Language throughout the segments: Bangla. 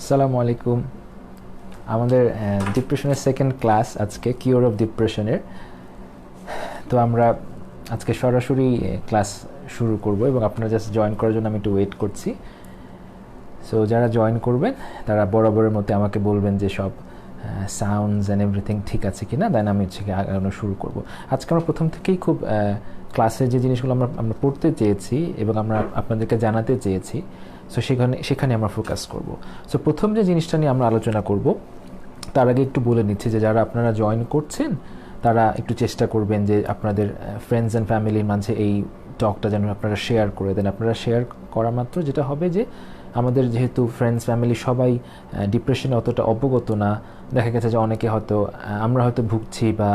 আসসালামু আলাইকুম। আমাদের ডিপ্রেশনের সেকেন্ড ক্লাস আজকে, কিওর অফ ডিপ্রেশনের। তো আমরা আজকে সরাসরি ক্লাস শুরু করব এবং আপনারা জাস্ট জয়েন করার জন্য আমি একটু ওয়েট করছি। সো যারা জয়েন করবেন তারা বরাবরের মধ্যে আমাকে বলবেন যে সব সাউন্ডস অ্যান্ড এভরিথিং ঠিক আছে কি না, দেন আমি হচ্ছে আগানো শুরু করব। আজকে আমরা প্রথম থেকেই খুব ক্লাসের যে জিনিসগুলো আমরা পড়তে চেয়েছি এবং আমরা আপনাদেরকে জানাতে চেয়েছি, সো সেখানে আমরা ফোকাস করব। সো প্রথম যে জিনিসটা নিয়ে আমরা আলোচনা করব তার আগে একটু বলে নিচ্ছি যে যারা আপনারা জয়েন করছেন তারা একটু চেষ্টা করবেন যে আপনাদের ফ্রেন্ডস অ্যান্ড ফ্যামিলির মাঝে এই টকটা যেন আপনারা শেয়ার করে দেন। আপনারা শেয়ার করা মাত্র যেটা হবে যে আমাদের যেহেতু ফ্রেন্ডস ফ্যামিলি সবাই ডিপ্রেশনে অতটা অবগত না, দেখা গেছে যে অনেকে হয়তো আমরা হয়তো ভুগছি বা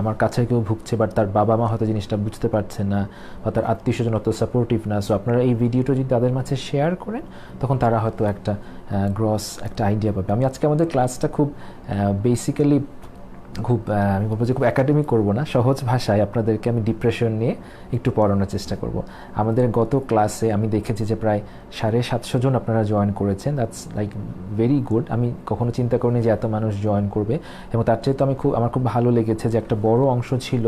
আমার কাছে কেউ ভুগছে, বাট তার বাবা মা হয়তো জিনিসটা বুঝতে পারছে না বা তার আত্মীয় স্বজন অত সাপোর্টিভ না। সো আপনারা এই ভিডিওটা যদি তাদের মাঝে শেয়ার করেন তখন তারা হয়তো একটা গ্রস একটা আইডিয়া পাবে। আমি আজকে আমাদের ক্লাসটা খুব বেসিক্যালি আমি বলবো যে খুব একাডেমিক করবো না, সহজ ভাষায় আপনাদেরকে আমি ডিপ্রেশন নিয়ে একটু পড়ানোর চেষ্টা করব। আমাদের গত ক্লাসে আমি দেখেছি যে প্রায় 750 জন আপনারা জয়েন করেছেন। That's like very good. আমি কখনো চিন্তা করিনি যে এত মানুষ জয়েন করবে, এবং তার চেয়ে তো আমার খুব ভালো লেগেছে যে একটা বড় অংশ ছিল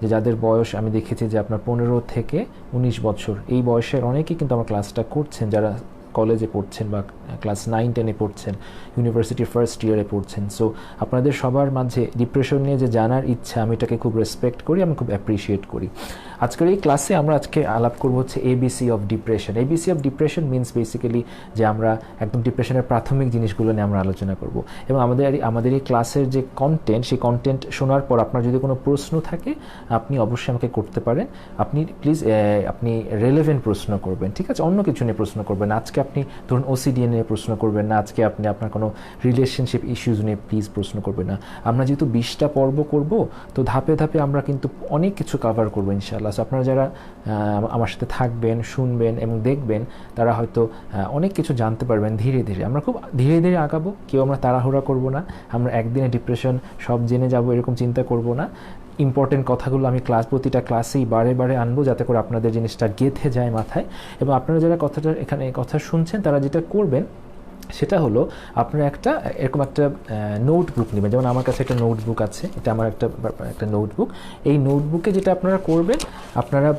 যে যাদের বয়স আমি দেখেছি যে আপনার 15 থেকে 19 বছর, এই বয়সের অনেকেই কিন্তু আমার ক্লাসটা করছেন, যারা কলেজে পড়ছেন বা ক্লাস 9-10-এ পড়ছেন, ইউনিভার্সিটির ফার্স্ট ইয়ারে পড়ছেন। সো আপনাদের সবার মাঝে ডিপ্রেশন নিয়ে যে জানার ইচ্ছা, আমি এটাকে খুব রেসপেক্ট করি, আমি খুব অ্যাপ্রিসিয়েট করি। আজকের এই ক্লাসে আমরা আজকে আলাপ করবো হচ্ছে ABC of depression. ABC of depression means basically যে আমরা একদম ডিপ্রেশনের প্রাথমিক জিনিসগুলো নিয়ে আমরা আলোচনা করব। এবং আমাদের এই ক্লাসের যে কন্টেন্ট, সেই কন্টেন্ট শোনার পর আপনার যদি কোনো প্রশ্ন থাকে আপনি অবশ্যই আমাকে করতে পারেন। আপনি প্লিজ আপনি রেলেভেন্ট প্রশ্ন করবেন, ঠিক আছে? অন্য কিছু নিয়ে প্রশ্ন করবেন। আজকে আপনি ধরুন ওসিডি নিয়ে প্রশ্ন করবেন না, আজকে আপনি আপনার কোনো রিলেশনশিপ ইস্যুজ নিয়ে প্লিজ প্রশ্ন করবেন না। আমরা যেহেতু 20টা পর্ব করব, তো ধাপে ধাপে আমরা কিন্তু অনেক কিছু কভার করবো ইনশাআল্লাহ। সো আপনারা যারা আমার সাথে থাকবেন, শুনবেন এবং দেখবেন, তারা হয়তো অনেক কিছু জানতে পারবেন ধীরে ধীরে। আমরা খুব ধীরে ধীরে আগাবো, কেউ আমরা তাড়াহুড়া করব না। আমরা একদিনে ডিপ্রেশন সব জেনে যাব এরকম চিন্তা করব না। ইম্পর্টেন্ট কথাগুলো আমি প্রতিটা ক্লাসেই বারে বারে আনবো, যাতে করে আপনাদের জিনিসটা গেঁথে যায় মাথায়। এবং আপনারা যারা এখানে কথা শুনছেন, তারা যেটা করবেন সেটা হলো আপনারা এরকম একটা নোটবুক নেবেন। যেমন আমার কাছে একটা নোটবুক আছে, এটা আমার একটা নোটবুক। এই নোটবুকে যেটা আপনারা করবেন, আপনারা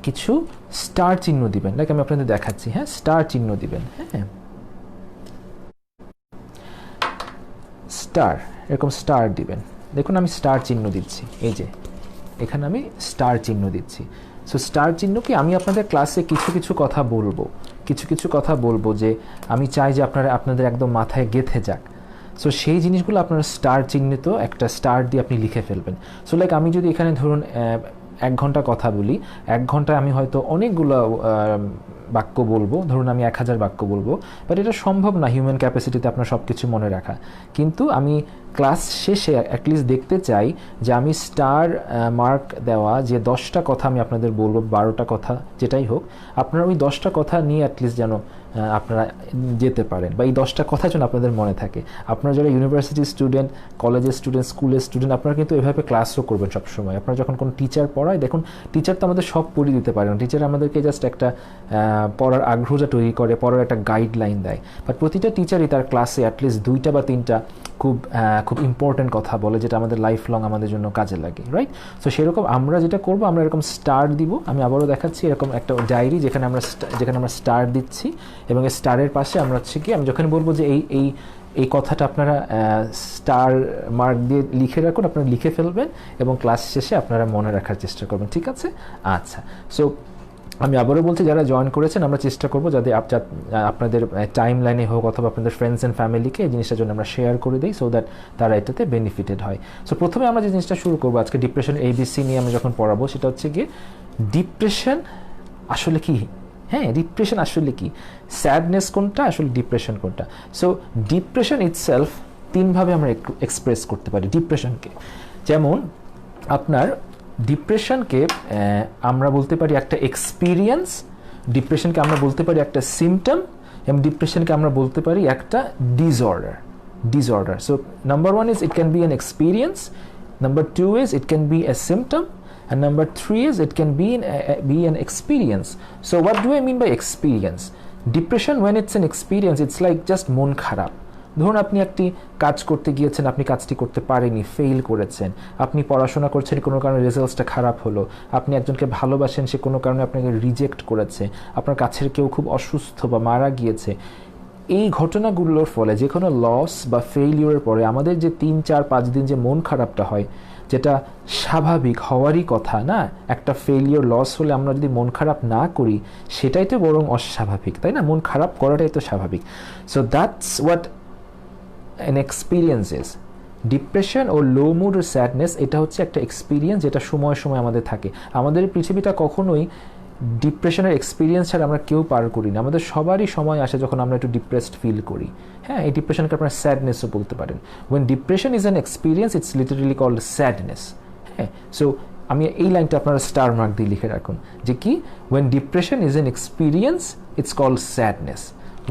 কিছু স্টার চিহ্ন দিবেন, লাইক আমি আপনাদের দেখাচ্ছি। হ্যাঁ, স্টার চিহ্ন দিবেন। হ্যাঁ, স্টার, এরকম স্টার দিবেন। দেখুন আমি স্টার চিহ্ন দিচ্ছি, এই যে এখানে আমি স্টার চিহ্ন দিচ্ছি। সো স্টার চিহ্নকে আমি আপনাদের ক্লাসে কিছু কথা বলবো যে আমি চাই যে আপনাদের একদম মাথায় গেঁথে যাক। সো সেই জিনিসগুলো আপনারা স্টার চিহ্নিত একটা স্টার দিয়ে আপনি লিখে ফেলবেন। সো লাইক আমি যদি এখানে ধরুন 1 ঘন্টা কথা বলি, 1 ঘন্টায় আমি হয়তো অনেকগুলো বাক্য বলবো, ধরুন আমি 1000 বাক্য বলবো, বাট এটা সম্ভব না হিউম্যান ক্যাপাসিটিতে আপনার সব কিছু মনে রাখা। কিন্তু আমি ক্লাস শেষে অ্যাটলিস্ট দেখতে চাই যে আমি স্টার মার্ক দেওয়া যে 10টা কথা আমি আপনাদের বলবো, 12টা কথা যেটাই হোক, আপনারা ওই 10টা কথা নিয়ে অ্যাটলিস্ট যেন আপনারা যেতে পারেন, বা এই 10টা কথা যেন আপনাদের মনে থাকে। আপনারা যারা ইউনিভার্সিটি স্টুডেন্ট, কলেজের স্টুডেন্ট, স্কুলের স্টুডেন্ট, আপনারা কিন্তু এভাবে ক্লাসও করবেন সবসময়। আপনারা যখন কোনো টিচার পড়ায়, দেখুন টিচার তো আমাদের সব পড়িয়ে দিতে পারে না, টিচার আমাদেরকে জাস্ট একটা পড়ার আগ্রহটা তৈরি করে, পড়ার একটা গাইডলাইন দেয়। বাট প্রতিটা টিচারই তার ক্লাসে অ্যাটলিস্ট 2টা বা 3টা খুব ইম্পর্টেন্ট কথা বলে, যেটা আমাদের লাইফ লং আমাদের জন্য কাজে লাগে, রাইট? সো সেরকম আমরা যেটা করবো, আমরা এরকম স্টার দিব। আমি আবারও দেখাচ্ছি, এরকম একটা ডায়েরি যেখানে আমরা স্টার দিচ্ছি, এবং এই স্টারের পাশে আমরা হচ্ছে কি, আমি যখন বলবো যে এই কথাটা আপনারা স্টার মার্ক দিয়ে লিখে রাখুন, আপনারা লিখে ফেলবেন এবং ক্লাস শেষে আপনারা মনে রাখার চেষ্টা করবেন, ঠিক আছে? আচ্ছা, সো আমি আবারও বলছি, যারা জয়েন করেছেন আমরা চেষ্টা করবো যাতে আপনাদের টাইম লাইনে হোক অথবা আপনাদের ফ্রেন্ডস অ্যান্ড ফ্যামিলিকে এই জিনিসটার জন্য আমরা শেয়ার করে দিই, সো দ্যাট তারা এটাতে বেনিফিটেড হয়। সো প্রথমে আমরা যে জিনিসটা শুরু করবো আজকে, ডিপ্রেশন এবিসি নিয়ে আমরা যখন পড়াবো, সেটা হচ্ছে গিয়ে ডিপ্রেশন আসলে কি। হ্যাঁ, ডিপ্রেশন আসলে কি, স্যাডনেস কোনটা, আসলে ডিপ্রেশন কোনটা। সো ডিপ্রেশন ইটসেলফ 3ভাবে আমরা এক্সপ্রেস করতে পারি ডিপ্রেশনকে। যেমন আপনার ডিপ্রেশনকে আমরা বলতে পারি একটা এক্সপিরিয়েন্স, ডিপ্রেশনকে আমরা বলতে পারি একটা সিমটম, এবং ডিপ্রেশনকে আমরা বলতে পারি একটা disorder. So number 1 is it can be an experience, number 2 is it can be a symptom, and number 3 is it can be an experience. So what do I mean by experience? Depression when it's an experience, it's like just মন খারাপ। ধরুন আপনি একটি কাজ করতে গিয়েছেন, আপনি কাজটি করতে পারেনি, ফেল করেছেন। আপনি পড়াশোনা করছেন, কোনো কারণে রেজাল্টসটা খারাপ হলো। আপনি একজনকে ভালোবাসেন, সে কোনো কারণে আপনাকে রিজেক্ট করেছে। আপনার কাছের কেউ খুব অসুস্থ বা মারা গিয়েছে। এই ঘটনাগুলোর ফলে যে কোনো লস বা ফেইলিওরের পরে আমাদের যে 3-4-5 দিন যে মন খারাপটা হয়, যেটা স্বাভাবিক হওয়ারই কথা না। একটা ফেইলিওর লস হলে আমরা যদি মন খারাপ না করি, সেটাই তো বরং অস্বাভাবিক, তাই না? মন খারাপ করাটাই তো স্বাভাবিক। So that's what an experience is. Depression ও লো মুড ও স্যাডনেস, এটা হচ্ছে একটা এক্সপিরিয়েন্স যেটা সময় সময় আমাদের থাকে। আমাদের পৃথিবীটা কখনোই ডিপ্রেশনের এক্সপিরিয়েন্স ছাড়া আমরা কেউ পার করি না। আমাদের সবারই সময় আসে যখন আমরা একটু ডিপ্রেসড ফিল করি। হ্যাঁ, এই ডিপ্রেশনকে আপনারা স্যাডনেসও বলতে পারেন। When depression is an experience, it's literally called sadness. হ্যাঁ, সো আমি এই লাইনটা আপনারা স্টার মার্ক দিয়ে লিখে রাখুন যে কি, when depression is an experience, it's called sadness.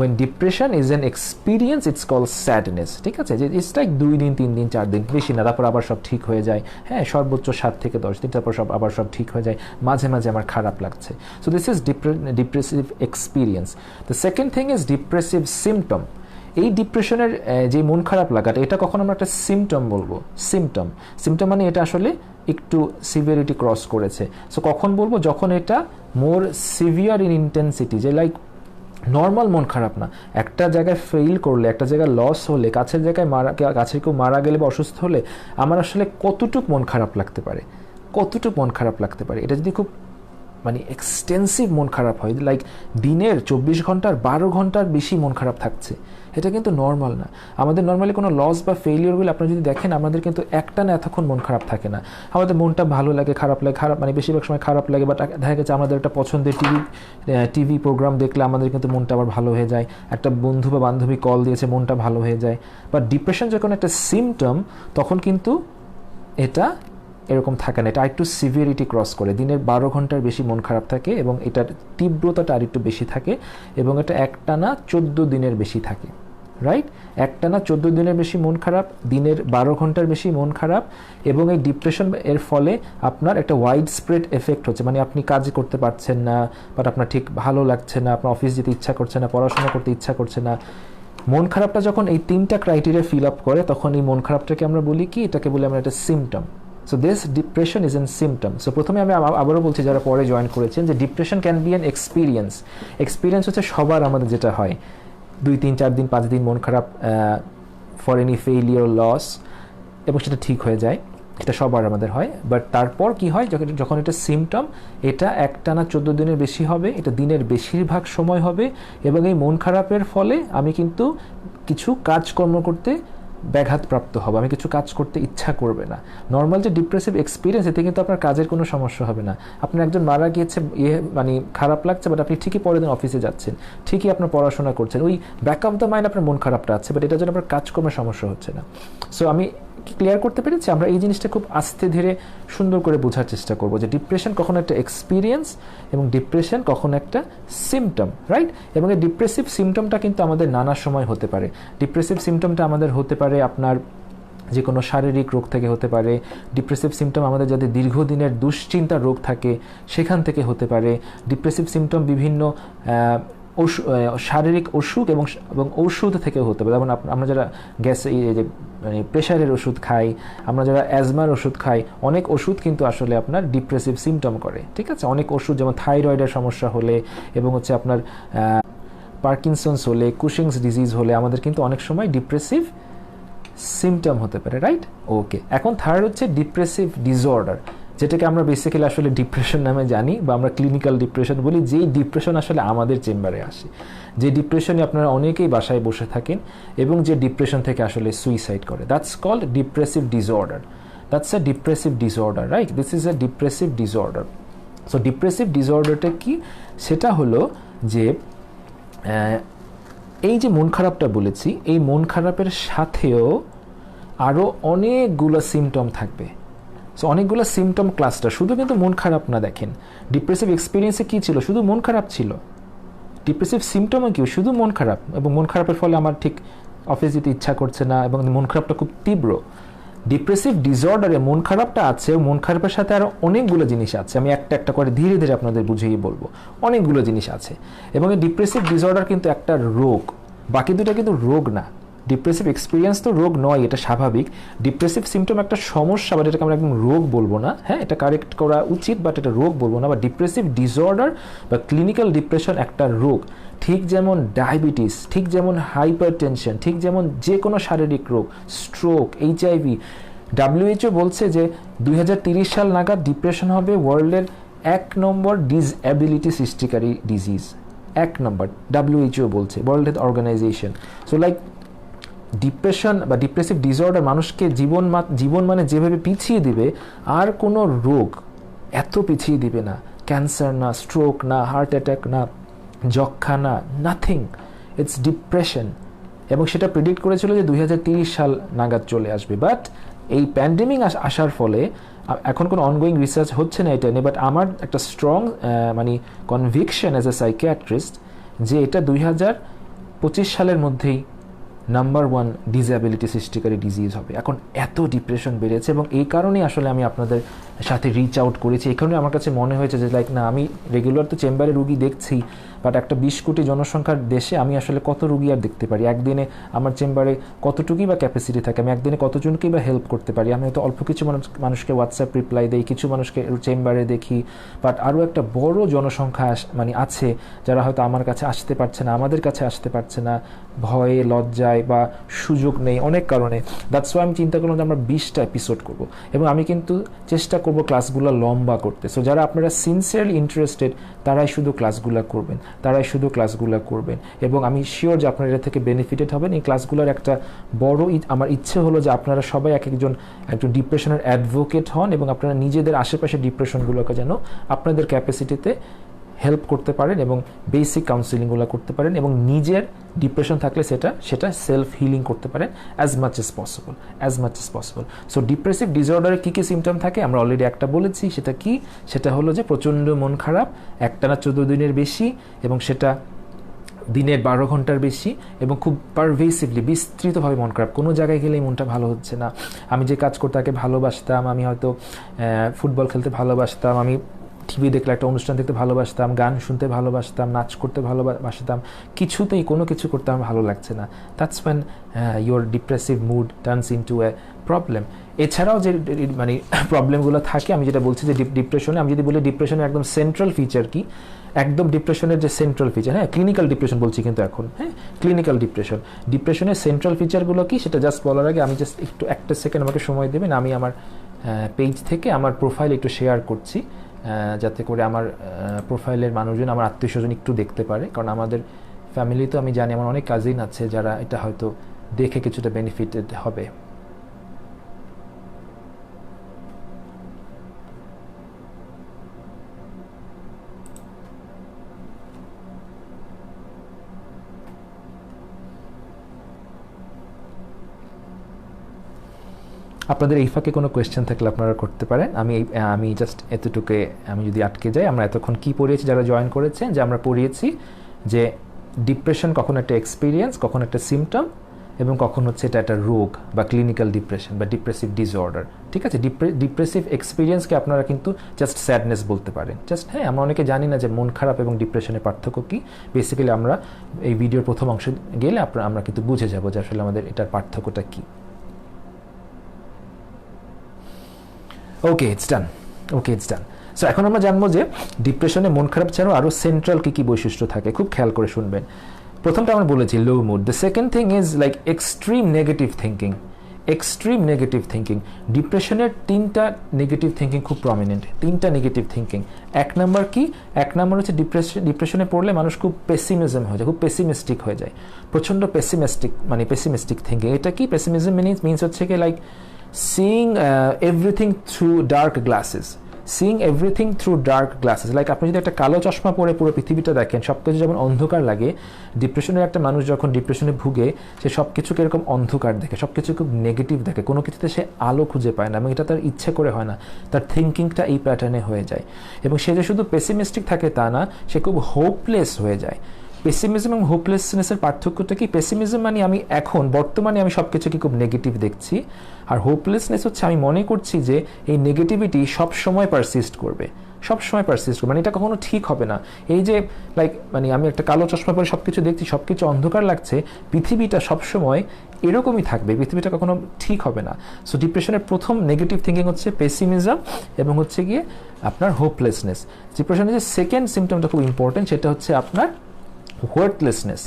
When depression is an experience, it's called sadness. ঠিক আছে, যে ইটস লাইক 2 দিন 3 দিন 4 দিন, বেশি না, তারপর আবার সব ঠিক হয়ে যায়। হ্যাঁ, সর্বোচ্চ 7 থেকে 10 দিন, তারপর আবার সব ঠিক হয়ে যায়। মাঝে মাঝে আমার খারাপ লাগছে। So this is depressive experience. The second thing is depressive symptom. এই ডিপ্রেশনের যে মন খারাপ লাগাটা, এটা কখন আমরা একটা সিমটম বলবো। সিমটম মানে এটা আসলে একটু সিভিয়ারিটি ক্রস করেছে। সো কখন বলবো, যখন এটা মোর সিভিয়ার ইন ইন্টেন্সিটি, যে লাইক নর্মাল মন খারাপ না। একটা জায়গায় ফেইল করলে, একটা জায়গায় লস হলে, কাছের জায়গায় কাছের কেউ মারা গেলে বা অসুস্থ হলে আমার আসলে কতটুক মন খারাপ লাগতে পারে। এটা যদি খুব মানে এক্সটেন্সিভ মন খারাপ হয়, লাইক দিনের 24 ঘন্টার 12 ঘন্টার বেশি মন খারাপ থাকছে, এটা কিন্তু নর্মাল না। আমাদের নর্মালি কোনো লস বা ফেইলিওরগুলো আপনারা যদি দেখেন, আমাদের কিন্তু একটা না এতক্ষণ মন খারাপ থাকে না। আমাদের মনটা ভালো লাগে, খারাপ মানে বেশিরভাগ সময় খারাপ লাগে। বাট দেখা গেছে আমাদের একটা পছন্দের টিভি প্রোগ্রাম দেখলে আমাদের কিন্তু মনটা আবার ভালো হয়ে যায়। একটা বন্ধু বা বান্ধবী কল দিয়েছে, মনটা ভালো হয়ে যায়। বাট ডিপ্রেশন যখন একটা সিমটম, তখন কিন্তু এটা এরকম থাকে না। এটা আরেকটু সিভিয়ারিটি ক্রস করে, দিনের 12 ঘন্টার বেশি মন খারাপ থাকে এবং এটার তীব্রতাটা আরেকটু বেশি থাকে এবং এটা একটানা 14 দিনের বেশি থাকে। রাইট, একটানা 14 দিনের বেশি মন খারাপ, দিনের 12 ঘন্টার বেশি মন খারাপ। এবং এই ডিপ্রেশন এর ফলে আপনার একটা ওয়াইড স্প্রেড এফেক্ট হচ্ছে। মানে আপনি কাজ করতে পারছেন না, বাট আপনার ঠিক ভালো লাগছে না, আপনার অফিস যেতে ইচ্ছা করছে না, পড়াশোনা করতে ইচ্ছা করছে না। মন খারাপটা যখন এই 3টা ক্রাইটেরিয়া ফিল আপ করে, তখন এই মন খারাপটাকে আমরা বলি কি, এটাকে বলি আমরা একটা symptom. So this depression is an symptom. So প্রথমে আমি আবারও বলছি, যারা পরে জয়েন করেছেন, যে depression can be an experience হচ্ছে সবার আমাদের যেটা হয় 2, 3, 4 দিন 5 দিন মন খারাপ ফর এনি ফেইলিওর লস, এবং সেটা ঠিক হয়ে যায়, এটা সবার আমাদের হয়। বাট তারপর কি হয়, যখন এটা সিমটম, এটা একটানা 14 দিনের বেশি হবে, এটা দিনের বেশিরভাগ সময় হবে, এবং এই মন খারাপের ফলে আমি কিন্তু কিছু কাজকর্ম করতে ব্যাঘাতপ্রাপ্ত হবে, আমি কিছু কাজ করতে ইচ্ছা করবে না। নর্মাল যে ডিপ্রেসিভ এক্সপিরিয়েন্স, এতে কিন্তু আপনার কাজের কোনো সমস্যা হবে না। আপনার একজন মারা গিয়েছে, মানে খারাপ লাগছে, বাট আপনি ঠিকই পরের দিন অফিসে যাচ্ছেন, ঠিকই আপনার পড়াশোনা করছেন, ওই ব্যাক অফ দ্য মাইন্ড আপনার মন খারাপটা আছে, বাট এটার জন্য আপনার কাজকর্মের সমস্যা হচ্ছে না। সো আমি ক্লিয়ার করতে পেরেছি? আমরা এই জিনিসটা খুব আস্তে ধীরে সুন্দর করে বোঝার চেষ্টা করব যে ডিপ্রেশন কখনো একটা এক্সপিরিয়েন্স এবং ডিপ্রেশন কখনো একটা সিমটম, রাইট? এবং এই ডিপ্রেসিভ সিমটমটা কিন্তু আমাদের নানা সময় হতে পারে। ডিপ্রেসিভ সিমটমটা আমাদের হতে পারে আপনার যে কোনো শারীরিক রোগ থেকে হতে পারে। ডিপ্রেসিভ সিমটম আমাদের যাদের দীর্ঘদিনের দুশ্চিন্তার রোগ থাকে সেখান থেকে হতে পারে। ডিপ্রেসিভ সিমটম বিভিন্ন শারীরিক অসুখ এবং ঔষধ থেকেও হতে পারে। যেমন আমরা যারা মানে প্রেশারের ওষুধ খাই, আমরা যারা অ্যাজমার ওষুধ খাই, অনেক ওষুধ কিন্তু আসলে আপনার ডিপ্রেসিভ সিমটম করে। ঠিক আছে, অনেক ওষুধ, যেমন থাইরয়েডের সমস্যা হলে এবং হচ্ছে আপনার পার্কিনসন্স হলে, কুশিংস ডিজিজ হলে আমাদের কিন্তু অনেক সময় ডিপ্রেসিভ সিমটম হতে পারে, রাইট? ওকে, এখন থার্ড হচ্ছে ডিপ্রেসিভ ডিসঅর্ডার, যেটাকে আমরা বেসিক্যালি আসলে ডিপ্রেশন নামে জানি বা আমরা ক্লিনিক্যাল ডিপ্রেশন বলি। যেই ডিপ্রেশন আসলে আমাদের চেম্বারে আসে, যে ডিপ্রেশনে আপনারা অনেকেই বাসায় বসে থাকেন এবং যে ডিপ্রেশন থেকে আসলে সুইসাইড করে, that's called depressive disorder. That's a depressive disorder, right? This is a depressive disorder. So depressive ডিসঅর্ডারটা কি? সেটা হলো যে এই যে মন খারাপটা বলেছি, এই মন খারাপের সাথেও আরও অনেকগুলো সিমটম থাকবে। সো অনেকগুলো সিমটম ক্লাস্টার, শুধু কিন্তু মন খারাপ না। দেখেন ডিপ্রেসিভ এক্সপিরিয়েন্সে কী ছিল? শুধু মন খারাপ ছিল। ডিপ্রেসিভ সিমটমও কি? শুধু মন খারাপ, এবং মন খারাপের ফলে আমার ঠিক অফিস যেতে ইচ্ছা করছে না এবং মন খারাপটা খুব তীব্র। ডিপ্রেসিভ ডিসঅর্ডারে মন খারাপটা আছে, মন খারাপের সাথে আরও অনেকগুলো জিনিস আছে, আমি একটা একটা করে ধীরে ধীরে আপনাদের বুঝিয়ে বলবো। অনেকগুলো জিনিস আছে এবং এই ডিপ্রেসিভ ডিসঅর্ডার কিন্তু একটা রোগ, বাকি দুটো কিন্তু রোগ না। ডিপ্রেসিভ এক্সপিরিয়েন্স তো রোগ নয়, এটা স্বাভাবিক। ডিপ্রেসিভ সিমটম একটা সমস্যা, বাট এটাকে আমরা একদম রোগ বলবো না, হ্যাঁ এটা কারেক্ট করা উচিত, বাট এটা রোগ বলবো না। বা ডিপ্রেসিভ ডিসঅর্ডার বা ক্লিনিক্যাল ডিপ্রেশন একটা রোগ, ঠিক যেমন ডায়াবেটিস, ঠিক যেমন হাইপার টেনশন, ঠিক যেমন যে কোনো শারীরিক রোগ, স্ট্রোক, এইচআইভি। WHO বলছে যে 2030 সাল নাগাদ ডিপ্রেশন হবে ওয়ার্ল্ডের 1 নম্বর ডিসএবিলিটি সৃষ্টিকারী ডিজিজ। 1 নম্বর WHO বলছে, world health organization. So like depression বা ডিপ্রেসিভ ডিসঅর্ডার মানুষকে জীবন মানে যেভাবে পিছিয়ে দিবে, আর কোনো রোগ এত পিছিয়ে দিবে না। ক্যান্সার না, স্ট্রোক না, হার্ট অ্যাটাক না, যক্ষা না, নাথিং, ইটস ডিপ্রেশন। এবং সেটা প্রেডিক্ট করেছিল যে 2030 সাল নাগাদ চলে আসবে। বাট এই প্যান্ডেমিক আসার ফলে এখন কোনো অনগোয়িং রিসার্চ হচ্ছে না এটা নিয়ে, বাট আমার একটা স্ট্রং মানে কনভিকশন অ্যাজ এ সাইকিয়াট্রিস্ট যে এটা 2025 সালের মধ্যেই নাম্বার 1 ডিসএবিলিটি সৃষ্টিকারী ডিজিজ হবে। এখন এত ডিপ্রেশন বেড়েছে এবং এই কারণেই আসলে আমি আপনাদের সাথে রিচ আউট করেছি। এই কারণে আমার কাছে মনে হয়েছে যে লাইক না, আমি রেগুলার তো চেম্বারে রুগী দেখছি, বাট একটা 20 কোটি জনসংখ্যার দেশে আমি আসলে কত রুগী আর দেখতে পারি, একদিনে আমার চেম্বারে কতটুকুই বা ক্যাপাসিটি থাকে, আমি একদিনে কতজনকেই বা হেল্প করতে পারি। আমি হয়তো অল্প কিছু মানুষকে হোয়াটসঅ্যাপ রিপ্লাই দেই, কিছু মানুষকে চেম্বারে দেখি, বাট আরও একটা বড় জনসংখ্যা মানে আছে যারা হয়তো আমার কাছে আসতে পারছে না, আমাদের কাছে আসতে পারছে না, ভয়ে, লজ্জায় বা সুযোগ নেই, অনেক কারণে। দ্যাটস ওয়াই আমি চিন্তা করলাম যে আমরা 20টা এপিসোড করব এবং আমি কিন্তু চেষ্টা করব ক্লাসগুলো লম্বা করতে। সো যারা আপনারা সিনসিয়ারলি ইন্টারেস্টেড তারাই শুধু ক্লাসগুলো করবেন এবং আমি শিওর যে আপনারা এটা থেকে বেনিফিটেড হবেন। এই ক্লাসগুলোর একটা বড় আমার ইচ্ছে হলো যে আপনারা সবাই একজন ডিপ্রেশনের অ্যাডভোকেট হন এবং আপনারা নিজেদের আশেপাশে ডিপ্রেশনগুলোকে যেন আপনাদের ক্যাপাসিটিতে হেল্প করতে পারেন এবং বেসিক কাউন্সিলিংগুলো করতে পারেন এবং নিজের ডিপ্রেশন থাকলে সেটা সেলফ হিলিং করতে পারেন as much as possible. So depressive ডিসঅর্ডারে কী কী সিমটম থাকে আমরা অলরেডি একটা বলেছি, সেটা হলো যে প্রচণ্ড মন খারাপ, একটানা 14 দিনের বেশি, এবং সেটা দিনের 12 ঘন্টার বেশি, এবং খুব পারভেসিভলি বিস্তৃতভাবে মন খারাপ, কোনো জায়গায় গেলেই মনটা ভালো হচ্ছে না। আমি যে কাজ করতে তাকে ভালোবাসতাম, আমি হয়তো ফুটবল খেলতে ভালোবাসতাম, আমি টিভি দেখলে একটা অনুষ্ঠান দেখতে ভালোবাসতাম, গান শুনতে ভালোবাসতাম, নাচ করতে ভালোবাসতাম, কিছুতেই কোনো কিছু করতে আমার ভালো লাগছে না। That's when your depressive mood turns into a problem. এছাড়াও যে মানে প্রবলেমগুলো থাকে, আমি যেটা বলছি যে ডিপ্রেশনে, আমি যদি বলি ডিপ্রেশনের একদম সেন্ট্রাল ফিচার কি, একদম ডিপ্রেশনের যে সেন্ট্রাল ফিচার, হ্যাঁ ক্লিনিক্যাল ডিপ্রেশন বলছি কিন্তু এখন, হ্যাঁ ক্লিনিক্যাল ডিপ্রেশনের সেন্ট্রাল ফিচারগুলো কি সেটা জাস্ট বলার আগে আমি জাস্ট একটু একটা সেকেন্ড আমাকে সময় দেবেন। আমি আমার পেজ থেকে আমার প্রোফাইল একটু শেয়ার করছি, যাতে করে আমার প্রোফাইলের মানুষজন, আমার আত্মীয় স্বজন একটু দেখতে পারে, কারণ আমাদের ফ্যামিলি তো আমি জানি আমার অনেক কাজিন আছে যারা এটা হয়তো দেখে কিছুটা বেনিফিটেড হবে। আপনাদের এই ফাঁকে কোনো কোয়েশ্চেন থাকলে আপনারা করতে পারেন। আমি জাস্ট এতটুকু, আমি যদি আটকে যাই, আমরা এতক্ষণ কি পড়িয়েছি যারা জয়েন করেছেন, যে আমরা পড়িয়েছি যে ডিপ্রেশন কখন একটা এক্সপিরিয়েন্স, কখন একটা সিমটম, এবং কখন হচ্ছে এটা একটা রোগ বা ক্লিনিক্যাল ডিপ্রেশন বা ডিপ্রেসিভ ডিসঅর্ডার। ঠিক আছে, ডিপ্রেসিভ এক্সপিরিয়েন্সকে আপনারা কিন্তু জাস্ট স্যাডনেস বলতে পারেন, জাস্ট, হ্যাঁ আমরা অনেকে জানি না যে মন খারাপ এবং ডিপ্রেশনের পার্থক্য কী। বেসিক্যালি আমরা এই ভিডিওর প্রথম অংশে গেলে আমরা কিন্তু বুঝে যাবো যে আসলে আমাদের এটার পার্থক্যটা কী। ওকে, ইটস ডান। সো এখন আমরা জানবো যে ডিপ্রেশনে মন খারাপ ছাড়াও আরও সেন্ট্রাল কী বৈশিষ্ট্য থাকে, খুব খেয়াল করে শুনবেন। প্রথমটা আমরা বলেছি low mood. The second thing is like extreme negative thinking. ডিপ্রেশনের 3টা নেগেটিভ থিঙ্কিং খুব প্রমিনেন্ট, 3টা নেগেটিভ থিঙ্কিং। এক নাম্বার হচ্ছে ডিপ্রেশনে পড়লে মানুষ খুব পেসিমিজম হয়ে যায়, খুব পেসিমিস্টিক হয়ে যায়, প্রচণ্ড পেসিমিস্টিক থিঙ্কিং। এটা কি পেসিমিজম মিনস হচ্ছে কি like seeing everything through dark glasses, like আপনি যদি একটা কালো চশমা পরে পুরো পৃথিবীটা দেখেন, সব কিছু যেমন অন্ধকার লাগে, ডিপ্রেশনের একটা মানুষ যখন ডিপ্রেশনে ভুগে সে সব কিছুকে এরকম অন্ধকার দেখে, সব কিছু খুব নেগেটিভ দেখে, কোনো কিছুতে সে আলো খুঁজে পায় না, এবং এটা তার ইচ্ছে করে হয় না, তার থিঙ্কিংটা এই প্যাটার্নে হয়ে যায়। এবং সে যে শুধু পেসিমিস্টিক থাকে তা না, সে খুব হোপলেস হয়ে যায়। পেসিমিজম এবং হোপলেসনেসের পার্থক্যটা কি? পেসিমিজম মানে আমি এখন বর্তমানে আমি সব কিছুকে খুব নেগেটিভ দেখছি, আর হোপলেসনেস হচ্ছে আমি মনে করছি যে এই নেগেটিভিটি সব সময় পারসিস্ট করবে, সব সময় পারসিস্ট করবে, মানে এটা কখনো ঠিক হবে না। এই যে লাইক মানে আমি একটা কালো চশমা পরে সব কিছু দেখছি, সব কিছু অন্ধকার লাগছে, পৃথিবীটা সবসময় এরকমই থাকবে, পৃথিবীটা কখনো ঠিক হবে না। সো ডিপ্রেশনের প্রথম নেগেটিভ থিঙ্কিং হচ্ছে পেসিমিজম এবং হচ্ছে গিয়ে আপনার হোপলেসনেস। ডিপ্রেশনের যে সেকেন্ড সিমটমটা খুব ইম্পর্টেন্ট, সেটা হচ্ছে আপনার ওয়ার্থলেসনেস।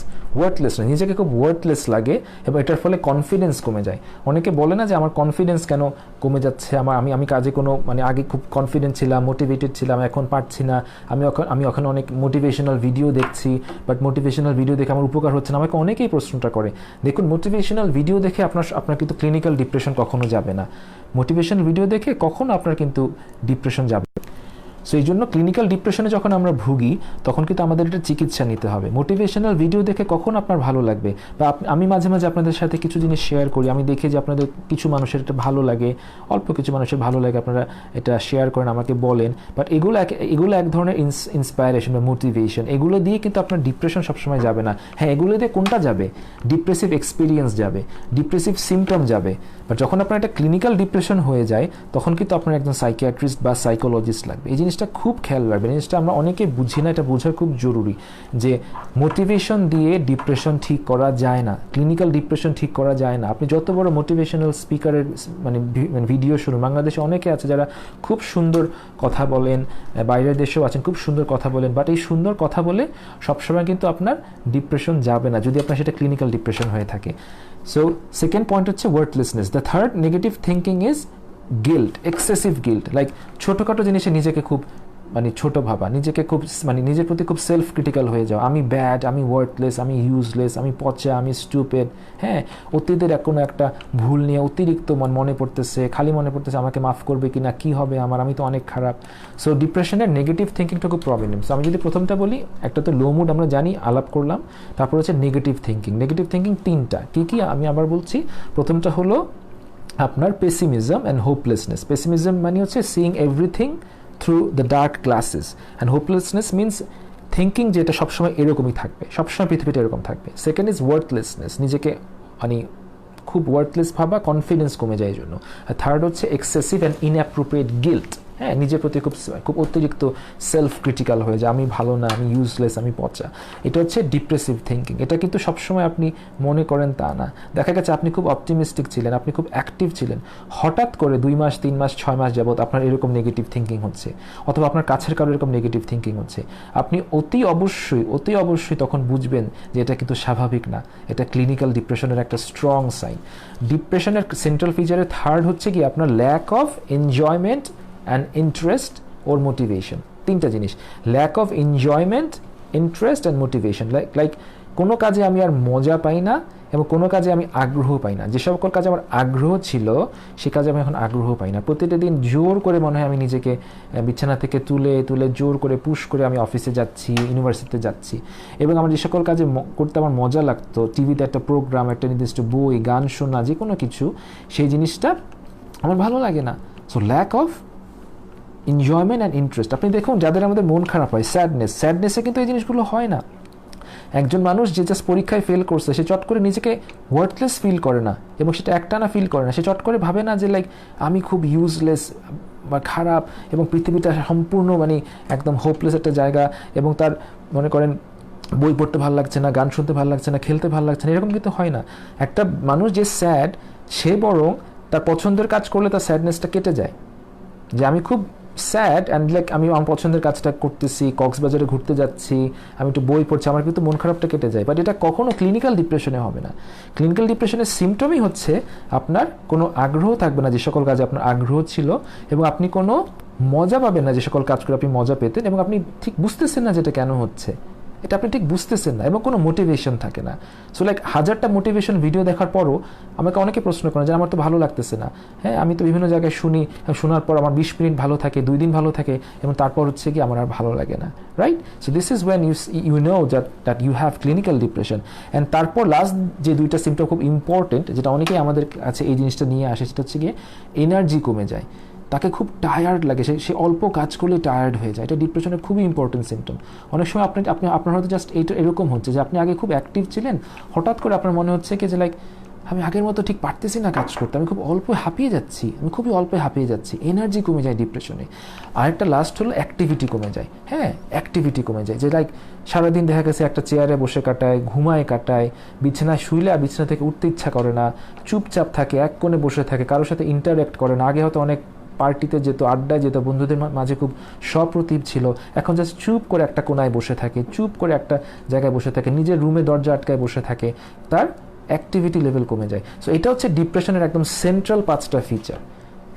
নিজেকে খুব ওয়ার্থলেস লাগে এবং এটার ফলে কনফিডেন্স কমে যায়। অনেকে বলে না যে আমার কনফিডেন্স কেন কমে যাচ্ছে, আমি কাজে কোনো মানে আগে খুব কনফিডেন্ট ছিলাম, মোটিভেটেড ছিলাম, এখন পারছি না। আমি এখন অনেক মোটিভেশনাল ভিডিও দেখছি, বাট মোটিভেশনাল ভিডিও দেখে আমার উপকার হচ্ছে না। আমাকে অনেকেই প্রশ্নটা করে। দেখুন, মোটিভেশনাল ভিডিও দেখে আপনার কিন্তু ক্লিনিক্যাল ডিপ্রেশন কখনো যাবে না। মোটিভেশনাল ভিডিও দেখে কখনো আপনার কিন্তু ডিপ্রেশন যাবে। সো এই জন্য ক্লিনিক্যাল ডিপ্রেশনে যখন আমরা ভুগি তখন কিন্তু আমাদের এটা চিকিৎসা নিতে হবে। মোটিভেশনাল ভিডিও দেখে কখন আপনার ভালো লাগবে, বা আমি মাঝে মাঝে আপনাদের সাথে কিছু জিনিস শেয়ার করি, আমি দেখি যে আপনাদের কিছু মানুষের এটা ভালো লাগে, অল্প কিছু মানুষের ভালো লাগে, আপনারা এটা শেয়ার করেন, আমাকে বলেন, বাট এগুলো এক ধরনের ইন্সপায়ারেশন বা মোটিভেশন। এগুলো দিয়ে কিন্তু আপনার ডিপ্রেশন সবসময় যাবে না। হ্যাঁ, এগুলো দিয়ে কোনটা যাবে? ডিপ্রেসিভ এক্সপিরিয়েন্স যাবে, ডিপ্রেসিভ সিমটম যাবে। বাট যখন আপনার একটা ক্লিনিক্যাল ডিপ্রেশন হয়ে যায় তখন কিন্তু আপনার একজন সাইকিয়াট্রিস্ট বা সাইকোলজিস্ট লাগবে। এই জিনিসটা খুব খেয়াল রাখবেন, জিনিসটা আমরা অনেকে বুঝি না, এটা বোঝা খুব জরুরি যে মোটিভেশন দিয়ে ডিপ্রেশন ঠিক করা যায় না, ক্লিনিক্যাল ডিপ্রেশন ঠিক করা যায় না। আপনি যত বড় মোটিভেশনাল স্পিকারের মানে ভিডিও শুনুন, বাংলাদেশে অনেকে আছে যারা খুব সুন্দর কথা বলেন, বাইরের দেশেও আছেন খুব সুন্দর কথা বলেন, বাট এই সুন্দর কথা বলে সবসময় কিন্তু আপনার ডিপ্রেশন যাবে না যদি আপনার সেটা ক্লিনিক্যাল ডিপ্রেশন হয়ে থাকে। সো সেকেন্ড পয়েন্ট হচ্ছে worthlessness. The third negative thinking is guilt, excessive guilt. Like ছোটোখাটো জিনিসে নিজেকে খুব মানে ছোটো ভাবা, নিজেকে খুব মানে নিজের প্রতি খুব সেলফ ক্রিটিক্যাল হয়ে যাও। আমি ব্যাড, আমি ওয়ার্থলেস, আমি ইউজলেস, আমি পচা, আমি স্টুপিড। হ্যাঁ, অতীতের কোনো একটা ভুল নিয়ে অতিরিক্ত মনে পড়তেছে, খালি মনে পড়তেছে আমাকে মাফ করবে কি না, কী হবে আমার, আমি তো অনেক খারাপ। সো ডিপ্রেশনের নেগেটিভ থিঙ্কিংটা খুব প্রবলেম। সো আমি যদি প্রথমটা বলি, একটা তো লো মুড আমরা জানি, আলাপ করলাম। তারপর হচ্ছে নেগেটিভ থিঙ্কিং। নেগেটিভ থিঙ্কিং তিনটা, কী আমি আবার বলছি। প্রথমটা হলো আপনার পেসিমিজম অ্যান্ড হোপলেসনেস। পেসিমিজম মানে হচ্ছে seeing everything through the dark glasses, and hopelessness means thinking যেটা সবসময় এরকমই থাকবে, সবসময় পৃথিবীটা এরকম থাকবে। সেকেন্ড ইজ ওয়ার্থলেসনেস, নিজেকে মানে খুব ওয়ার্থলেস ভাবা, কনফিডেন্স কমে যায় এই জন্য। আর থার্ড হচ্ছে এক্সেসিভ অ্যান্ড ইনঅ্যাপ্রোপ্রিয়েট গিল্ট। হ্যাঁ, নিজের প্রতি খুব অতিরিক্ত সেলফ ক্রিটিক্যাল হয়ে যায়, আমি ভালো না, আমি ইউজলেস, আমি পচা। এটা হচ্ছে ডিপ্রেসিভ থিঙ্কিং। এটা কিন্তু সবসময় আপনি মনে করেন তা না। দেখা গেছে আপনি খুব অপটিমিস্টিক ছিলেন, আপনি খুব অ্যাক্টিভ ছিলেন, হঠাৎ করে 2 মাস 3 মাস 6 মাস যাবত আপনার এরকম নেগেটিভ থিঙ্কিং হচ্ছে, অথবা আপনার কাছের কারো এরকম নেগেটিভ থিঙ্কিং হচ্ছে। আপনি অতি অবশ্যই তখন বুঝবেন যে এটা কিন্তু স্বাভাবিক না, এটা ক্লিনিক্যাল ডিপ্রেশনের একটা স্ট্রং সাইন। ডিপ্রেশনের সেন্ট্রাল ফিচারের থার্ড হচ্ছে কি আপনার lack of enjoyment and interest or motivation. তিনটা জিনিস, lack of enjoyment, interest and motivation. Like কোনো কাজে আমি আর মজা পাই না এবং কোনো কাজে আমি আগ্রহ পাই না। যে সকল কাজে আমার আগ্রহ ছিল সে কাজে আমি এখন আগ্রহ পাই না। প্রতিটা দিন জোর করে মনে হয় আমি নিজেকে বিছানা থেকে তুলে জোর করে পুশ করে আমি অফিসে যাচ্ছি, ইউনিভার্সিটিতে যাচ্ছি, এবং আমার যে সকল কাজে করতে আমার মজা লাগতো, টিভিতে একটা প্রোগ্রাম, একটা নির্দিষ্ট বই, গান শোনা, যে কোনো কিছু, সেই জিনিসটা আমার ভালো লাগে না। So lack of enjoyment and interest. আপনি দেখুন যাদের আমাদের মন খারাপ হয়, স্যাডনেসে কিন্তু এই জিনিসগুলো হয় না। একজন মানুষ যে জাস্ট পরীক্ষায় ফেল করছে সে চট করে নিজেকে ওয়ার্থলেস ফিল করে না, এবং সেটা একটানা ফিল করে না। সে চট করে ভাবে না যে লাইক আমি খুব ইউজলেস বা খারাপ এবং পৃথিবীটা সম্পূর্ণ মানে একদম হোপলেস একটা জায়গা, এবং তার মনে করেন বই পড়তে ভালো লাগছে না, গান শুনতে ভালো লাগছে না, খেলতে ভালো লাগছে না, এরকম কিন্তু হয় না। একটা মানুষ যে স্যাড সে বরং তার পছন্দের কাজ করলে তার স্যাডনেসটা কেটে যায়। যে আমি খুব স্যাড অ্যান্ড লাইক আমি আমার পছন্দের কাজটা করতেছি, কক্সবাজারে ঘুরতে যাচ্ছি, আমি একটু বই পড়ছি, আমার কিন্তু মন খারাপটা কেটে যায়। বাট এটা কখনো ক্লিনিক্যাল ডিপ্রেশনে হবে না। ক্লিনিক্যাল ডিপ্রেশনের সিমটমই হচ্ছে আপনার কোনো আগ্রহ থাকবে না যে সকল কাজে আপনার আগ্রহ ছিল, এবং আপনি কোনো মজা পাবেন না যে সকল কাজ করে আপনি মজা পেতেন, এবং আপনি ঠিক বুঝতেছেন না যেটা কেন হচ্ছে, এটা আপনি ঠিক বুঝতেছেন না, এবং কোনো মোটিভেশন থাকে না। সো লাইক 1000টা মোটিভেশন ভিডিও দেখার পরও আমাকে অনেকে প্রশ্ন করেন যে আমার তো ভালো লাগতেছে না। হ্যাঁ, আমি তো বিভিন্ন জায়গায় শুনি, শোনার পর আমার 20 মিনিট ভালো থাকে, 2 দিন ভালো থাকে, এবং তারপর হচ্ছে কি আমার আর ভালো লাগে না, right? So this is when you know that you have clinical depression. And তারপর লাস্ট যে 2টা সিমটম খুব ইম্পর্টেন্ট, যেটা অনেকেই আমাদের কাছে এই জিনিসটা নিয়ে আসে, সেটা হচ্ছে গিয়ে এনার্জি কমে যায়। তাকে খুব টায়ার্ড লাগে, সে অল্প কাজ করলে টায়ার্ড হয়ে যায়। এটা ডিপ্রেশনের খুবই ইম্পর্টেন্ট সিমটম। অনেক সময় আপনার হয়তো জাস্ট এইটা এরকম হচ্ছে যে আপনি আগে খুব অ্যাক্টিভ ছিলেন, হঠাৎ করে আপনার মনে হচ্ছে কি যে লাইক আমি আগের মতো ঠিক পারতেছি না কাজ করতে, আমি খুব অল্প হাঁপিয়ে যাচ্ছি, এনার্জি কমে যায় ডিপ্রেশনে। আরেকটা লাস্ট হলো অ্যাক্টিভিটি কমে যায়। অ্যাক্টিভিটি কমে যায়, যে লাইক সারাদিন দেখা গেছে একটা চেয়ারে বসে কাটায়, ঘুমায় কাটায়, বিছানায় শুইলে আর বিছানা থেকে উঠতে ইচ্ছা করে না, চুপচাপ থাকে, এক কোণে বসে থাকে, কারোর সাথে ইন্টারঅ্যাক্ট করে না। আগে হয়তো অনেক পার্টিতে যেত, আড্ডায় যেত, বন্ধুদের মাঝে খুব সপ্রতিভ ছিল, এখন জাস্ট চুপ করে একটা কোনায় বসে থাকে, চুপ করে একটা জায়গায় বসে থাকে, নিজের রুমে দরজা আটকায় বসে থাকে, তার অ্যাক্টিভিটি লেভেল কমে যায়। সো এটা হচ্ছে ডিপ্রেশনের একদম সেন্ট্রাল 5টা ফিচার,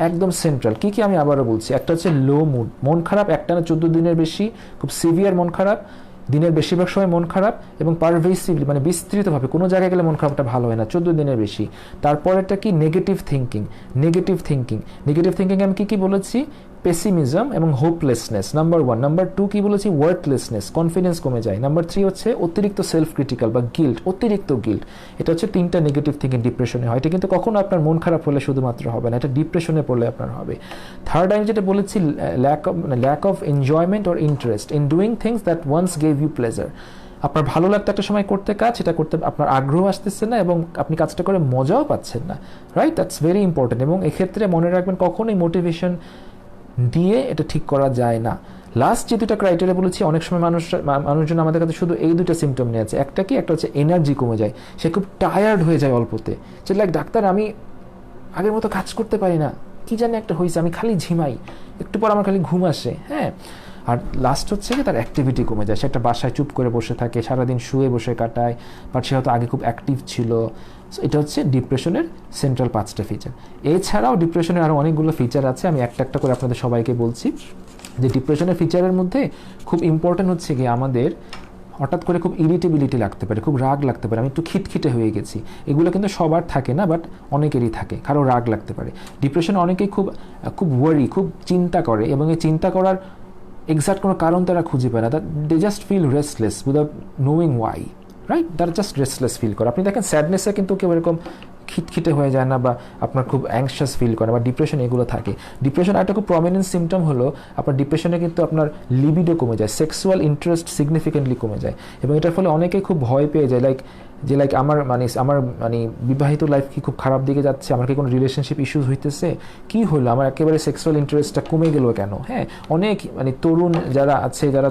একদম সেন্ট্রাল। কি আমি আবারও বলছি, একটা হচ্ছে লো মুড, মন খারাপ একটানা 14 দিনের বেশি, খুব সিভিয়ার মন খারাপ, দিনের বেশিরভাগ সময় মন খারাপ, এবং পারভেসিভলি মানে বিস্তৃতভাবে কোনো জায়গায় গেলে মন খারাপটা ভালো হয় না, 14 দিনের বেশি। তারপরেরটা কি, নেগেটিভ থিঙ্কিং আমি কি বলেছি, পেসিমিজম এবং হোপলেসনেস নাম্বার 1। নাম্বার 2 কি বলেছি, ওয়ার্থলেসনেস, কনফিডেন্স কমে যায়। নাম্বার 3 হচ্ছে অতিরিক্ত সেলফ ক্রিটিক্যাল বা অতিরিক্ত গিল্ট। এটা হচ্ছে 3টা নেগেটিভ থিঙ্কিং ডিপ্রেশনে হয়। এটা কিন্তু কখনো আপনার মন খারাপ হলে শুধুমাত্র হবে না, এটা ডিপ্রেশনে পড়লে আপনার হবে। থার্ড আমি যেটা বলেছি, lack of enjoyment or interest in doing things that once gave you pleasure. আপনার ভালো লাগতো একটা সময় করতে কাজ, সেটা করতে আপনার আগ্রহ আসতেছে না এবং আপনি কাজটা করে মজাও পাচ্ছেন না, রাইট? That's very important. এবং এক্ষেত্রে মনে রাখবেন কখনোই মোটিভেশন দিয়ে এটা ঠিক করা যায় না। লাস্ট যে 2টা ক্রাইটেরিয়া বলেছি, অনেক সময় মানুষজন আমাদের কাছে শুধু এই 2টা সিমটম নিয়ে আছে। একটা হচ্ছে এনার্জি কমে যায়, সে খুব টায়ার্ড হয়ে যায় অল্পতে, যে লাইক ডাক্তার আমি আগের মতো কাজ করতে পারি না, কি জানি একটা হয়েছে, আমি খালি ঝিমাই, একটু পর আমার খালি ঘুম আসে। আর লাস্ট হচ্ছে কি তার অ্যাক্টিভিটি কমে যায়, সে একটা বাসায় চুপ করে বসে থাকে, সারাদিন শুয়ে বসে কাটায়, বাট সে হয়তো আগে খুব অ্যাক্টিভ ছিল। সো এটা হচ্ছে ডিপ্রেশনের সেন্ট্রাল 5টা ফিচার। এছাড়াও ডিপ্রেশনের আরও অনেকগুলো ফিচার আছে, আমি একটা করে আপনাদের সবাইকে বলছি। যে ডিপ্রেশনের ফিচারের মধ্যে খুব ইম্পর্টেন্ট হচ্ছে কি, আমাদের হঠাৎ করে খুব ইরিটেবিলিটি লাগতে পারে, খুব রাগ লাগতে পারে, আমি একটু খিটখিটে হয়ে গেছি। এগুলো কিন্তু সবার থাকে না, বাট অনেকেরই থাকে, কারো রাগ লাগতে পারে। ডিপ্রেশনে অনেকেই খুব ওয়ারি, খুব চিন্তা করে, এবং এই চিন্তা করার এক্সাক্ট কোনো কারণ তারা খুঁজে পায় না, they just feel restless without knowing why, right? তারা জাস্ট রেস্টলেস ফিল করে। আপনি দেখেন স্যাডনেসে কিন্তু কেউ এরকম খিটখিটে হয়ে যায় না, বা আপনার খুব অ্যাংশাস ফিল করে, বা ডিপ্রেশন এগুলো থাকে। ডিপ্রেশন একটা খুব প্রমিনেন্ট সিমটম হলো আপনার ডিপ্রেশনে কিন্তু আপনার লিবিডো কমে যায়, সেক্সুয়াল ইন্টারেস্ট সিগনিফিকেন্টলি কমে যায়, এবং এটার ফলে অনেকেই খুব ভয় পেয়ে যায়, লাইক আমার বিবাহিত লাইফ কি খুব খারাপ দিকে যাচ্ছে, আমার কি কোনো রিলেশনশিপ ইস্যুস হইতেছে, কি হলো, আমার একেবারে সেক্সুয়াল ইন্টারেস্টটা কমে গেল কেন? অনেক তরুণ যারা আছে, যারা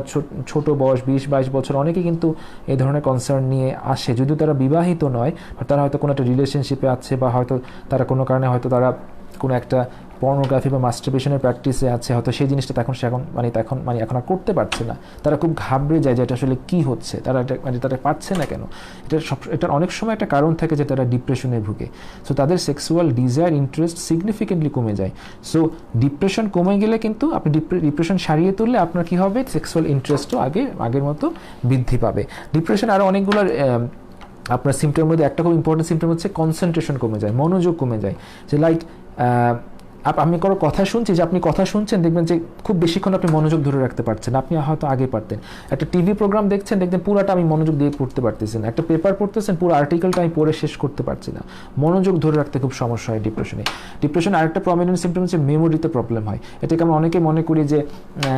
ছোট বয়স 20-22 বছর, অনেকে কিন্তু এই ধরনের কনসার্ন নিয়ে আসে, যদিও তারা বিবাহিত নয়, তারা হয়তো কোনো একটা রিলেশনশিপে আছে, বা হয়তো তারা কোনো কারণে হয়তো তারা কোনো একটা পর্নোগ্রাফি বা মাস্টারবেশনের প্র্যাকটিসে আছে, হয়তো সেই জিনিসটা এখন আর করতে পারছে না, তারা খুব ঘাবড়ে যায় যে এটা আসলে কী হচ্ছে, তারা পারছে না কেন। এটার অনেক সময় একটা কারণ থাকে যে তারা ডিপ্রেশনে ভুগে। সো তাদের সেক্সুয়াল ডিজায়ার, ইন্টারেস্ট সিগনিফিকেন্টলি কমে যায়। সো ডিপ্রেশন কমে গেলে কিন্তু আপনি ডিপ্রেশন সারিয়ে তুললে আপনার কী হবে, সেক্সুয়াল ইন্টারেস্টও আগের মতো বৃদ্ধি পাবে। ডিপ্রেশন আরও অনেকগুলো আপনার সিমটমের মধ্যে একটা খুব ইম্পর্টেন্ট সিমটম হচ্ছে কনসেন্ট্রেশন কমে যায়, মনোযোগ কমে যায়। যে লাইক আমি কারো কথা শুনছি, যে আপনি কথা শুনছেন, দেখবেন যে খুব বেশিক্ষণ আপনি মনোযোগ ধরে রাখতে পারছেন, আপনি হয়তো আগে পারতেন। একটা টিভি প্রোগ্রাম দেখছেন, দেখবেন পুরাটা আমি মনোযোগ দিয়ে পড়তে পারতেছি না। একটা পেপার পড়তেছেন, পুরো আর্টিকেলটা আমি পড়ে শেষ করতে পারছি না। মনোযোগ ধরে রাখতে খুব সমস্যা হয় ডিপ্রেশনে। আরেকটা প্রমিনেন্ট সিমটম হচ্ছে মেমোরিতে প্রবলেম হয়। এটাকে আমরা অনেকে মনে করি যে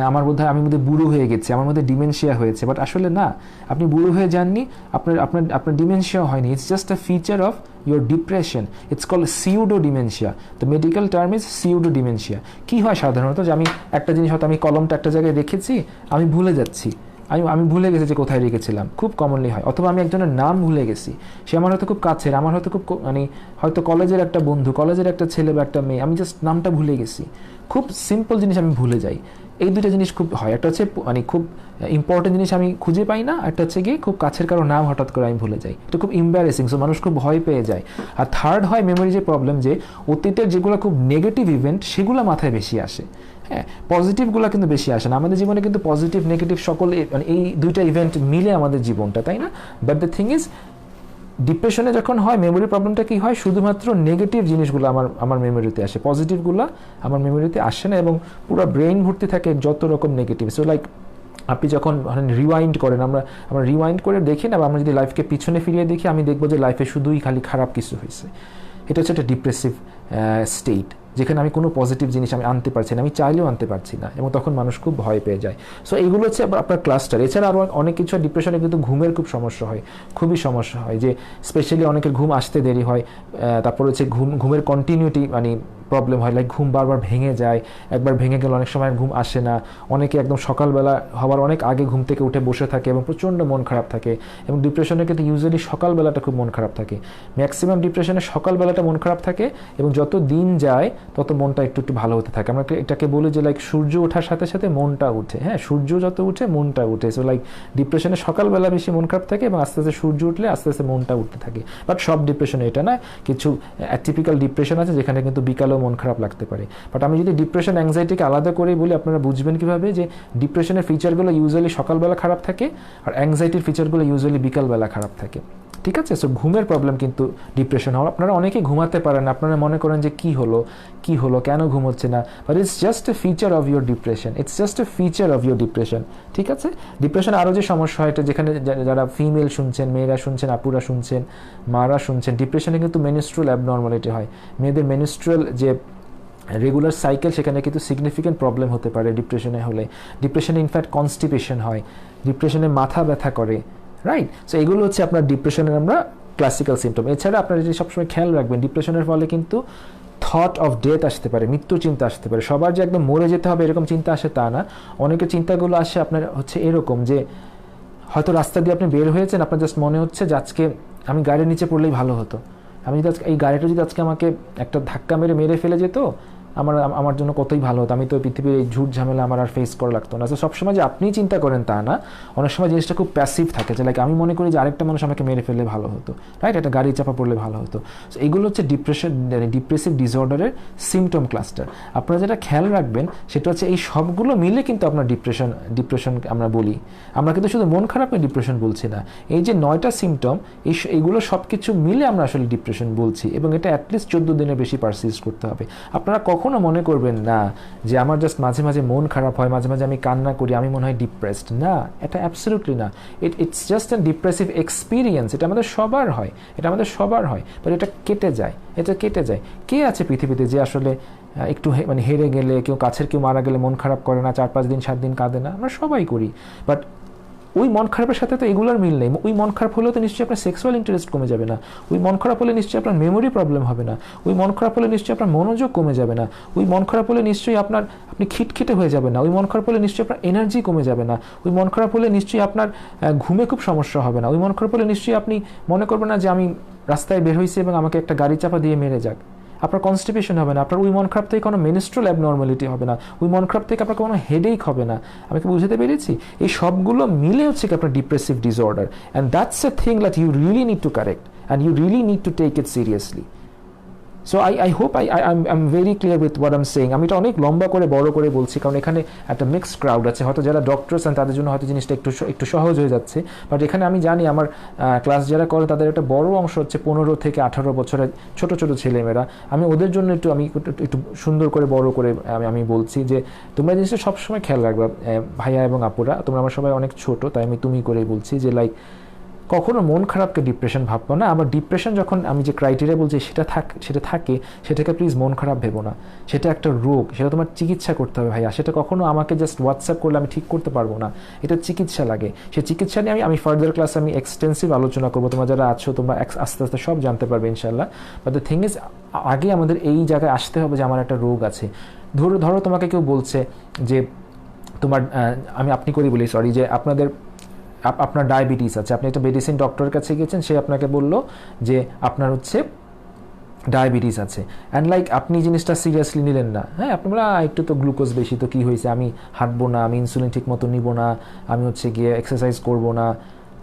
আমি বোধহয় বুড়ো হয়ে গেছি, আমার মধ্যে ডিমেনশিয়া হয়েছে, বাট আসলে না, আপনি বুড়ো হয়ে যাননি, আপনার ডিমেনশিয়া হয়নি। It's just a feature of your depression. It's called pseudo dementia. The medical term is pseudo dementia. কি হয় সাধারণত, যে আমি একটা জিনিস হয়তো আমি কলমটা একটা জায়গায় রেখেছি, আমি ভুলে যাচ্ছি, আমি ভুলে গেছি যে কোথায় রেখেছিলাম, খুব কমনলি হয়। অথবা আমি একজনের নাম ভুলে গেছি, সে আমার হয়তো খুব কাছের, আমার হয়তো খুব হয়তো কলেজের একটা বন্ধু, কলেজের একটা ছেলে বা একটা মেয়ে, আমি জাস্ট নামটা ভুলে গেছি। খুব সিম্পল জিনিস আমি ভুলে যাই। এই 2টা জিনিস খুব হয়। একটা হচ্ছে খুব ইম্পর্টেন্ট জিনিস আমি খুঁজে পাই না, একটা হচ্ছে গিয়ে খুব কাছের কারো নাম হঠাৎ করে আমি ভুলে যাই। এটা খুব ইম্বারেসিং, সো মানুষ খুব ভয় পেয়ে যায়। আর থার্ড হয় মেমোরি যে প্রবলেম, যে অতীতের যেগুলো খুব নেগেটিভ ইভেন্ট সেগুলো মাথায় বেশি আসে, পজিটিভগুলো কিন্তু বেশি আসে না। আমাদের জীবনে কিন্তু পজিটিভ নেগেটিভ সকল এই 2টা ইভেন্ট মিলে আমাদের জীবনটা, তাই না? বাট দ্য থিং ইজ, ডিপ্রেশনে যখন হয় মেমোরি প্রবলেমটা কি হয়, শুধুমাত্র নেগেটিভ জিনিসগুলো আমার মেমোরিতে আসে, পজিটিভগুলো আমার মেমোরিতে আসে না, এবং পুরো ব্রেইন ভর্তি থাকে যত রকম নেগেটিভ। সো লাইক আপনি যখন রিওয়াইন্ড করেন, আমরা রিওয়াইন্ড করে দেখি না, বা আমরা যদি লাইফকে পিছনে ফিরিয়ে দেখি, আমি দেখবো যে লাইফে শুধুই খালি খারাপ কিছু হয়েছে। এটা হচ্ছে একটা ডিপ্রেসিভ স্টেট। যেখানে আমি কোনো পজিটিভ জিনিস আমি আনতে পারছি না, আমি চাইলেও আনতে পারছি না, এবং তখন মানুষ খুব ভয় পেয়ে যায়। সো এইগুলো হচ্ছে আপনার ক্লাস্টার। এছাড়া আরও অনেক কিছু ডিপ্রেশনে কিন্তু ঘুমের খুব সমস্যা হয়, খুবই সমস্যা হয়, যে স্পেশালি অনেকের ঘুম আসতে দেরি হয়, তারপর হচ্ছে ঘুমের কন্টিনিউটি মানে প্রবলেম হয়, লাইক ঘুম বারবার ভেঙে যায়, একবার ভেঙে গেলে অনেক সময় ঘুম আসে না, অনেকে একদম সকালবেলা হওয়ার অনেক আগে ঘুম থেকে উঠে বসে থাকে এবং প্রচণ্ড মন খারাপ থাকে, এবং ডিপ্রেশনে কিন্তু ইউজুয়ালি সকালবেলাটা খুব মন খারাপ থাকে, ম্যাক্সিমাম ডিপ্রেশনে সকালবেলাটা মন খারাপ থাকে, এবং যত দিন যায় তত মনটা একটু একটু ভালো হতে থাকে। আমরা এটাকে বলি যে লাইক সূর্য ওঠার সাথে সাথে মনটা উঠে, হ্যাঁ, সূর্য যত উঠে মনটা উঠে। সো লাইক ডিপ্রেশনে সকালবেলা বেশি মন খারাপ থাকে, এবং আস্তে আস্তে সূর্য উঠলে আস্তে আস্তে মনটা উঠতে থাকে। বাট সব ডিপ্রেশনে এটা না, কিছু অ্যাটিপিক্যাল ডিপ্রেশন আছে যেখানে কিন্তু বিকালেও মন খারাপ লাগতে পারে। বাট আমি যদি ডিপ্রেশন অ্যাংজাইটিকে আলাদা করে বলি, আপনারা বুঝবেন কীভাবে যে ডিপ্রেশনের ফিচারগুলো ইউজুয়ালি সকালবেলা খারাপ থাকে, আর অ্যাংজাইটির ফিচারগুলো ইউজুয়ালি বিকালবেলা খারাপ থাকে, ঠিক আছে? সো ঘুমের প্রবলেম কিন্তু ডিপ্রেশন হওয়ার, আপনারা অনেকেই ঘুমাতে পারেন, আপনারা মনে করেন যে কী হলো কেন ঘুম হচ্ছে না, but it's just a feature of your depression, it's just a feature of your depression, ঠিক আছে? ডিপ্রেশন আরও যে সমস্যা হয়, এটা যেখানে যারা ফিমেল শুনছেন, মেয়েরা শুনছেন, আপুরা শুনছেন, মারা শুনছেন, ডিপ্রেশনে কিন্তু মেনস্ট্রুয়াল অ্যাবনর্মালিটি হয়, মেয়েদের মেনস্ট্রুয়াল যে রেগুলার সাইকেল সেখানে কিন্তু সিগনিফিক্যান্ট প্রবলেম হতে পারে ডিপ্রেশনে হলে। ডিপ্রেশনে ইনফ্যাক্ট কনস্টিপেশন হয়, ডিপ্রেশনে মাথা ব্যথা করে, রাইট? সো এগুলো হচ্ছে আপনার ডিপ্রেশনের আমরা ক্লাসিক্যাল সিমটম। এছাড়া আপনারা যদি সবসময় খেয়াল রাখবেন, ডিপ্রেশনের ফলে কিন্তু থট অফ ডেথ আসতে পারে, মৃত্যুর চিন্তা আসতে পারে। সবার যে একদম মরে যেতে হবে এরকম চিন্তা আসে তা না, অনেকের চিন্তাগুলো আসে আপনার হচ্ছে এরকম যে হয়তো রাস্তা দিয়ে আপনি বের হয়েছেন, আপনার জাস্ট মনে হচ্ছে যে আজকে আমি গাড়ির নিচে পড়লেই ভালো হতো, আমি যদি এই গাড়িটা যদি আজকে আমাকে একটা ধাক্কা মেরে ফেলে যেত, আমার জন্য কতই ভালো হতো, আমি তো পৃথিবীর এই ঝুট ঝামেলা আমার আর ফেস করা লাগতো না। তো সবসময় যে আপনি চিন্তা করেন তা না, অনেক সময় জিনিসটা খুব প্যাসিভ থাকে, যে লাইক আমি মনে করি যে আরেকটা মানুষ আমাকে মেরে ফেললে ভালো হতো, রাইট? একটা গাড়ি চাপা পড়লে ভালো হতো। সো এইগুলো হচ্ছে ডিপ্রেসিভ ডিসঅর্ডারের সিমটম ক্লাস্টার। আপনারা যেটা খেয়াল রাখবেন সেটা হচ্ছে এই সবগুলো মিলে কিন্তু আপনার ডিপ্রেশন আমরা বলি। আমরা কিন্তু শুধু মন খারাপে ডিপ্রেশন বলছি না, এই যে 9টা সিমটম, এইগুলো সব কিছু মিলে আমরা আসলে ডিপ্রেশন বলছি, এবং এটা অ্যাটলিস্ট 14 দিনের বেশি পারসিস্ট করতে হবে। আপনারা কখনো মনে করবেন না যে আমার জাস্ট মাঝে মাঝে মন খারাপ হয়, মাঝে মাঝে আমি কান্না করি, আমি মনে হয় ডিপ্রেসড, না, এটা অ্যাবসলিউটলি না। It's just an depressive experience, এটা আমাদের সবার হয়, বাট এটা কেটে যায়। কে আছে পৃথিবীতে যে আসলে একটু মানে হেরে গেলে, কেউ মারা গেলে মন খারাপ করে না, 4-5 দিন 7 দিন কাঁদে না? আমরা সবাই করি। বাট ওই মন খারাপের সাথে তো এগুলোর মিল নেই। ওই মন খারাপ হলেও তো নিশ্চয়ই আপনার সেক্সুয়াল ইন্টারেস্ট কমে যাবে না, ওই মন খারাপ হলে নিশ্চয়ই আপনার মেমোরি প্রবলেম হবে না, ওই মন খারাপ হলে নিশ্চয়ই আপনার মনোযোগ কমে যাবে না, ওই মন খারাপ হলে নিশ্চয়ই আপনি খিটখিটে হয়ে যাবে না, ওই মন খারাপ হলে নিশ্চয়ই আপনার এনার্জি কমে যাবে না, ওই মন খারাপ হলে নিশ্চয়ই আপনার ঘুমে খুব সমস্যা হবে না, ওই মন খারাপ হলে নিশ্চয়ই আপনি মনে করবেন না যে আমি রাস্তায় বের হয়েছি এবং আমাকে একটা গাড়ি চাপা দিয়ে মেরে যাক। আপনার কনস্টিপেশন হবে না, আপনার ওই মন খারাপ থেকে কোনো মেনস্ট্রুয়াল অ্যাবনর্মালিটি হবে না, ওই মন খারাপ থেকে আপনার কোনো হেডেক হবে না। আমি কি বুঝতে পেরেছি? এই সবগুলো মিলে হচ্ছে কি আপনার depressive disorder, and that's a thing that you really need to correct, and you really need to take it seriously. So I hope I am very clear with what I am saying. আমি এটা অনেক লম্বা করে বড় করে বলছি, কারণ এখানে একটা মিক্সড ক্রাউড আছে, হয়তো যারা ডক্টরস আছেন তাদের জন্য হয়তো জিনিসটা একটু সহজ হয়ে যাচ্ছে, বাট এখানে আমি জানি আমার ক্লাস যারা করে তাদের একটা বড় অংশ হচ্ছে 15 থেকে 18 বছরের ছোট ছেলেমেয়েরা। আমি ওদের জন্য একটু সুন্দর করে বড় করে আমি বলছি যে তোমরা জিনিসটা সবসময় খেয়াল রাখবা, ভাইয়া এবং আপুরা, তোমরা আমার সবাই অনেক ছোট, তাই আমি তুমি করেই বলছি যে লাইক কখনো মন খারাপকে ডিপ্রেশন ভাববো না। আবার ডিপ্রেশন যখন আমি যে ক্রাইটেরিয়া বলছি সেটা থাকে, সেটাকে প্লিজ মন খারাপ ভেবো না, সেটা একটা রোগ, সেটা তোমার চিকিৎসা করতে হবে ভাইয়া। সেটা কখনো আমাকে জাস্ট হোয়াটসঅ্যাপ করলে আমি ঠিক করতে পারবো না, এটা চিকিৎসা লাগে। সেই চিকিৎসা নিয়ে আমি ফার্দার ক্লাসে আমি এক্সটেন্সিভ আলোচনা করবো, তোমরা যারা আছো তোমরা আস্তে আস্তে সব জানতে পারবে ইনশাল্লাহ। বাট দ্য থিং ইজ, আগে আমাদের এই জায়গায় আসতে হবে যে আমার একটা রোগ আছে। ধরো তোমাকে কেউ বলছে যে তোমার আপনি করি বলি সরি, যে আপনার ডায়াবেটিস আছে, আপনি একটা মেডিসিন ডক্টরের কাছে গেছেন, সে আপনাকে বলল যে আপনার হচ্ছে ডায়াবেটিস আছে, অ্যান্ড লাইক আপনি জিনিসটা সিরিয়াসলি নিলেন না। হ্যাঁ, আপনি বলে একটু তো গ্লুকোজ বেশি, তো কী হয়েছে, আমি হাঁটবো না, আমি ইনসুলিন ঠিক মতো নিব না, আমি হচ্ছে গিয়ে এক্সারসাইজ করবো না।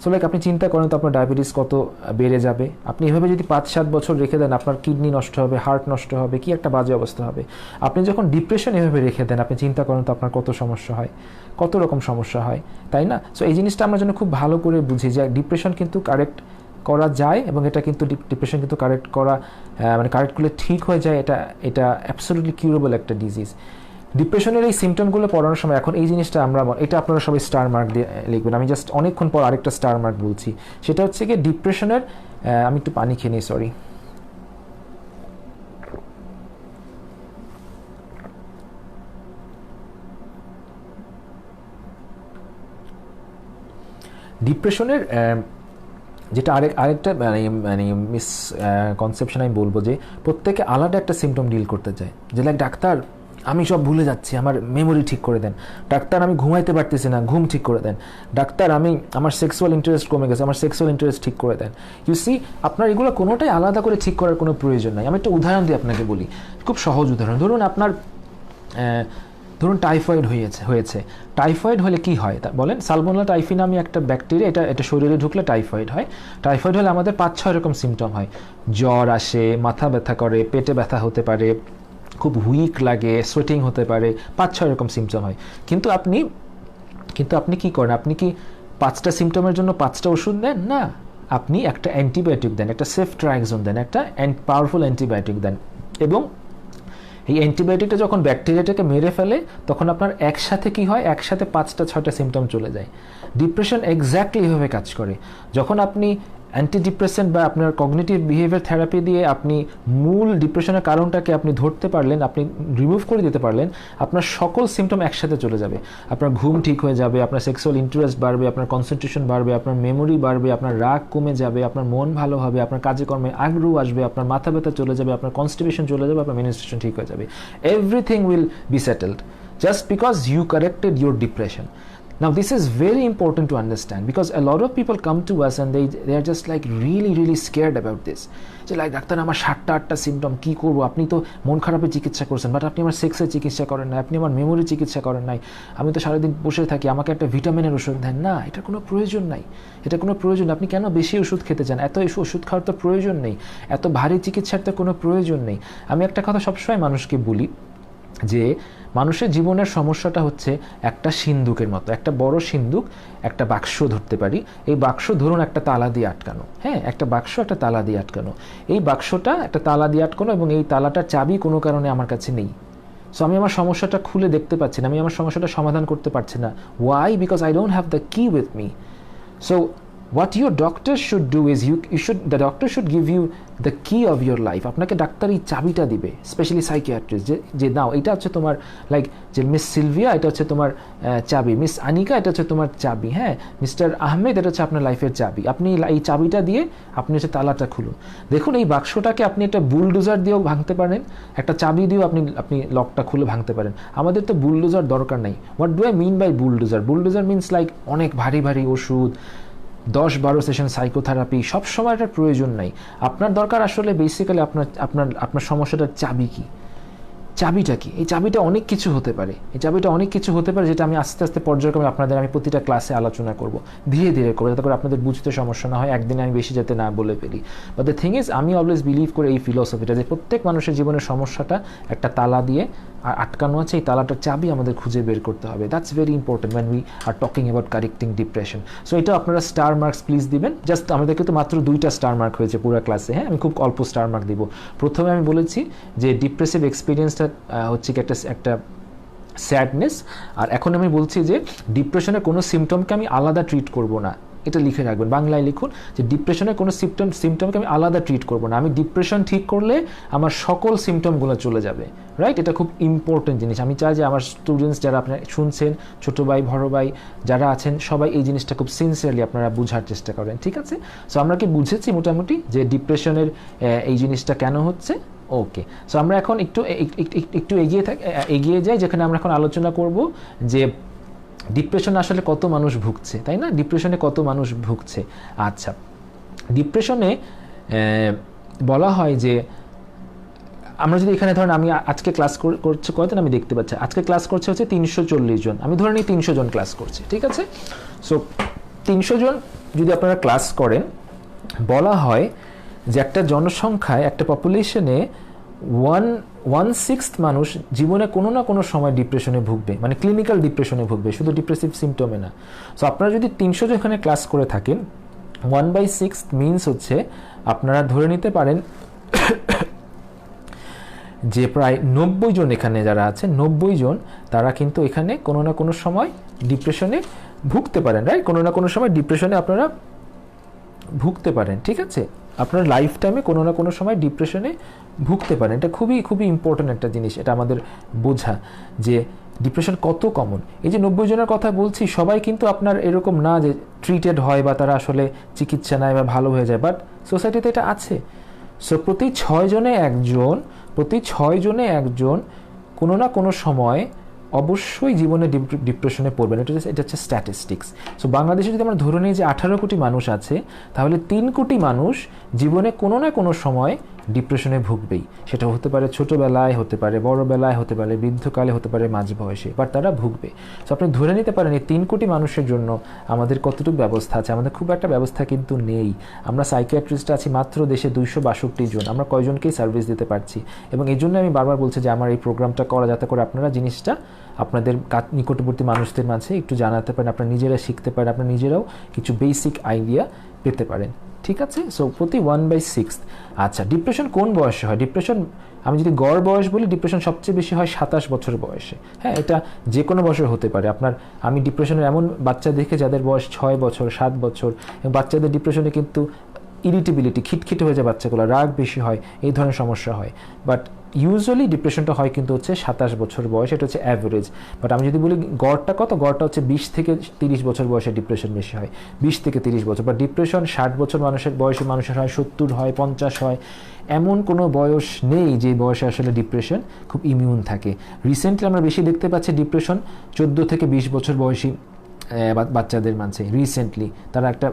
সো লাইক আপনি চিন্তা করেন তো আপনার ডায়াবেটিস কত বেড়ে যাবে। আপনি এভাবে যদি 5-7 বছর রেখে দেন, আপনার কিডনি নষ্ট হবে, হার্ট নষ্ট হবে, কি একটা বাজে অবস্থা হবে। আপনি যখন ডিপ্রেশন এভাবে রেখে দেন, আপনি চিন্তা করেন তো আপনার কত সমস্যা হয়, কত রকম সমস্যা হয়, তাই না? সো এই জিনিসটা আমরা যেন খুব ভালো করে বুঝি যে ডিপ্রেশন কিন্তু কারেক্ট করা যায়, এবং এটা কিন্তু ডিপ্রেশন কিন্তু কারেক্ট করলে ঠিক হয়ে যায়। এটা অ্যাবসলিউটলি কিউরেবল একটা ডিজিজ। ডিপ্রেশনের এই সিমটমগুলো পড়ানোর সময় এখন এই জিনিসটা এটা আপনারা সবাই স্টার মার্ক দিয়ে লিখবেন। আমি জাস্ট অনেকক্ষণ পর আরেকটা স্টার মার্ক বলছি, সেটা হচ্ছে গিয়ে ডিপ্রেশনের, আমি একটু পানি খেয়ে নিই, সরি। ডিপ্রেশনের যেটা আরেকটা মানে মিস কনসেপশন আমি বলবো যে প্রত্যেকে আলাদা একটা সিমটম ডিল করতে চায়, যে লাইক ডাক্তার আমি সব ভুলে যাচ্ছি, আমার মেমোরি ঠিক করে দেন, ডাক্তার আমি ঘুমাইতে পারতেছি না, ঘুম ঠিক করে দেন, ডাক্তার আমার সেক্সুয়াল ইন্টারেস্ট কমে গেছে, আমার সেক্সুয়াল ইন্টারেস্ট ঠিক করে দেন। ইউ সি, আপনার এগুলো কোনোটাই আলাদা করে ঠিক করার কোনো প্রয়োজন নাই। আমি একটা উদাহরণ দিয়ে আপনাকে বলি, খুব সহজ উদাহরণ। ধরুন টাইফয়েড হয়েছে। টাইফয়েড হলে কি হয় তা বলেন? সালমোনেলা টাইফি নামে একটা ব্যাকটেরিয়া, এটা শরীরে ঢুকলে টাইফয়েড হয়। টাইফয়েড হলে আমাদের 5-6 রকম সিমটম হয়। জ্বর আসে, মাথা ব্যথা করে, পেটে ব্যথা হতে পারে, খুব উইক লাগে, সোয়েটিং হতে পারে, 5-6 রকম সিমটম হয়। কিন্তু আপনি কি করেন? আপনি কি 5টা সিমটমের জন্য 5টা ওষুধ দেন? না, আপনি একটা অ্যান্টিবায়োটিক দেন, একটা সেফট্রাইক্সন দেন, একটা পাওয়ারফুল অ্যান্টিবায়োটিক দেন, এবং এই অ্যান্টিবায়োটিকটা যখন ব্যাকটেরিয়াটাকে মেরে ফেলে তখন আপনার একসাথে কি হয়? একসাথে 5টা-6টা সিমটম চলে যায়। ডিপ্রেশন এক্স্যাক্টলি এভাবে কাজ করে। যখন আপনি অ্যান্টিডিপ্রেসেন্ট বা আপনার কগনিটিভ বিহেভিয়ার থেরাপি দিয়ে আপনি মূল ডিপ্রেশনের কারণটাকে আপনি ধরতে পারলেন, আপনি রিমুভ করে দিতে পারলেন, আপনার সকল সিমটম একসাথে চলে যাবে। আপনার ঘুম ঠিক হয়ে যাবে, আপনার সেক্সুয়াল ইন্টারেস্ট বাড়বে, আপনার কনসেন্ট্রেশন বাড়বে, আপনার মেমোরি বাড়বে, আপনার রাগ কমে যাবে, আপনার মন ভালো হবে, আপনার কাজে কর্মে আগ্রহ আসবে, আপনার মাথা ব্যথা চলে যাবে, আপনার কনস্টিপেশন চলে যাবে, আপনার মেনস্ট্রুয়েশন ঠিক হয়ে যাবে। Everything will be settled just because you corrected your depression. Now this is very important to understand, because a lot of people come to us and they are just like really scared about this. যে লাইক ডাক্তার আমার 7টা-8টা সিমটম, কী করবো? আপনি তো মন খারাপের চিকিৎসা করছেন, বাট আপনি আমার সেক্সের চিকিৎসা করেন নাই, আপনি আমার মেমোরি চিকিৎসা করেন নাই, আমি তো সারাদিন বসে থাকি, আমাকে একটা ভিটামিনের ওষুধ দেন না। এটা কোনো প্রয়োজন নাই, এটা কোনো প্রয়োজন। আপনি কেন বেশি ওষুধ খেতে চান? এত ওষুধ খাওয়ার তো প্রয়োজন নেই, এত ভারী চিকিৎসার তো কোনো প্রয়োজন নেই। আমি একটা কথা সবসময় মানুষকে বলি যে মানুষের জীবনের সমস্যাটা হচ্ছে একটা সিন্দুকের মতো, একটা বড় সিন্দুক, একটা বাক্স ধরতে পারি। এই বাক্স ধরুন একটা তালা দিয়ে আটকানো, হ্যাঁ, একটা বাক্স একটা তালা দিয়ে আটকানো। এই বাক্সটা একটা তালা দিয়ে আটকানো এবং এই তালাটার চাবি কোনো কারণে আমার কাছে নেই। সো আমি আমার সমস্যাটা খুলে দেখতে পাচ্ছি না, আমি আমার সমস্যাটা সমাধান করতে পারছি না। Why? Because I don't have the key with me. So what your doctor should do is the doctor should give you the key of your life. আপনাকে ডাক্তার এই চাবিটা দিবে, স্পেশালি সাইকিয়াট্রিস্ট, যে নাও এটা হচ্ছে তোমার, লাইক যে মিস সিলভিয়া এটা হচ্ছে তোমার চাবি, মিস আনিকা এটা হচ্ছে তোমার চাবি, হ্যাঁ, মিস্টার আহমেদ এটা হচ্ছে আপনার লাইফের চাবি। আপনি এই চাবিটা দিয়ে আপনি হচ্ছে তালাটা খুলুন। দেখুন এই বাক্সটাকে আপনি একটা বুলডোজার দিয়েও ভাঙতে পারেন, একটা চাবি দিয়েও আপনি লকটা খুলে ভাঙতে পারেন। আমাদের তো বুলডোজার দরকার নাই। What do I mean by bulldozer? Bulldozer means like অনেক ভারী ওষুধ, 10-12 সেশন সাইকোথেরাপি, সবসময় এটার প্রয়োজন নাই। আপনার দরকার আসলে বেসিক্যালি আপনার সমস্যাটার চাবি কি, চাবিটা কি? এই চাবিটা অনেক কিছু হতে পারে, যেটা আমি আস্তে আস্তে পর্যায়ক্রমে আমি প্রতিটা ক্লাসে আলোচনা করব, ধীরে করবো, যাতে করে আপনাদের বুঝতে সমস্যা না হয়, একদিনে আমি বেশি যাতে না বলে ফেলি। বাট দ্য থিং ইজ, আমি অলওয়েজ বিলিভ করি এই ফিলসফিটা যে প্রত্যেক মানুষের জীবনের সমস্যাটা একটা তালা দিয়ে আটকানো আছে, এই তালাটার চাবি আমাদের খুঁজে বের করতে হবে। That's very important when we are talking about correcting depression. So এটা আপনারা স্টার মার্কস প্লিজ দিবেন। জাস্ট আমাদেরকে তো মাত্র 2টা স্টার মার্ক হয়েছে পুরো ক্লাসে, হ্যাঁ, আমি খুব অল্প স্টার মার্ক দিব। প্রথমে আমি বলেছি যে ডিপ্রেসিভ এক্সপিরিয়েন্সটা হচ্ছে কি একটা স্যাডনেস, আর এখন আমি বলছি যে ডিপ্রেশনের কোনো সিমটমকে আমি আলাদা ট্রিট করব না। এটা লিখে রাখবেন, বাংলায় লিখুন যে ডিপ্রেশনের কোনো সিমটমকে আমি আলাদা ট্রিট করব না। আমি ডিপ্রেশন ঠিক করলে আমার সকল সিমটমগুলো চলে যাবে, রাইট? এটা খুব ইম্পর্টেন্ট জিনিস। আমি চাই যে আমার স্টুডেন্টস যারা আপনারা শুনছেন, ছোটো ভাই বড় ভাই যারা আছেন, সবাই এই জিনিসটা খুব সিনসিয়ারলি আপনারা বোঝার চেষ্টা করেন, ঠিক আছে? সো আমরা কি বুঝেছি মোটামুটি যে ডিপ্রেশনের এই জিনিসটা কেন হচ্ছে? ওকে, সো আমরা এখন একটু এগিয়ে যাই, যেখানে আমরা এখন আলোচনা করব যে ডিপ্রেশন আসলে কত মানুষ ভুগছে, তাই না? ডিপ্রেশনে কত মানুষ ভুগছে। আচ্ছা, ডিপ্রেশনে বলা হয় যে আমরা যদি এখানে ধরেন আমি আজকে ক্লাস করছে কয়জন আমি দেখতে পাচ্ছি, আজকে ক্লাস করছে হচ্ছে 340 জন, আমি ধরে নিই 300 জন ক্লাস করছে, ঠিক আছে? সো 300 জন যদি আপনারা ক্লাস করেন, বলা হয় যে একটা জনসংখ্যায়, একটা পপুলেশনে 1/6 মানুষ জীবনে কোনো না কোনো সময় ডিপ্রেশনে ভুগবে, মানে ক্লিনিক্যাল ডিপ্রেশনে ভুগবে, শুধু ডিপ্রেসিভ সিমটমে না। সো আপনারা যদি 300 জন এখানে ক্লাস করে থাকেন, 1/6 মিনস হচ্ছে আপনারা ধরে নিতে পারেন যে প্রায় 90 জন এখানে যারা আছে, 90 জন তারা কিন্তু এখানে কোনো না কোনো সময় ডিপ্রেশনে ভুগতে পারেন, রাইট? কোনো না কোনো সময় ডিপ্রেশনে আপনারা ভুগতে পারেন, ঠিক আছে? আপনার লাইফ টাইমে কোনো না কোনো সময় ডিপ্রেশনে ভুগতে পারেন। এটা খুবই খুবই ইম্পর্ট্যান্ট একটা জিনিস, এটা আমাদের বোঝা যে ডিপ্রেশন কত কমন। এই যে 90 জনের কথা বলছি, সবাই কিন্তু আপনার এরকম না যে ট্রিটেড হয় বা তারা আসলে চিকিৎসা নেয় বা ভালো হয়ে যায়, বাট সোসাইটিতে এটা আছে। সো প্রতি 6 জনে একজন কোনো না কোনো সময় অবশ্যই জীবনে ডিপ্রেশনে পড়বেন। এটা হচ্ছে স্ট্যাটিস্টিক্স। সো বাংলাদেশে যদি আমরা ধরে নিই যে 18 কোটি মানুষ আছে, তাহলে 3 কোটি মানুষ জীবনে কোনো না কোনো সময় ডিপ্রেশনে ভুগবেই। সেটা হতে পারে ছোটোবেলায়, হতে পারে বড়োবেলায়, হতে পারে বৃদ্ধকালে, হতে পারে মাঝ বয়সে, বাট তারা ভুগবে। সো আপনি ধরে নিতে পারেন এই 3 কোটি মানুষের জন্য আমাদের কতটুকু ব্যবস্থা আছে। আমাদের খুব একটা ব্যবস্থা কিন্তু নেই। আমরা সাইকিয়াট্রিস্ট আছি মাত্র দেশে 262 জন, আমরা কয়জনকেই সার্ভিস দিতে পারছি। এবং এই জন্য আমি বারবার বলছি যে আমার এই প্রোগ্রামটা করা, যাতে করে আপনারা জিনিসটা আপনাদের নিকটবর্তী মানুষদের মাঝে একটু জানাতে পারেন, আপনারা নিজেরা শিখতে পারেন, আপনারা নিজেরাও কিছু বেসিক আইডিয়া পেতে পারেন, ঠিক আছে? সো প্রতি 1/6। আচ্ছা, ডিপ্রেশন কোন বয়সে হয়? ডিপ্রেশন আমি যদি গড় বয়স বলি, ডিপ্রেশন সবচেয়ে বেশি হয় 27 বছর বয়সে। হ্যাঁ, এটা যে কোনো বয়সে হতে পারে। আমি ডিপ্রেশনের এমন বাচ্চা দেখে যাদের বয়স 6 বছর, 7 বছর, এবং বাচ্চাদের ডিপ্রেশনে কিন্তু ইরিটেবিলিটি, খিটখিটে হয়ে যায় বাচ্চাগুলো, রাগ বেশি হয়, এই ধরনের সমস্যা হয়। বাট ইউজুয়ালি ডিপ্রেশনটা হয় কিন্তু হচ্ছে 27 বছর বয়স, এটা হচ্ছে অ্যাভারেজ। বাট আমি যদি বলি গড়টা কত, গড়টা হচ্ছে 20 থেকে 30 বছর বয়সে ডিপ্রেশন বেশি হয়, 20 থেকে 30 বছর। বা ডিপ্রেশন 60 বছর বয়সী মানুষের হয়, 70 হয়, 50 হয়। এমন কোনো বয়স নেই যে বয়সে আসলে ডিপ্রেশন খুব ইমিউন থাকে। রিসেন্টলি আমরা বেশি দেখতে পাচ্ছি ডিপ্রেশন 14 থেকে 20 বছর বয়সী বাচ্চাদের মাঝে। রিসেন্টলি তারা একটা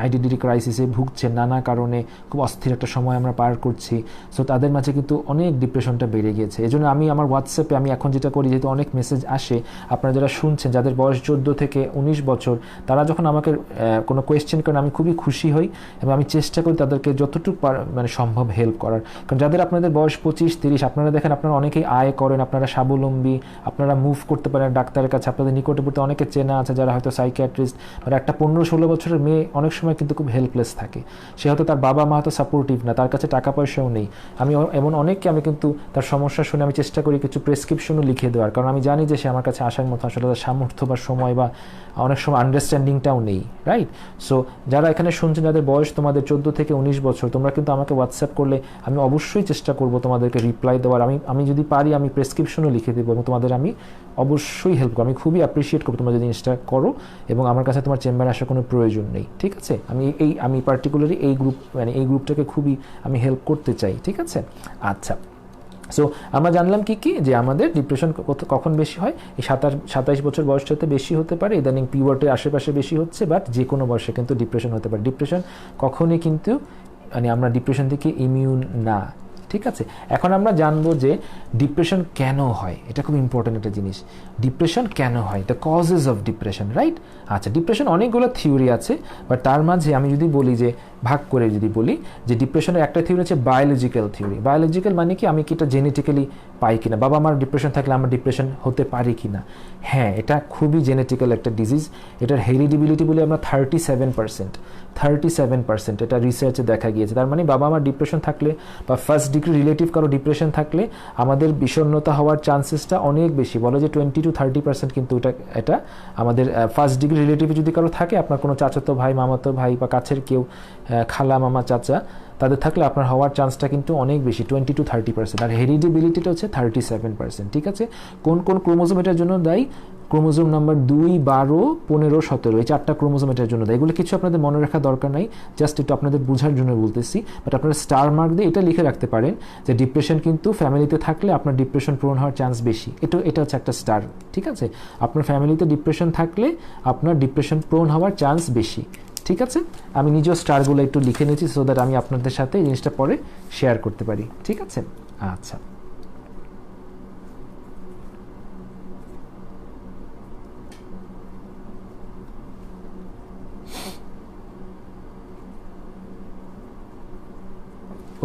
আইডেন্টিটি ক্রাইসিসে ভুগছে, নানা কারণে খুব অস্থির একটা সময় আমরা পার করছি। সো তাদের মাঝে কিন্তু অনেক ডিপ্রেশনটা বেড়ে গিয়েছে। এই জন্য আমি আমার হোয়াটসঅ্যাপে আমি এখন যেটা করি, যেহেতু অনেক মেসেজ আসে, আপনারা যারা শুনছেন যাদের বয়স 14 থেকে 19 বছর, তারা যখন আমাকে কোনো কোয়েশ্চেন করেন, আমি খুবই খুশি হই এবং আমি চেষ্টা করি তাদেরকে যতটুকু মানে সম্ভব হেল্প করার। কারণ যাদের আপনাদের বয়স 25-30, আপনারা দেখেন আপনারা অনেকেই আয় করেন, আপনারা স্বাবলম্বী, আপনারা মুভ করতে পারেন ডাক্তারের কাছে, আপনাদের নিকটবর্তী অনেকে চেনা আছে যারা হয়তো সাইকিয়াট্রিস্ট। আর একটা 15-16 বছরের মেয়ে অনেক সময় কিন্তু খুব হেল্পলেস থাকে। সে হয়তো তার বাবা মা হয়তো সাপোর্টিভ না, তার কাছে টাকা পয়সাও নেই। আমি এমন অনেককে আমি কিন্তু তার সমস্যা শুনে আমি চেষ্টা করি কিছু প্রেসক্রিপশনও লিখে দেওয়ার, কারণ আমি জানি যে সে আমার কাছে আসার মতো আসলে তার সামর্থ্য বা সময় বা অনেক সময় আন্ডারস্ট্যান্ডিংটাও নেই, রাইট? সো যারা এখানে শুনছেন, যাদের বয়স তোমাদের 14 থেকে 19 বছর, তোমরা কিন্তু আমাকে হোয়াটসঅ্যাপ করলে আমি অবশ্যই চেষ্টা করব তোমাদেরকে রিপ্লাই দেওয়ার। আমি যদি পারি আমি প্রেসক্রিপশনও লিখে দেবো এবং তোমাদের আমি অবশ্যই হেল্প করবো। আমি খুবই অ্যাপ্রিসিয়েট করবো তোমরা যদি জিনিসটা করো, এবং আমার কাছে তোমার চেম্বারে আসার কোনো প্রয়োজন নেই, ঠিক আছে? আমি পার্টিকুলারলি এই গ্রুপটাকে খুবই আমি হেল্প করতে চাই, ঠিক আছে? আচ্ছা, সো আমরা জানলাম কি যে আমাদের ডিপ্রেশন কখন বেশি হয়। এই 27 বছর বয়সটাতে বেশি হতে পারে, ইদানিং পিরিয়ডের আশেপাশে বেশি হচ্ছে, বাট যে কোনো বয়সে কিন্তু ডিপ্রেশন হতে পারে। ডিপ্রেশন কখনই কিন্তু আমরা ডিপ্রেশন থেকে ইমিউন না, ঠিক আছে? এখন আমরা জানবো যে ডিপ্রেশন কেন হয়। এটা খুব ইম্পর্টেন্ট একটা জিনিস, ডিপ্রেশন কেন হয়, the causes of depression, right? আচ্ছা, ডিপ্রেশন অনেকগুলো থিওরি আছে, বাট তার মাঝে আমি যদি বলি যে ভাগ করে যদি বলি যে ডিপ্রেশনের একটা থিওরি হচ্ছে বায়োলজিক্যাল থিওরি। বায়োলজিক্যাল মানে কি, আমি কি এটা জেনেটিক্যালি পাই কিনা, বাবা আমার ডিপ্রেশন থাকলে আমার ডিপ্রেশন হতে পারে কিনা। হ্যাঁ, এটা খুবই জেনেটিক্যাল একটা ডিজিজ। এটার হেরিডিবিলিটি বলে আমরা 37% এটা রিসার্চে দেখা গিয়েছে। তার মানে বাবা আমার ডিপ্রেশন থাকলে বা ফার্স্ট ডিগ্রি রিলেটিভ কারো ডিপ্রেশন থাকলে আমাদের বিষণ্ণতা হওয়ার চান্সেসটা অনেক বেশি। বলে যে 20-30% কিন্তু এটা আমাদের ফার্স্ট ডিগ্রি রিলেটিভ যদি কারো থাকে, আপনার কোনো চাচাতো ভাই, মামাতো ভাই বা কাছের কেউ, খালা, মামা, চাচা, তাদের থাকলে আপনার হওয়ার চান্সটা কিন্তু অনেক বেশি, 20-30%। আর হেরিডিবিলিটিটা হচ্ছে 37%, ঠিক আছে? কোন কোন ক্রোমোজোম এটার জন্য দায়ী? ক্রোমোজোম নাম্বার 2, 12, 15, 17, এই 4টা ক্রোমোজোম এটার জন্য দেয়। এগুলো কিছু আপনাদের মনে রাখা দরকার নাই, জাস্ট একটু আপনাদের বোঝার জন্য বলতেছি। বাট আপনারা স্টার মার্ক দিয়ে এটা লিখে রাখতে পারেন যে ডিপ্রেশন কিন্তু ফ্যামিলিতে থাকলে আপনার ডিপ্রেশন প্রবণ হওয়ার চান্স বেশি। এটা হচ্ছে একটা স্টার, ঠিক আছে? আপনার ফ্যামিলিতে ডিপ্রেশন থাকলে আপনার ডিপ্রেশন প্রবণ হওয়ার চান্স বেশি, ঠিক আছে? আমি নিজেও স্টারগুলো একটু লিখে নিয়েছি সো দ্যাট আমি আপনাদের সাথে এই জিনিসটা পরে শেয়ার করতে পারি, ঠিক আছে? আচ্ছা,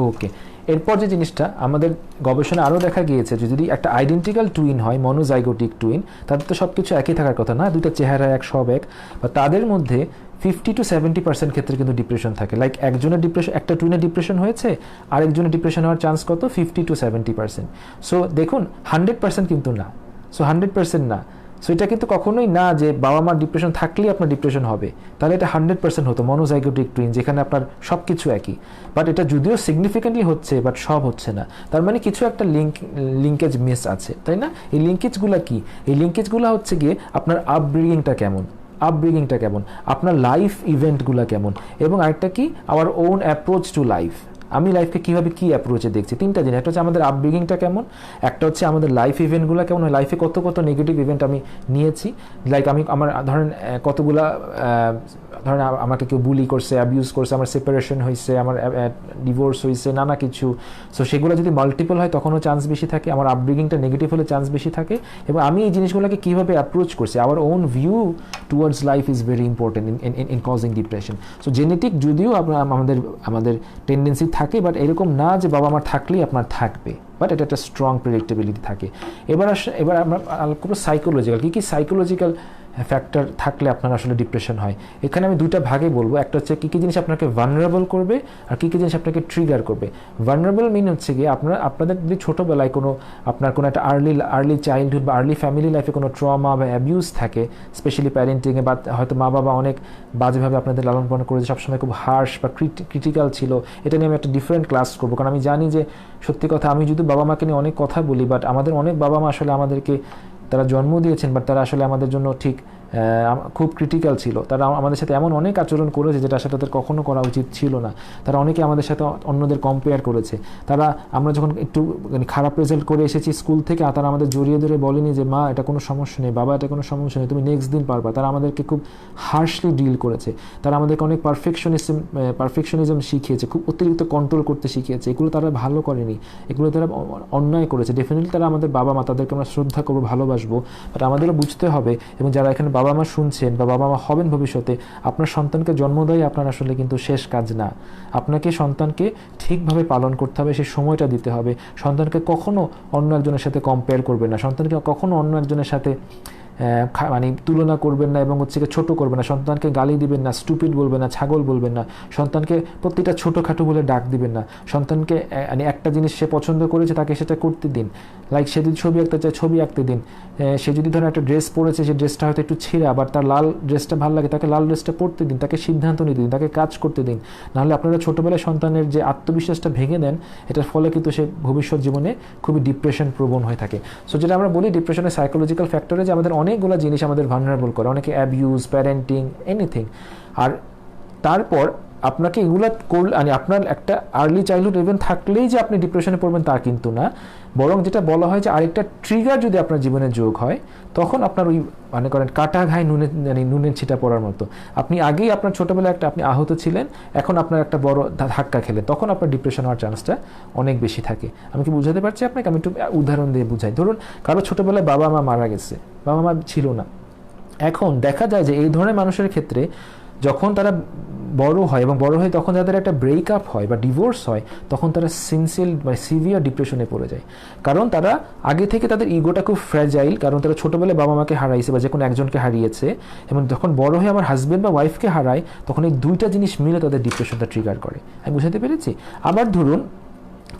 ওকে। এরপর যে জিনিসটা আমাদের গবেষণা আরও দেখা গিয়েছে যে যদি একটা আইডেন্টিক্যাল টুইন হয়, মনোজাইগোটিক টুইন, তাদের তো সব কিছু একই থাকার কথা না, দুইটা চেহারা এক, সব এক, বা তাদের মধ্যে 50-70% ক্ষেত্রে কিন্তু ডিপ্রেশন থাকে। লাইক একজনের ডিপ্রেশন, একটা টুইনের ডিপ্রেশন হয়েছে, আরেকজনের ডিপ্রেশন হওয়ার চান্স কত? 50-70%। সো দেখুন 100% কিন্তু না, সো 100% না। সো এটা কিন্তু কখনোই না যে বাবা মার ডিপ্রেশন থাকলেই আপনার ডিপ্রেশন হবে, তাহলে এটা 100% হতো মনোজাইগোটিক টুইন, যেখানে আপনার সব কিছু একই। বাট এটা যদিও সিগনিফিকেন্টলি হচ্ছে, বাট সব হচ্ছে না, তার মানে কিছু একটা লিঙ্কেজ মিস আছে, তাই না? এই লিঙ্কেজগুলো কি? এই লিঙ্কেজগুলো হচ্ছে গিয়ে আপনার আপব্রিঙ্গিংটা কেমন, আপনার লাইফ ইভেন্টগুলো কেমন, এবং আরেকটা কি, our own approach to life. আমি লাইফকে কীভাবে কী অ্যাপ্রোচে দেখছি, তিনটা জিনিস। একটা হচ্ছে আমাদের আপব্রিঙ্গিংটা কেমন, একটা হচ্ছে আমাদের লাইফ ইভেন্টগুলো কেমন, লাইফে কত নেগেটিভ ইভেন্ট আমি নিয়েছি, লাইক আমার ধরেন কতগুলা, ধরেন আমাকে কেউ বুলি করছে, অ্যাবিউজ করছে, আমার সেপারেশন হয়েছে, আমার ডিভোর্স হয়েছে, নানা কিছু। সো সেগুলো যদি মাল্টিপল হয় তখনও চান্স বেশি থাকে, আমার আপব্রিঙ্গিংটা নেগেটিভ হলে চান্স বেশি থাকে, এবং আমি এই জিনিসগুলোকে কীভাবে অ্যাপ্রোচ করছি, our own view towards life is very important in causing depression. So genetic যদিও আমাদের টেন্ডেন্সি থাকে, বাট এরকম না যে বাবা মার থাকলেই আপনার থাকবে, বাট এটা একটা স্ট্রং প্রেডিক্টেবিলিটি থাকে। এবার আমরা খুব সাইকোলজিক্যাল, কী সাইকোলজিক্যাল ফ্যাক্টর থাকলে আপনার আসলে ডিপ্রেশন হয়। এখানে আমি দুইটা ভাগে বলবো, একটা হচ্ছে কী জিনিস আপনাকে ভালনারেবল করবে, আর কী জিনিস আপনাকে ট্রিগার করবে। ভালনারেবল মিন হচ্ছে গিয়ে আপনাদের যদি ছোটোবেলায় আপনার কোনো একটা আর্লি চাইল্ডহুড বা আর্লি ফ্যামিলি লাইফে কোনো ট্রমা বা অ্যাবিউজ থাকে, স্পেশালি প্যারেন্টিংয়ে, বা হয়তো মা বাবা অনেক বাজেভাবে আপনাদের লালন পালন করেছে, সবসময় খুব হার্শ বা ক্রিটিক্যাল ছিল। এটা নিয়ে আমি একটা ডিফারেন্ট ক্লাস করবো, কারণ আমি জানি যে সত্যি কথা, আমি যদি বাবা মাকে নিয়ে অনেক কথা বলি, বাট আমাদের অনেক বাবা মা আসলে আমাদেরকে তারা জন্ম দিয়েছেন, বাট তারা আসলে আমাদের জন্য ঠিক খুব ক্রিটিক্যাল ছিল। তারা আমাদের সাথে এমন অনেক আচরণ করেছে যেটা আসলে তাদের কখনো করা উচিত ছিল না। তারা অনেকে আমাদের সাথে অন্যদের কম্পেয়ার করেছে। আমরা যখন একটু খারাপ রেজাল্ট করে এসেছি স্কুল থেকে, তারা আমাদের জড়িয়ে ধরে বলেনি যে মা এটা কোনো সমস্যা নেই, বাবা এটা কোনো সমস্যা নেই, তুমি নেক্সট দিন পারবা। তারা আমাদেরকে খুব হার্শলি ডিল করেছে। তারা আমাদেরকে অনেক পারফেকশনিজম শিখিয়েছে, খুব অতিরিক্ত কন্ট্রোল করতে শিখিয়েছে। এগুলো তারা ভালো করেনি, এগুলো তারা অন্যায় করেছে। ডেফিনেটলি তারা আমাদের বাবা মা, তাদেরকে আমরা শ্রদ্ধা করবো, ভালোবাসবো, বাট আমাদেরও বুঝতে হবে, এবং যারা এখানে বাবা মা শুনছেন বা বাবা মা হবেন ভবিষ্যতে, আপনার সন্তানকে জন্ম দেয় আপনার আসলে কিন্তু শেষ কাজ না। আপনাকে সন্তানকে ঠিকভাবে পালন করতে হবে, সেই সময়টা দিতে হবে। সন্তানকে কখনো অন্য একজনের সাথে কম্পেয়ার করবেন না, সন্তানকে কখনো অন্য একজনের সাথে মানে তুলনা করবেন না, এবং হচ্ছে ছোটো করবেন না। সন্তানকে গালি দিবেন না, স্টুপিড বলবেন না, ছাগল বলবেন না। সন্তানকে প্রতিটা ছোটোখাটো বলে ডাক দিবেন না। সন্তানকে মানে একটা জিনিস সে পছন্দ করেছে, তাকে সেটা করতে দিন। লাইক সে যদি ছবি আঁকতে চায়, ছবি আঁকতে দিন। সে যদি ধরেন একটা ড্রেস পরেছে, সে ড্রেসটা হয়তো একটু ছেঁড়া, আবার তার লাল ড্রেসটা ভালো লাগে, তাকে লাল ড্রেসটা পরতে দিন। তাকে সিদ্ধান্ত নিতে দিন, তাকে কাজ করতে দিন। নাহলে আপনারা ছোটোবেলায় সন্তানের যে আত্মবিশ্বাসটা ভেঙে দেন, এটার ফলে কিন্তু সে ভবিষ্যৎ জীবনে খুবই ডিপ্রেশন প্রবণ হয়ে থাকে। সো যেটা আমরা বলি ডিপ্রেশনের সাইকোলজিক্যাল ফ্যাক্টরে, যে আমাদের অনেকগুলো জিনিস আমাদের ভালনারেবল করে, অনেকে অ্যাবিউজ, প্যারেন্টিং, এনিথিং। আর তারপর আপনাকে এগুলো মানে আপনার একটা আর্লি চাইল্ডহুড ইভেন্ট থাকলেই যে আপনি ডিপ্রেশনে পড়বেন তা কিন্তু না, বরং যেটা বলা হয় যে আরেকটা ট্রিগার যদি আপনার জীবনে যোগ হয়, তখন আপনার ওই মনে করেন কাটা ঘায়ে নুনের ছিটা পড়ার মতো। আপনি আগেই আপনার ছোটোবেলায় আপনি আহত ছিলেন, এখন আপনার একটা বড় ধাক্কা খেলেন, তখন আপনার ডিপ্রেশন হওয়ার চান্সটা অনেক বেশি থাকে। আমি কি বুঝাতে পারছি আপনাকে? আমি একটু উদাহরণ দিয়ে বুঝাই। ধরুন কারো ছোটোবেলায় বাবা মা মারা গেছে, বাবা মা ছিল না। এখন দেখা যায় যে এই ধরনের মানুষের ক্ষেত্রে যখন তারা বড় হয়, এবং বড় হয়ে তখন যাদের একটা ব্রেকআপ হয় বা ডিভোর্স হয়, তখন তারা সিভিয়ার ডিপ্রেশনে পড়ে যায়। কারণ তারা আগে থেকে তাদের ইগোটা খুব ফ্র্যাজাইল, কারণ তারা ছোটোবেলায় বাবা মাকে হারাইছে বা যে কোনো একজনকে হারিয়েছে, এবং যখন বড় হয়ে আমার হাজব্যান্ড বা ওয়াইফকে হারায়, তখন এই দুইটা জিনিস মিলে তাদের ডিপ্রেশনটা ট্রিগার করে। আমি বুঝাতে পেরেছি? আবার ধরুন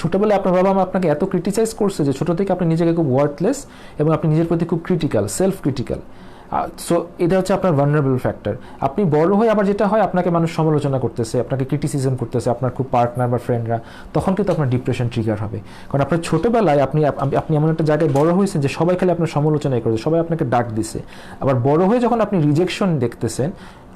ছোটোবেলায় আপনার বাবা মা আপনাকে এত ক্রিটিসাইজ করছে যে ছোটো থেকে আপনি নিজেকে খুব ওয়ার্থলেস, এবং আপনি নিজের প্রতি খুব ক্রিটিক্যাল, সেলফ ক্রিটিক্যাল। সো এটা হচ্ছে আপনার ভালনারেবল ফ্যাক্টর। আপনি বড় হয়ে আবার যেটা হয়, আপনাকে মানুষ সমালোচনা করতেছে, আপনাকে ক্রিটিসিজম করতেছে, আপনার খুব পার্টনার বা ফ্রেন্ডরা, তখন কিন্তু আপনার ডিপ্রেশন ট্রিগার হবে। কারণ আপনার ছোটোবেলায় আপনি এমন একটা জায়গায় বড় হয়েছেন যে সবাই খালি আপনার সমালোচনাই করেছে, সবাই আপনাকে ডাক দিছে। আবার বড় হয়ে যখন আপনি রিজেকশন দেখতেছেন,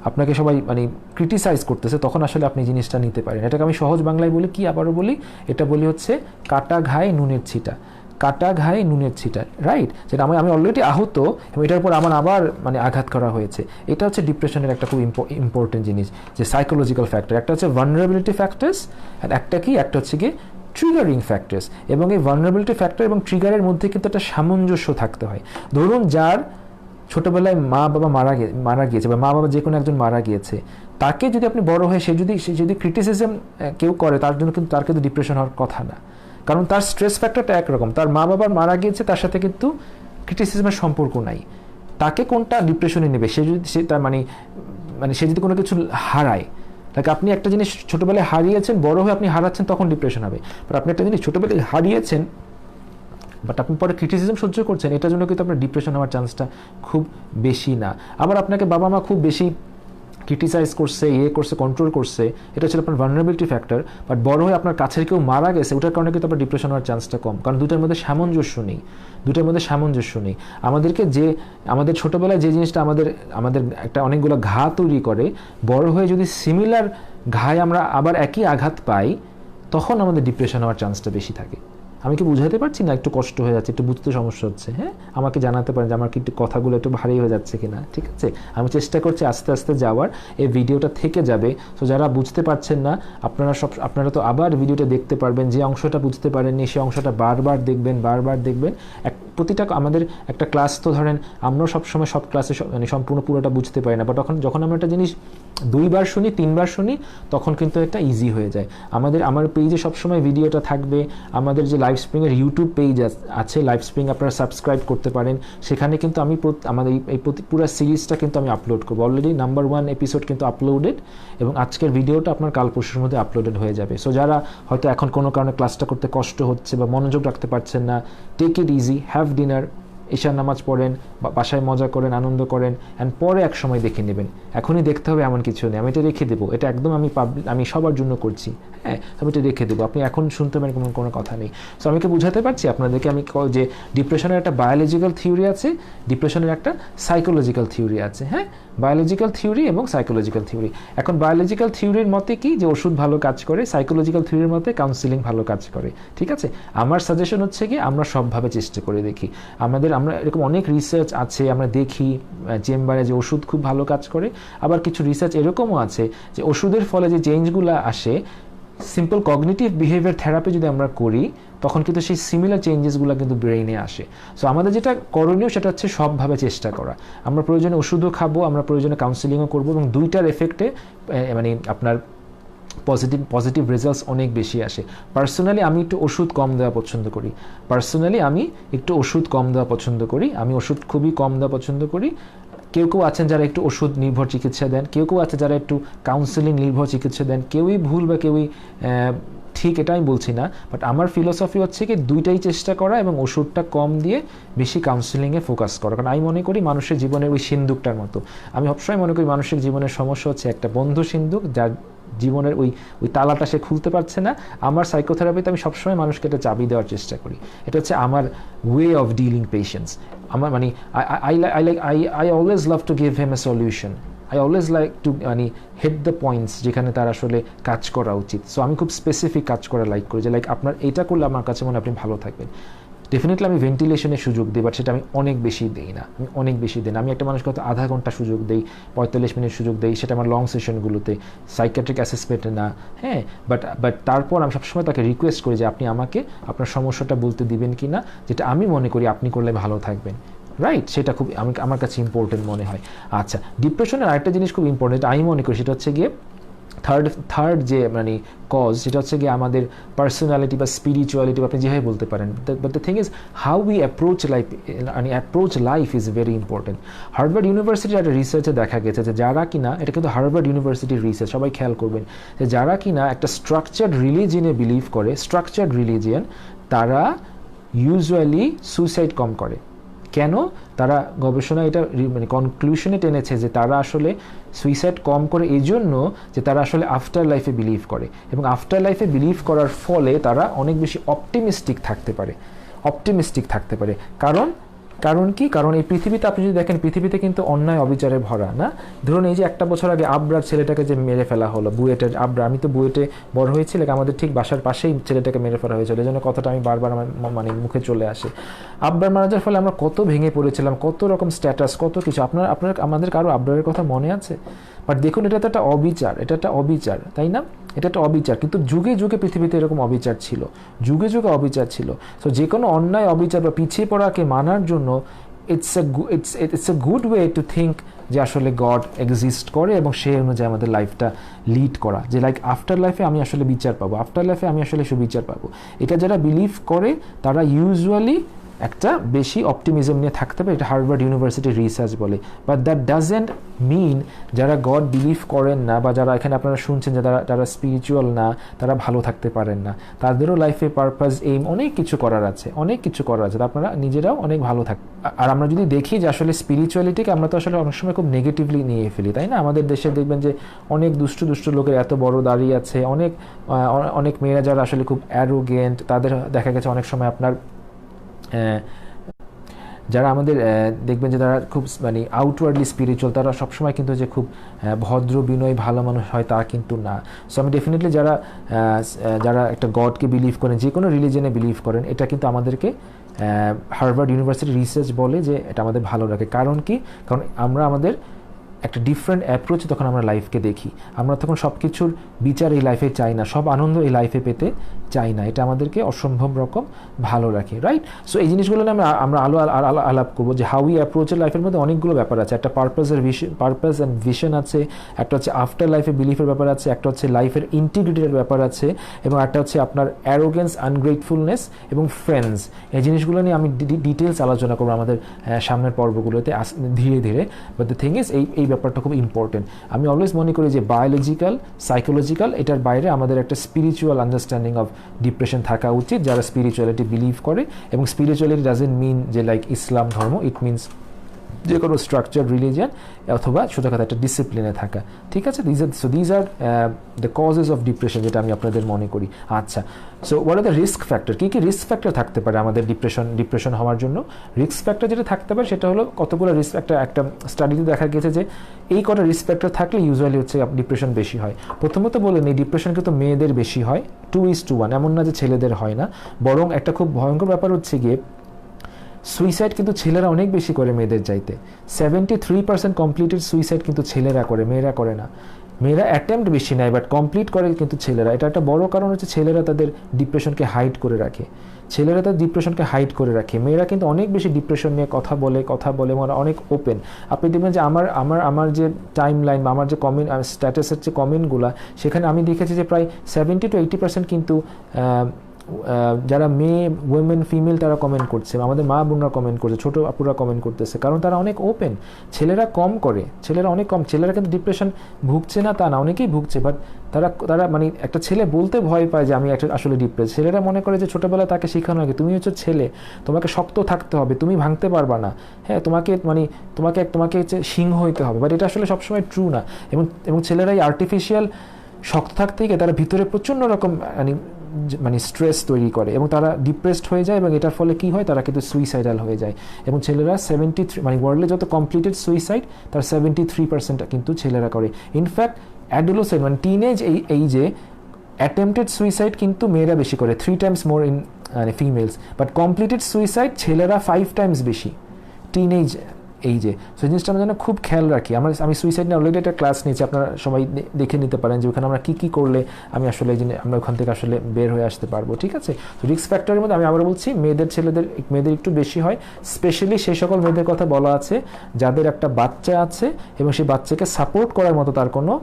আপনাকে সবাই মানে ক্রিটিসাইজ করতেছে, তখন আসলে আপনি জিনিসটা নিতে পারেন। এটাকে আমি সহজ বাংলায় বলি কি, আবারও বলি, এটা বলি হচ্ছে কাটা ঘায়ে নুনের ছিটা। কাটা ঘায়ে নুনের ছিটা, রাইট? যেটা আমি অলরেডি আহত, এবং এটার উপর আমার আবার মানে আঘাত করা হয়েছে। এটা হচ্ছে ডিপ্রেশনের একটা খুব ইম্পর্টেন্ট জিনিস, যে সাইকোলজিক্যাল ফ্যাক্টর। একটা হচ্ছে ভালনারেবিলিটি ফ্যাক্টরস, আর একটা হচ্ছে কি ট্রিগারিং ফ্যাক্টরস। এবং এই ভালনারেবিলিটি ফ্যাক্টর এবং ট্রিগারের মধ্যে কিন্তু একটা সামঞ্জস্য থাকতে হয়। ধরুন যার ছোটোবেলায় মা বাবা মারা গিয়েছে, বা মা বাবা যে কোনো একজন মারা গিয়েছে, তাকে যদি আপনি বড় হয়ে সে যদি ক্রিটিসিজম কেউ করে, তার জন্য কিন্তু তার কিন্তু ডিপ্রেশন হওয়ার কথা না। কারণ তার স্ট্রেস ফ্যাক্টরটা একরকম। তার মা বাবার মারা গিয়েছে, তার সাথে কিন্তু ক্রিটিসিজমের সম্পর্ক নাই। তাকে কোনটা ডিপ্রেশনে নেবে? তার মানে সে যদি কোনো কিছু হারায়, তাকে আপনি একটা জিনিস ছোটোবেলায় হারিয়েছেন, বড় হয়ে আপনি হারাচ্ছেন, তখন ডিপ্রেশন হবে। বাট আপনি একটা জিনিস ছোটোবেলায় হারিয়েছেন, বাট আপনি পরে ক্রিটিসিজম সহ্য করছেন, এটার জন্য কিন্তু আপনার ডিপ্রেশন হওয়ার চান্সটা খুব বেশি না। আবার আপনাকে বাবা মা খুব বেশি ক্রিটিসাইজ করছে, করছে, কন্ট্রোল করছে, এটা ছিল আপনার ভালনারেবিলিটি ফ্যাক্টর, বাট বড় হয়ে আপনার কাছের কেউ মারা গেছে, ওটার কারণে কিন্তু আপনার ডিপ্রেশন হওয়ার চান্সটা কম, কারণ দুটার মধ্যে সামঞ্জস্য নেই। আমাদের ছোটোবেলায় যে জিনিসটা আমাদের একটা অনেকগুলো ঘা তৈরি করে, বড় হয়ে যদি সিমিলার ঘায়ে আমরা আবার একই আঘাত পাই, তখন আমাদের ডিপ্রেশন হওয়ার চান্সটা বেশি থাকে। আমি কি বুঝাতে পারছি না? একটু কষ্ট হয়ে যাচ্ছে, একটু বুঝতে সমস্যা হচ্ছে, হ্যাঁ আমাকে জানাতে পারেন যে আমার কি একটু কথাগুলো একটু ভারী হয়ে যাচ্ছে কিনা, ঠিক আছে? আমি চেষ্টা করছি আস্তে আস্তে যাওয়ার, এই ভিডিওটা থেকে যাবে। তো যারা বুঝতে পারছেন না, আপনারা তো আবার ভিডিওটা দেখতে পারবেন, যে অংশটা বুঝতে পারেননি সেই অংশটা বারবার দেখবেন। প্রতিটা আমাদের একটা ক্লাস, তো ধরেন আমরাও সবসময় সব ক্লাসে মানে সম্পূর্ণ পুরোটা বুঝতে পারি না, বাট যখন আমরা একটা জিনিস 2 বার শুনি, 3 বার শুনি, তখন কিন্তু একটা ইজি হয়ে যায়। আমার পেজে সবসময় ভিডিওটা থাকবে, আমাদের যে লাইভ স্প্রিংয়ের ইউটিউব পেজ আছে, লাইভ স্প্রিং আপনারা সাবস্ক্রাইব করতে পারেন, সেখানে কিন্তু আমি আমাদের এই পুরো সিরিজটা কিন্তু আমি আপলোড করবো। অলরেডি নাম্বার 1 এপিসোড কিন্তু আপলোডেড, এবং আজকের ভিডিওটা আপনার কাল পরশুর মধ্যে আপলোডেড হয়ে যাবে। সো যারা হয়তো এখন কোনো কারণে ক্লাসটা করতে কষ্ট হচ্ছে বা মনোযোগ রাখতে পারছেন না, take it easy, have dinner, ঈশার নামাজ পড়েন, বাসায় মজা করেন, আনন্দ করেন, অ্যান্ড পরে এক সময় দেখে নেবেন। এখনই দেখতে হবে এমন কিছু নেই, আমি এটা রেখে দেবো, এটা একদম আমি সবার জন্য করছি, হ্যাঁ আমি এটা রেখে দেবো, আপনি এখন শুনতে পারেন, কোনো কথা নেই। সো আমি কি বুঝাতে পারছি আপনাদেরকে যে ডিপ্রেশনের একটা বায়োলজিক্যাল থিওরি আছে, ডিপ্রেশনের একটা সাইকোলজিক্যাল থিওরি আছে, হ্যাঁ বায়োলজিক্যাল থিওরি এবং সাইকোলজিক্যাল থিওরি। এখন বায়োলজিক্যাল থিওরির মতে কি, যে ওষুধ ভালো কাজ করে, সাইকোলজিক্যাল থিওরির মতে কাউন্সিলিং ভালো কাজ করে, ঠিক আছে? আমার সাজেশন হচ্ছে কি, আমরা সবভাবে চেষ্টা করে দেখি। আমরা এরকম অনেক রিসার্চ আছে, আমরা দেখি চেম্বারে যে ওষুধ খুব ভালো কাজ করে, আবার কিছু রিসার্চ এরকমও আছে যে ওষুধের ফলে যে চেঞ্জগুলো আসে, সিম্পল কগনিটিভ বিহেভিয়ার থেরাপি যদি আমরা করি, তখন কিন্তু সেই সিমিলার চেঞ্জেসগুলো কিন্তু ব্রেইনে আসে। সো আমাদের যেটা করণীয় সেটা হচ্ছে সবভাবে চেষ্টা করা। আমরা প্রয়োজনে ওষুধও খাবো, আমরা প্রয়োজনে কাউন্সিলিংও করবো, এবং দুইটার এফেক্টে মানে আপনার পজিটিভ রেজাল্টস অনেক বেশি আসে। পার্সোনালি আমি একটু ওষুধ কম দেওয়া পছন্দ করি, আমি ওষুধ খুবই কম দেওয়া পছন্দ করি। কেউ আছেন যারা একটু ওষুধ নির্ভর চিকিৎসা দেন, কেউ আছে যারা একটু কাউন্সেলিং নির্ভর চিকিৎসা দেন। কেউই ভুল বা কেউই ঠিক, এটা আমি বলছি না, বাট আমার ফিলোসফি হচ্ছে কি দুইটাই চেষ্টা করা এবং ওষুধটা কম দিয়ে বেশি কাউন্সেলিংয়ে ফোকাস করা। কারণ আমি মনে করি মানুষের জীবনের ওই সিন্দুকটার মতো, আমি সবসময় মনে করি মানুষের জীবনের সমস্যা হচ্ছে একটা বন্ধ সিন্দুক, যার জীবনের ওই তালাটা সে খুলতে পারছে না। আমার সাইকোথেরাপিতে আমি সবসময় মানুষকে এটা চাবি দেওয়ার চেষ্টা করি। এটা হচ্ছে আমার ওয়ে অফ ডিলিং পেশেন্টস। আমার মানে I always love to give him a solution. I always like to hit the points যেখানে তার আসলে কাজ করা উচিত। সো আমি খুব স্পেসিফিক কাজ করা লাইক করি, যে আপনার এটা করলে আমার কাছে মনে আপনি ভালো থাকবেন। ডেফিনেটলি আমি ভেন্টিলেশনের সুযোগ দিই, বাট সেটা আমি অনেক বেশি দিই না। আমি একটা মানুষকে হয়তো আধা ঘন্টা সুযোগ দিই, 45 মিনিট সুযোগ দিই, সেটা আমার লং সেশনগুলোতে, সাইকিয়াট্রিক অ্যাসেসমেন্টে না, হ্যাঁ। বাট তারপর আমি সবসময় তাকে রিকোয়েস্ট করি যে আপনি আমাকে আপনার সমস্যাটা বলতে দিবেন কি না, যেটা আমি মনে করি আপনি করলে ভালো থাকবেন, রাইট? সেটা খুব আমার কাছে ইম্পর্টেন্ট মনে হয়। আচ্ছা, ডিপ্রেশনের আরেকটা জিনিস খুব ইম্পর্টেন্ট আমি মনে করি, সেটা হচ্ছে গিয়ে থার্ড যে কজ, সেটা হচ্ছে গিয়ে আমাদের পার্সোনালিটি বা স্পিরিচুয়ালিটি, আপনি যেভাবে বলতে পারেন। But the thing is how we approach life is very important. Harvard ইউনিভার্সিটির একটা রিসার্চে দেখা গেছে যে যারা কিনা, এটা কিন্তু হার্ভার্ড ইউনিভার্সিটির রিসার্চ, সবাই খেয়াল করবেন, যে যারা কিনা একটা স্ট্রাকচার্ড রিলিজিয়নে বিলিভ করে, তারা ইউজুয়ালি সুইসাইড কম করে। কেন? তারা গবেষণা এটা কনক্লুশনে টেনেছে যে তারা আসলে সুইসাইড কম করে এই জন্য যে তারা আসলে আফটার লাইফে বিলিভ করে, এবং আফটার লাইফে বিলিভ করার ফলে তারা অনেক বেশি অপটিমিস্টিক থাকতে পারে। কারণ কি? কারণ এই পৃথিবীতে আপনি যদি দেখেন, পৃথিবীতে কিন্তু অন্যায় অবিচারে ভরা, না? ধরুন এই যে 1 বছর আগে আবরার ছেলেটাকে যে মেরে ফেলা হলো, বুয়েটের আবরা, আমি তো বুয়েটে বড় হয়েছি, আমাদের ঠিক বাসার পাশেই ছেলেটাকে মেরে ফেলা হয়েছিল, এই জন্য কথাটা আমি বারবার আমার মুখে চলে আসে। আবরার মারা যাওয়ার ফলে আমরা কত ভেঙে পড়েছিলাম, কত রকম স্ট্যাটাস, কত কিছু। আমাদের কারো আবরারের কথা মনে আছে? বাট দেখুন, এটা তো একটা অবিচার, তাই না? এটা একটা অবিচার, কিন্তু যুগে যুগে পৃথিবীতে এরকম অবিচার ছিল। সো যে কোনো অন্যায়, অবিচার বা পিছিয়ে পড়াকে মানার জন্য it's a good way to think যে আসলে গড এক্সিস্ট করে, এবং সেই অনুযায়ী আমাদের লাইফটা লিড করা, যে আফটার লাইফে আমি আসলে বিচার পাবো, আফটার লাইফে আমি আসলে সুবিচার পাবো। এটা যারা বিলিভ করে তারা ইউজুয়ালি একটা বেশি অপটিমিজম নিয়ে থাকতে হবে, এটা হার্ভার্ড ইউনিভার্সিটির রিসার্চ বলে। বাট দ্যাট ডাজেন্ট মিন যারা গড বিলিভ করেন না বা যারা এখানে আপনারা শুনছেন যে যারা স্পিরিচুয়াল না তারা ভালো থাকতে পারেন না। তাদেরও লাইফে পারপাস, এইম অনেক কিছু করার আছে, অনেক কিছু করার আছে, আপনারা নিজেরাও অনেক ভালো থাকবে। আর আমরা যদি দেখি যে আসলে স্পিরিচুয়ালিটিকে আমরা তো আসলে অনেক সময় খুব নেগেটিভলি নিয়ে ফেলি, তাই না? আমাদের দেশে দেখবেন যে অনেক দুষ্টু লোকের এত বড় দাড়ি আছে, অনেক মেয়েরা যারা আসলে খুব অ্যারোগেন্ট, তাদের দেখা গেছে অনেক সময় আপনার যারা আমাদের দেখবেন যে তারা খুব মানে আউটওয়ার্ডলি স্পিরিচুয়াল, তারা সবসময় কিন্তু যে খুব ভদ্র বিনয় ভালো মানুষ হয় তা কিন্তু না। সো আমি ডেফিনেটলি যারা একটা গডকে বিলিভ করেন, যে কোনো রিলিজনে বিলিভ করেন, এটা কিন্তু আমাদেরকে হার্ভার্ড ইউনিভার্সিটি রিসার্চ বলে যে এটা আমাদের ভালো রাখে। কারণ কি? কারণ আমরা আমাদের একটা ডিফারেন্ট অ্যাপ্রোচে তখন আমরা লাইফকে দেখি। আমরা তখন সব কিছুর বিচার এই লাইফে চাই না, সব আনন্দ এই লাইফে পেতে চাই না। এটা আমাদেরকে অসম্ভব রকম ভালো রাখে, রাইট? সো এই জিনিসগুলো নিয়ে আমরা আলাপ করবো যে হাউ উই অ্যাপ্রোচের লাইফের মধ্যে অনেকগুলো ব্যাপার আছে। একটা পারপাস অ্যান্ড ভিশন আছে, একটা হচ্ছে আফটার লাইফে বিলিফের ব্যাপার আছে, একটা হচ্ছে লাইফের ইন্টিগ্রিটির ব্যাপার আছে, এবং একটা হচ্ছে আপনার অ্যারোগেন্স, আনগ্রেটফুলনেস এবং ফ্রেন্ডস। এই জিনিসগুলো নিয়ে আমি ডিটেলস আলোচনা করবো আমাদের সামনের পর্বগুলোতে ধীরে ধীরে। বাট দ্য থিং ইজ এই ব্যাপারটা খুব ইম্পর্টেন্ট। আমি অলওয়েজ মনে করি যে বায়োলজিক্যাল, সাইকোলজিক্যাল, এটার বাইরে আমাদের একটা স্পিরিচুয়াল আন্ডারস্ট্যান্ডিং অফ ডিপ্রেশন থাকা উচিত, যারা স্পিরিচুয়ালিটি বিলিভ করে। এবং স্পিরিচুয়ালিটি ডাজেন্ট মিন যে লাইক ইসলাম ধর্ম, ইট মিনস যে কোনো স্ট্রাকচার রিলিজিয়ান অথবা সোজা কথা একটা ডিসিপ্লিনে থাকা, ঠিক আছে? These are the causes of depression, যেটা আমি আপনাদের মনে করি। আচ্ছা, so what are the risk factor? কী রিস্ক ফ্যাক্টর থাকতে পারে আমাদের ডিপ্রেশন হওয়ার জন্য? রিস্ক ফ্যাক্টর যেটা থাকতে পারে সেটা হলো কতগুলো রিস্ক ফ্যাক্টর। একটা স্টাডিতে দেখা গেছে যে এই কটা রিস্ক ফ্যাক্টর থাকলে ইউজুয়ালি হচ্ছে ডিপ্রেশন বেশি হয়। প্রথমত বলেন, এই ডিপ্রেশন কিন্তু মেয়েদের বেশি হয়, 2:1, এমন না যে ছেলেদের হয় না। বরং একটা খুব ভয়ঙ্কর ব্যাপার হচ্ছে গিয়ে সুইসাইড কিন্তু ছেলেরা অনেক বেশি করে মেয়েদের চাইতে। 73% কমপ্লিটেড সুইসাইড কিন্তু ছেলেরা করে, মেয়েরা করে না। মেয়েরা অ্যাটেম্প্ট বেশি নেয়, বাট কমপ্লিট করে কিন্তু ছেলেরা। এটা একটা বড় কারণ হচ্ছে ছেলেরা তাদের ডিপ্রেশনকে হাইড করে রাখে। মেয়েরা কিন্তু অনেক বেশি ডিপ্রেশন নিয়ে কথা বলে ওরা অনেক ওপেন। আপনি দেখবেন যে আমার যে টাইম লাইন বা আমার যে কমেন্ট স্ট্যাটাসের যে কমেন্টগুলো, সেখানে আমি দেখেছি যে প্রায় 70 to 80% কিন্তু যারা মেয়ে, ওয়েমেন, ফিমেল, তারা কমেন্ট করছে, আমাদের মা বোনরা কমেন্ট করছে, ছোটো আপুরা কমেন্ট করতেছে, কারণ তারা অনেক ওপেন। ছেলেরা কম করে, ছেলেরা অনেক কম। ছেলেরা কিন্তু ডিপ্রেশন ভুগছে না তা না, অনেকেই ভুগছে, বাট তারা মানে একটা ছেলে বলতে ভয় পায় যে আমি আসলে ডিপ্রেস। ছেলেরা মনে করে যে ছোটোবেলায় তাকে শেখানো হয় তুমি হচ্ছে ছেলে, তোমাকে শক্ত থাকতে হবে, তুমি ভাঙতে পারবা না, হ্যাঁ, তোমাকে সিংহ হইতে হবে। বাট এটা আসলে সবসময় ট্রু না। এবং ছেলেরা এই আর্টিফিশিয়াল শক্ত থাকতে গিয়ে তারা ভিতরে প্রচণ্ড রকম মানে স্ট্রেস তৈরি করে এবং তারা ডিপ্রেসড হয়ে যায়, এবং এটার ফলে কি হয়, তারা কিন্তু সুইসাইডাল হয়ে যায়। এবং ছেলেরা 73, মানে ওয়ার্ল্ডে যত কমপ্লিটেড সুইসাইড তার 73% কিন্তু ছেলেরা করে। ইনফ্যাক্ট অ্যাডোলেসেন্ট মানে টিনেজ এই যে অ্যাটেম্পটেড সুইসাইড কিন্তু মেয়েরা বেশি করে, 3 times more in females, but completed suicide ছেলেরা 5 times বেশি টিনেজ এই যে। সো জিনিসটা আমরা যেন খুব খেয়াল রাখি। আমি সুইসাইড নিয়ে অলরেডি একটা ক্লাস নিয়েছি, আপনারা সবাই দেখে নিতে পারেন যে ওখানে আমরা কী করলে আমরা ওখান থেকে আসলে বের হয়ে আসতে পারবো, ঠিক আছে? তো রিস্ক ফ্যাক্টরের মধ্যে আমি আবার বলছি মেয়েদের একটু বেশি হয়। স্পেশালি সেই সকল মেয়েদের কথা বলা আছে যাদের একটা বাচ্চা আছে এবং সেই বাচ্চাকে সাপোর্ট করার মতো তার কোনো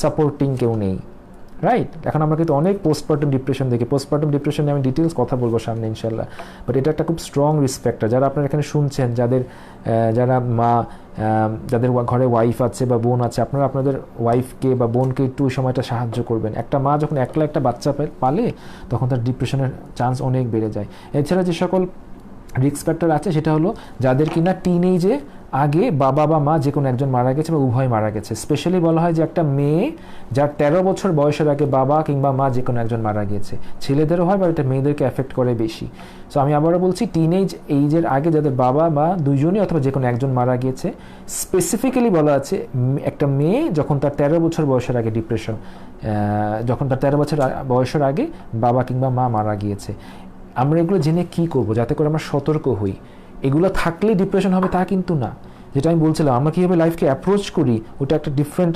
সাপোর্টিং কেউ নেই, রাইট? এখন আমরা কিন্তু অনেক পোস্টপার্টাম ডিপ্রেশন দেখি। পোস্টপার্টাম ডিপ্রেশন নিয়ে আমি ডিটেলস কথা বলবো সামনে ইনশাল্লাহ। বাট এটা একটা খুব স্ট্রং রিস্ক ফ্যাক্টর। যারা আপনারা এখানে শুনছেন, যারা মা, যাদের ঘরে ওয়াইফ আছে বা বোন আছে, আপনারা আপনাদের ওয়াইফকে বা বোনকে একটু ওই সময়টা সাহায্য করবেন। একটা মা যখন একলা একটা বাচ্চা পালে তখন তার ডিপ্রেশনের চান্স অনেক বেড়ে যায়। এছাড়া যে সকল রিস্ক ফ্যাক্টর আছে সেটা হলো যাদের কিনা টিনেজে আগে বাবা বা মা যে কোনো একজন মারা গেছে বা উভয় মারা গেছে। স্পেশালি বলা হয় যে একটা মেয়ে যার 13 বছর বয়সের আগে বাবা কিংবা মা যে কোনো একজন মারা গিয়েছে। ছেলেদেরও হয়, বা এটা মেয়েদেরকে এফেক্ট করে বেশি। সো আমি আবারও বলছি, টিনেজ এইজের আগে যাদের বাবা বা দুইজনই অথবা যে কোনো একজন মারা গিয়েছে। স্পেসিফিক্যালি বলা আছে একটা মেয়ে যখন তার 13 বছর বয়সের আগে ডিপ্রেশন, যখন তার 13 বছর বয়সের আগে বাবা কিংবা মা মারা গিয়েছে। আমরা এগুলো জেনে কি করব যাতে করে আমরা সতর্ক হই? এগুলো থাকলেই ডিপ্রেশন হবে তা কিন্তু না। যেটা আমি বলছিলাম আমরা কীভাবে লাইফকে অ্যাপ্রোচ করি ওটা একটা different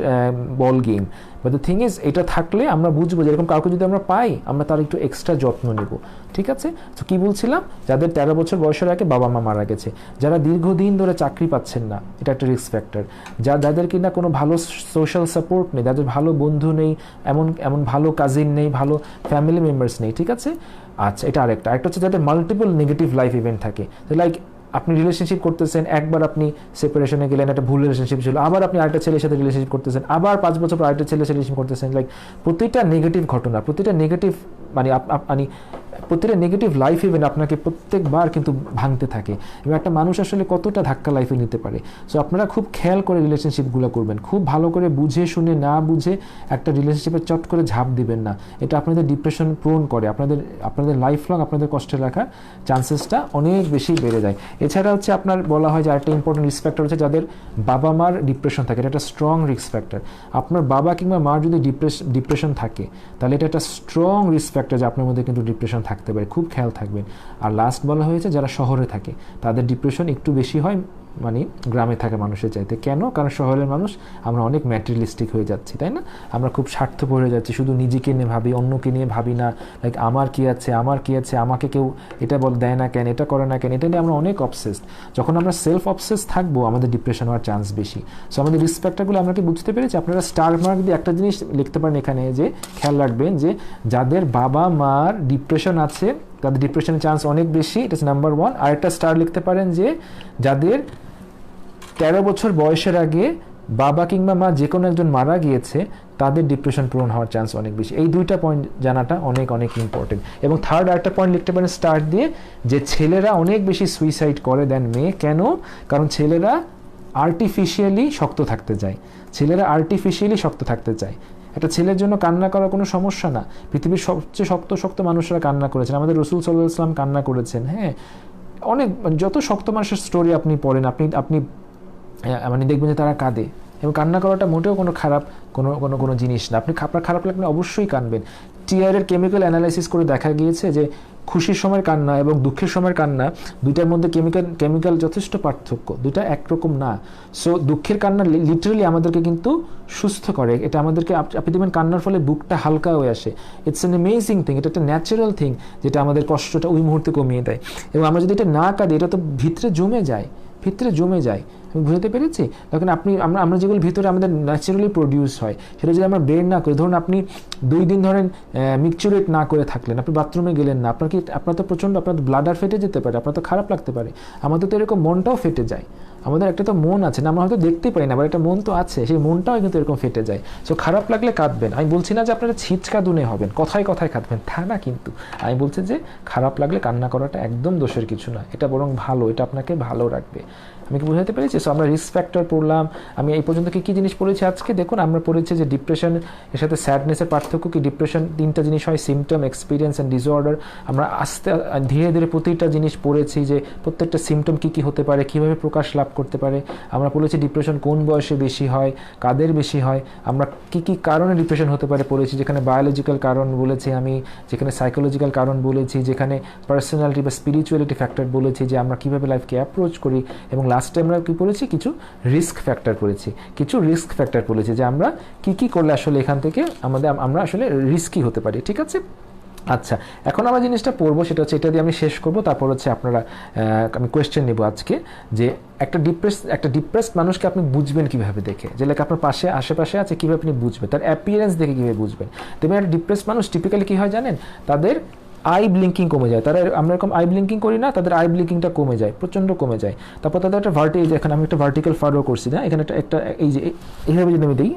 ball game. But the thing is এটা থাকলে আমরা বুঝবো যে এরকম কাউকে যদি আমরা পাই আমরা তার একটু এক্সট্রা যত্ন নেব, ঠিক আছে? তো কী বলছিলাম, যাদের 13 বছর বয়সের আগে বাবা মা মারা গেছে, যারা দীর্ঘদিন ধরে চাকরি পাচ্ছেন না, এটা একটা রিস্ক ফ্যাক্টর, যাদের কিনা কোনো ভালো সোশ্যাল সাপোর্ট নেই, যাদের ভালো বন্ধু নেই, এমন ভালো কাজিন নেই, ভালো ফ্যামিলি মেম্বার্স নেই, ঠিক আছে? আচ্ছা, এটা আরেকটা হচ্ছে যাদের মাল্টিপল নেগেটিভ লাইফ ইভেন্ট থাকে, লাইক আপনি রিলেশনশিপ করতেছেন, একবার আপনি সেপারেশনে গেলেন, একটা ভুল রিলেশনশিপ ছিল, আবার আপনি আরেকটা ছেলের সাথে রিলেশনশিপ করতেছেন, আবার 5 বছর পর আরেকটা ছেলের সাথে রিলেশনশিপ করতেছেন, লাইক প্রতিটা নেগেটিভ ঘটনা, প্রতিটা নেগেটিভ মানে প্রতিটা নেগেটিভ লাইফ ইভেন্ট আপনাকে প্রত্যেকবার কিন্তু ভাঙতে থাকে, এবং একটা মানুষ আসলে কতটা ধাক্কা লাইফে নিতে পারে। সো আপনারা খুব খেয়াল করে রিলেশনশিপগুলো করবেন, খুব ভালো করে বুঝে শুনে না বুঝে একটা রিলেশনশিপে চট করে ঝাঁপ দিবেন না, এটা আপনাদের ডিপ্রেশন প্রোন করে, আপনাদের লাইফ লং আপনাদের কষ্টে রাখার চান্সেসটা অনেক বেশি বেড়ে যায়। এছাড়া হচ্ছে আপনার বলা হয় যে আরেকটা ইম্পর্টেন্ট রিস্ক ফ্যাক্টর হচ্ছে যাদের বাবা মার ডিপ্রেশন থাকে, এটা একটা স্ট্রং রিস্ক ফ্যাক্টর। আপনার বাবা কিংবা মার যদি ডিপ্রেশন থাকে তাহলে এটা একটা স্ট্রং রিস্ক ফ্যাক্টর যে আপনার মধ্যে কিন্তু ডিপ্রেশন থাকতে পারে, খুব খেয়াল থাকবেন। আর লাস্ট বলা হয়েছে যারা শহরে থাকে তাদের ডিপ্রেশন একটু বেশি হয় মানে গ্রামে থাকা মানুষের চাইতে। কেন? কারণ শহরের মানুষ আমরা অনেক ম্যাটেরিয়ালিস্টিক হয়ে যাচ্ছি, তাই না? আমরা খুব স্বার্থপর হয়ে যাচ্ছি, শুধু নিজেকে নিয়ে ভাবি, অন্যকে নিয়ে ভাবি না, লাইক আমার কী আছে, আমাকে কেউ এটা দেয় না কেন, এটা করে না কেন, এটা নিয়ে আমরা অনেক অবসেসড। যখন আমরা সেলফ অবসেস থাকবো আমাদের ডিপ্রেশন হওয়ার চান্স বেশি। সো আমাদের রিস্ক ফ্যাক্টরগুলো আমরা কি বুঝতে পেরেছি? আপনারা স্টার মার্ক দিয়ে একটা জিনিস লিখতে পারেন এখানে, যে খেয়াল রাখবেন যে যাদের বাবা মার ডিপ্রেশন আছে তাদের ডিপ্রেশনের চান্স অনেক বেশি, এটা হচ্ছে নাম্বার 1। আরেকটা স্টার লিখতে পারেন যে যাদের 13 বছর বয়সের আগে বাবা কিংবা মা যে কোনো একজন মারা গিয়েছে তাদের ডিপ্রেশন পূরণ হওয়ার চান্স অনেক বেশি। এই দুইটা পয়েন্ট জানাটা অনেক অনেক ইম্পর্টেন্ট। এবং থার্ড আরেকটা পয়েন্ট লিখতে পারেন স্টার দিয়ে, যে ছেলেরা অনেক বেশি সুইসাইড করে দেন মেয়ে। কেন? কারণ ছেলেরা আর্টিফিশিয়ালি শক্ত থাকতে চায়, একটা ছেলের জন্য কান্না করা কোনো সমস্যা না। পৃথিবীর সবচেয়ে শক্ত মানুষরা কান্না করেছেন, আমাদের রাসূল সাল্লাল্লাহু আলাইহি ওয়াসাল্লাম কান্না করেছেন। হ্যাঁ, অনেক যত শক্ত মানুষের স্টোরি আপনি পড়েন, আপনি মানে দেখবেন যে তারা কাঁদে, এবং কান্না করাটা মোটেও কোনো খারাপ কোনো জিনিস না। আপনার খারাপ লাগলে অবশ্যই কাঁদবেন। টিআরের কেমিক্যাল অ্যানালাইসিস করে দেখা গিয়েছে যে খুশির সময়ের কান্না এবং দুঃখের সময়ের কান্না দুইটার মধ্যে কেমিক্যাল যথেষ্ট পার্থক্য, দুইটা একরকম না। সো দুঃখের কান্না লিটারালি আমাদেরকে কিন্তু সুস্থ করে, এটা আমাদেরকে, আপনি দেখবেন কান্নার ফলে বুকটা হালকা হয়ে আসে। ইটস অ্যান অ্যামেজিং থিং, এটা একটা ন্যাচারাল থিং যেটা আমাদের কষ্টটা ওই মুহূর্তে কমিয়ে দেয়। এবং আমরা যদি এটা না কাঁদি এটা তো ভিতরে জমে যায়, আমি বুঝতে পেরেছি। তখন আমরা যেগুলো ভিতরে আমাদের ন্যাচারালি প্রডিউস হয় সেটা যদি আমরা বের না করি, ধরুন আপনি 2 দিন ধরেন মিকচুরেট না করে থাকলেন, আপনি বাথরুমে গেলেন না, আপনার তো প্রচণ্ড আপনার ব্লাডার ফেটে যেতে পারে, আপনার তো খারাপ লাগতে পারে। আমাদের তো এরকম মনটাও ফেটে যায়, আমাদের একটা তো মন আছে না, আমরা হয়তো দেখতে পাই না, আবার একটা মন তো আছে, সেই মনটাও কিন্তু এরকম ফেটে যায়। সো খারাপ লাগলে কাঁদবেন। আমি বলছি না যে আপনারা ছিচকাদুনে হবেন, কথায় কাঁদবেন, তা না, কিন্তু আমি বলছি যে খারাপ লাগলে কান্না করাটা একদম দোষের কিছু না, এটা বরং ভালো, এটা আপনাকে ভালো রাখবে। আমি কি বুঝাতে পেরেছি? সো আমরা রিস্ক ফ্যাক্টর পড়লাম। আমি এই পর্যন্ত কী জিনিস পড়েছি আজকে? দেখুন, আমরা পড়েছি যে ডিপ্রেশন এর সাথে স্যাডনেসের পার্থক্য কি। ডিপ্রেশন 3টা জিনিস হয়, সিমটম, এক্সপিরিয়েন্স অ্যান্ড ডিসঅর্ডার। আমরা ধীরে ধীরে প্রতিটা জিনিস পড়েছি যে প্রত্যেকটা সিমটম কী হতে পারে, কীভাবে প্রকাশ লাভ করতে পারে। আমরা বলেছি ডিপ্রেশন কোন বয়সে বেশি হয়, কাদের বেশি হয়, আমরা কী কারণে ডিপ্রেশন হতে পারে পড়েছি, যেখানে বায়োলজিক্যাল কারণ বলেছি আমি, যেখানে সাইকোলজিক্যাল কারণ বলেছি, যেখানে পার্সোনালিটি বা স্পিরিচুয়ালিটি ফ্যাক্টর বলেছি, যে আমরা কীভাবে লাইফকে অ্যাপ্রোচ করি। এবং লাস্টে আমরা কী পড়েছি? কিছু রিস্ক ফ্যাক্টর পড়েছি, যে আমরা কী করলে আসলে এখান থেকে আমরা আসলে রিস্কি হতে পারি। ঠিক আছে? আচ্ছা, এখন আমরা জিনিসটা পড়বো, সেটা হচ্ছে এটা দিয়ে আমি শেষ করবো। তারপর হচ্ছে আপনারা আমি কোয়েশ্চেন নেব আজকে, যে একটা ডিপ্রেসড মানুষকে আপনি বুঝবেন কীভাবে দেখে, যে লাইক আপনার আশেপাশে আছে, কীভাবে আপনি বুঝবেন, তার অ্যাপিয়ারেন্স দেখে কীভাবে বুঝবেন। তবে একটা ডিপ্রেসড মানুষ টিপিক্যালি কী হয় জানেন? তাদের আই ব্লিঙ্কিং কমে যায়। আমরা এরকম আই ব্লিঙ্কিং করি না, তাদের আই ব্লিঙ্কিংটা কমে যায়, প্রচণ্ড কমে যায়। তারপর তাদের একটা এখানে আমি একটা ভার্টিক্যাল ফারো করছি না, এখানে একটা এই যে এইভাবে যদি আমি দিই,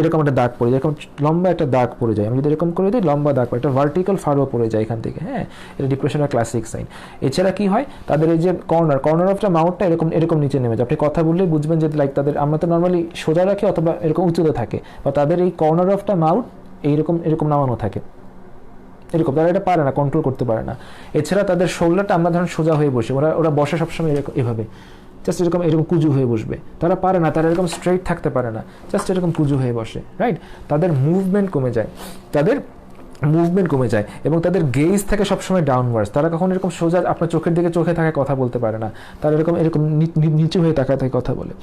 এরকম একটা দাগ পড়ে যায়, এরকম লম্বা একটা দাগ পড়ে যায়। আমি যদি এরকম করে দিই, লম্বা দাগ পড়ে, একটা ভার্টিক্যাল ফারো পড়ে যায় এখান থেকে। হ্যাঁ, এটা ডিপ্রেশনের ক্লাসিক সাইন। এছাড়া কি হয়? তাদের এই যে কর্নার অফ দ্য মাউথটা এরকম নিচে নেমে যায়। আপনি কথা বললেই বুঝবেন যে লাইক আমরা তো নর্মালি সোজা রাখি অথবা এরকম উঁচুতে থাকে, বা তাদের এই কর্নার অফ দ্য মাউথ এরকম নামানো থাকে, এরকম তারা এটা পারে না, কন্ট্রোল করতে পারে না। এছাড়া তাদের শোল্ডারটা আমরা ধরুন সোজা হয়ে বসে, ওরা বসে সবসময় এভাবে জাস্ট এরকম কুজু হয়ে বসবে, তারা পারে না, তারা এরকম স্ট্রেইট থাকতে পারে না, জাস্ট এরকম কুজু হয়ে বসে, রাইট? তাদের মুভমেন্ট কমে যায়, তাদের মুভমেন্ট কমে যায় এবং তাদের গেজ থাকে সবসময় ডাউনওয়ার্ডস, তারা কখনো এরকম সোজা আপনার চোখের দিকে চোখে থাকায় কথা বলতে পারে না, তারা এরকম এরকম নিচু হয়ে তাকায় থাকে কথা বলে,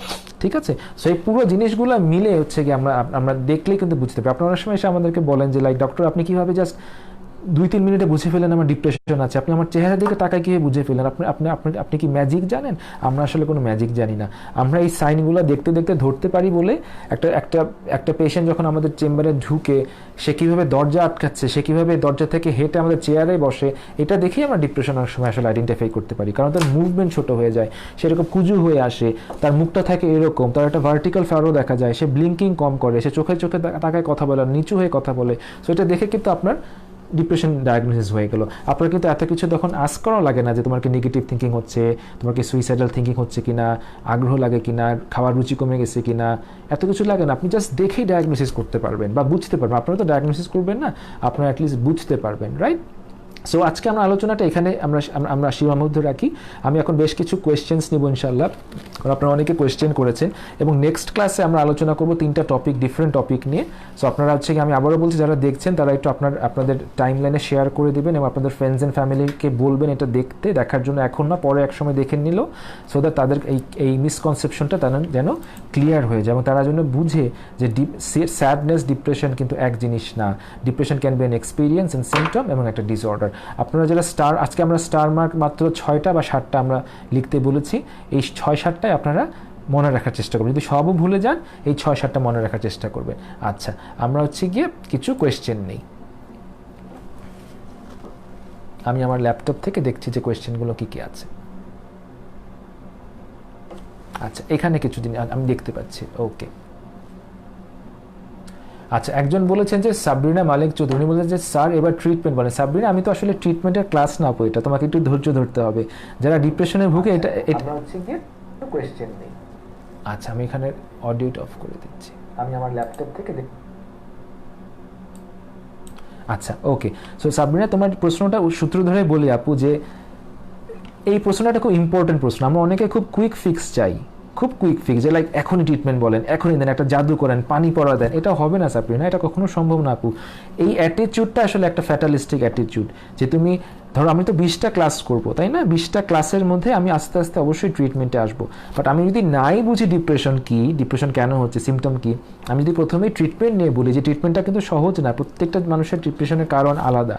ঠিক আছে। সো এই পুরো জিনিসগুলো মিলে হচ্ছে কি আমরা আমরা দেখলেই কিন্তু বুঝতে পারি। আপনার অনেক সময় এসে আমাদেরকে বলেন যে লাইক ডক্টর আপনি কীভাবে জাস্ট 2-3 মিনিটে বুঝে ফেলেন আমার ডিপ্রেশন আছে, আপনি আমার চেহারা দিকে তাকায় কীভাবে বুঝে ফেলেন, আপনি আপনি আপনি আপনি কি ম্যাজিক জানেন? আমরা আসলে কোনো ম্যাজিক জানি না, আমরা এই সাইনগুলো দেখতে দেখতে ধরতে পারি বলে একটা একটা একটা পেশেন্ট যখন আমাদের চেম্বারে ঢুকে সে কীভাবে দরজা আটকাচ্ছে, সে কীভাবে দরজা থেকে হেঁটে আমাদের চেয়ারে বসে, এটা দেখেই আমরা ডিপ্রেশন অনেক সময় আসলে আইডেন্টিফাই করতে পারি, কারণ তার মুভমেন্ট ছোটো হয়ে যায়, সেরকম কুজু হয়ে আসে, তার মুখটা থাকে এরকম, তার একটা ভার্টিক্যাল ফ্যারো দেখা যায়, সে ব্লিঙ্কিং কম করে, সে চোখে চোখে তাকায় কথা বলে, নিচু হয়ে কথা বলে। সো এটা দেখে কিন্তু আপনার ডিপ্রেশন ডায়াগনোসিস হয়ে গেল। আপনার কিন্তু এত কিছু তখন আস্ক করাও লাগে না যে তোমার কি নেগেটিভ থিঙ্কিং হচ্ছে, তোমার কি সুইসাইডাল থিঙ্কিং হচ্ছে কিনা, আগ্রহ লাগে কিনা, খাওয়ার রুচি কমে গেছে কিনা, এত কিছু লাগে না, আপনি জাস্ট দেখেই ডায়াগনোসিস করতে পারবেন বা বুঝতে পারবেন। আপনারা তো ডায়াগনোসিস করবেন না, আপনারা অ্যাটলিস্ট বুঝতে পারবেন, রাইট? সো আজকে আমরা আলোচনাটা এখানে আমরা সীমাবদ্ধ রাখি। আমি এখন বেশ কিছু কোয়েশ্চেন্স নিব ইনশাল্লাহ, কারণ আপনারা অনেকে কোয়েশ্চেন করেছেন, এবং নেক্সট ক্লাসে আমরা আলোচনা করব 3টা টপিক, ডিফারেন্ট টপিক নিয়ে। সো আপনারা হচ্ছে কি, আমি আবারও বলছি, যারা দেখছেন তারা একটু আপনাদের টাইম লাইনে শেয়ার করে দেবেন এবং আপনাদের ফ্রেন্ডস অ্যান্ড ফ্যামিলিকে বলবেন এটা দেখার জন্য, এখন না পরে এক সময় দেখে নিল, সো দ্যাট তাদের এই মিসকনসেপশনটা তারা যেন ক্লিয়ার হয়ে যায় এবং তারা যেন বুঝে যে স্যাডনেস ডিপ্রেশন কিন্তু এক জিনিস না। Depression can be an experience and symptom এবং একটা ডিসঅর্ডার। আপনারা যারা আজকে আমরা স্টার মার্ক মাত্র 6টা বা 7টা আমরা লিখতে বলেছি, এই 6-7টাই আপনারা মনে রাখার চেষ্টা করবেন। যদি সবও ভুলে যান, এই 6-7টা মনে রাখার চেষ্টা করবেন। আচ্ছা, আমরা হচ্ছে গিয়ে কিছু কোয়েশ্চেন নেই। আমি আমার ল্যাপটপ থেকে দেখছি যে কোয়েশ্চেনগুলো কী কী আছে। আচ্ছা, এখানে কিছু দিন আমি দেখতে পাচ্ছি। ওকে, আচ্ছা, একজন বলেছেন যে সাবরিনা মালিক চৌধুরী, উনি বলেছেন যে স্যার এবার ট্রিটমেন্ট বলেন। সাবরিনা, আমি তো আসলে ট্রিটমেন্টের ক্লাস না পড়ি, এটা তোমাকে একটু ধৈর্য ধরতে হবে। যারা ডিপ্রেশনে ভুগে এটা হচ্ছে গিয়ে কোয়েশ্চেন নেই। আচ্ছা, আমি এখানে অডিওটা অফ করে দিচ্ছি, আমি আমার ল্যাপটপ থেকে আচ্ছা, ওকে। সো সাবরিনা, তোমার প্রশ্নটা সূত্র ধরে বলি আপু, যে এই প্রশ্নটা খুব ইম্পর্টেন্ট প্রশ্ন। আমরা অনেকে খুব কুইক ফিক্স চাই, খুব কুইক ফিক্স, যে লাইক এখনই ট্রিটমেন্ট বলেন, এখনই দেন, একটা জাদু করেন, পানি পড়া দেন। এটা হবে না সাবরিনা, এটা কখনো সম্ভব না আপু। এই অ্যাটিটিউডটা আসলে একটা ফ্যাটালিস্টিক অ্যাটিটিউড, যে তুমি ধরো আমি তো 20টা ক্লাস করবো, তাই না? 20টা ক্লাসের মধ্যে আমি আস্তে আস্তে অবশ্যই ট্রিটমেন্টে আসবো, বাট আমি যদি নাই বুঝি ডিপ্রেশন কি, ডিপ্রেশন কেন হচ্ছে, সিমটম কি, আমি যদি প্রথমেই ট্রিটমেন্ট নিয়ে বলি যে ট্রিটমেন্টটা কিন্তু সহজ না, প্রত্যেকটা মানুষের ডিপ্রেশনের কারণ আলাদা।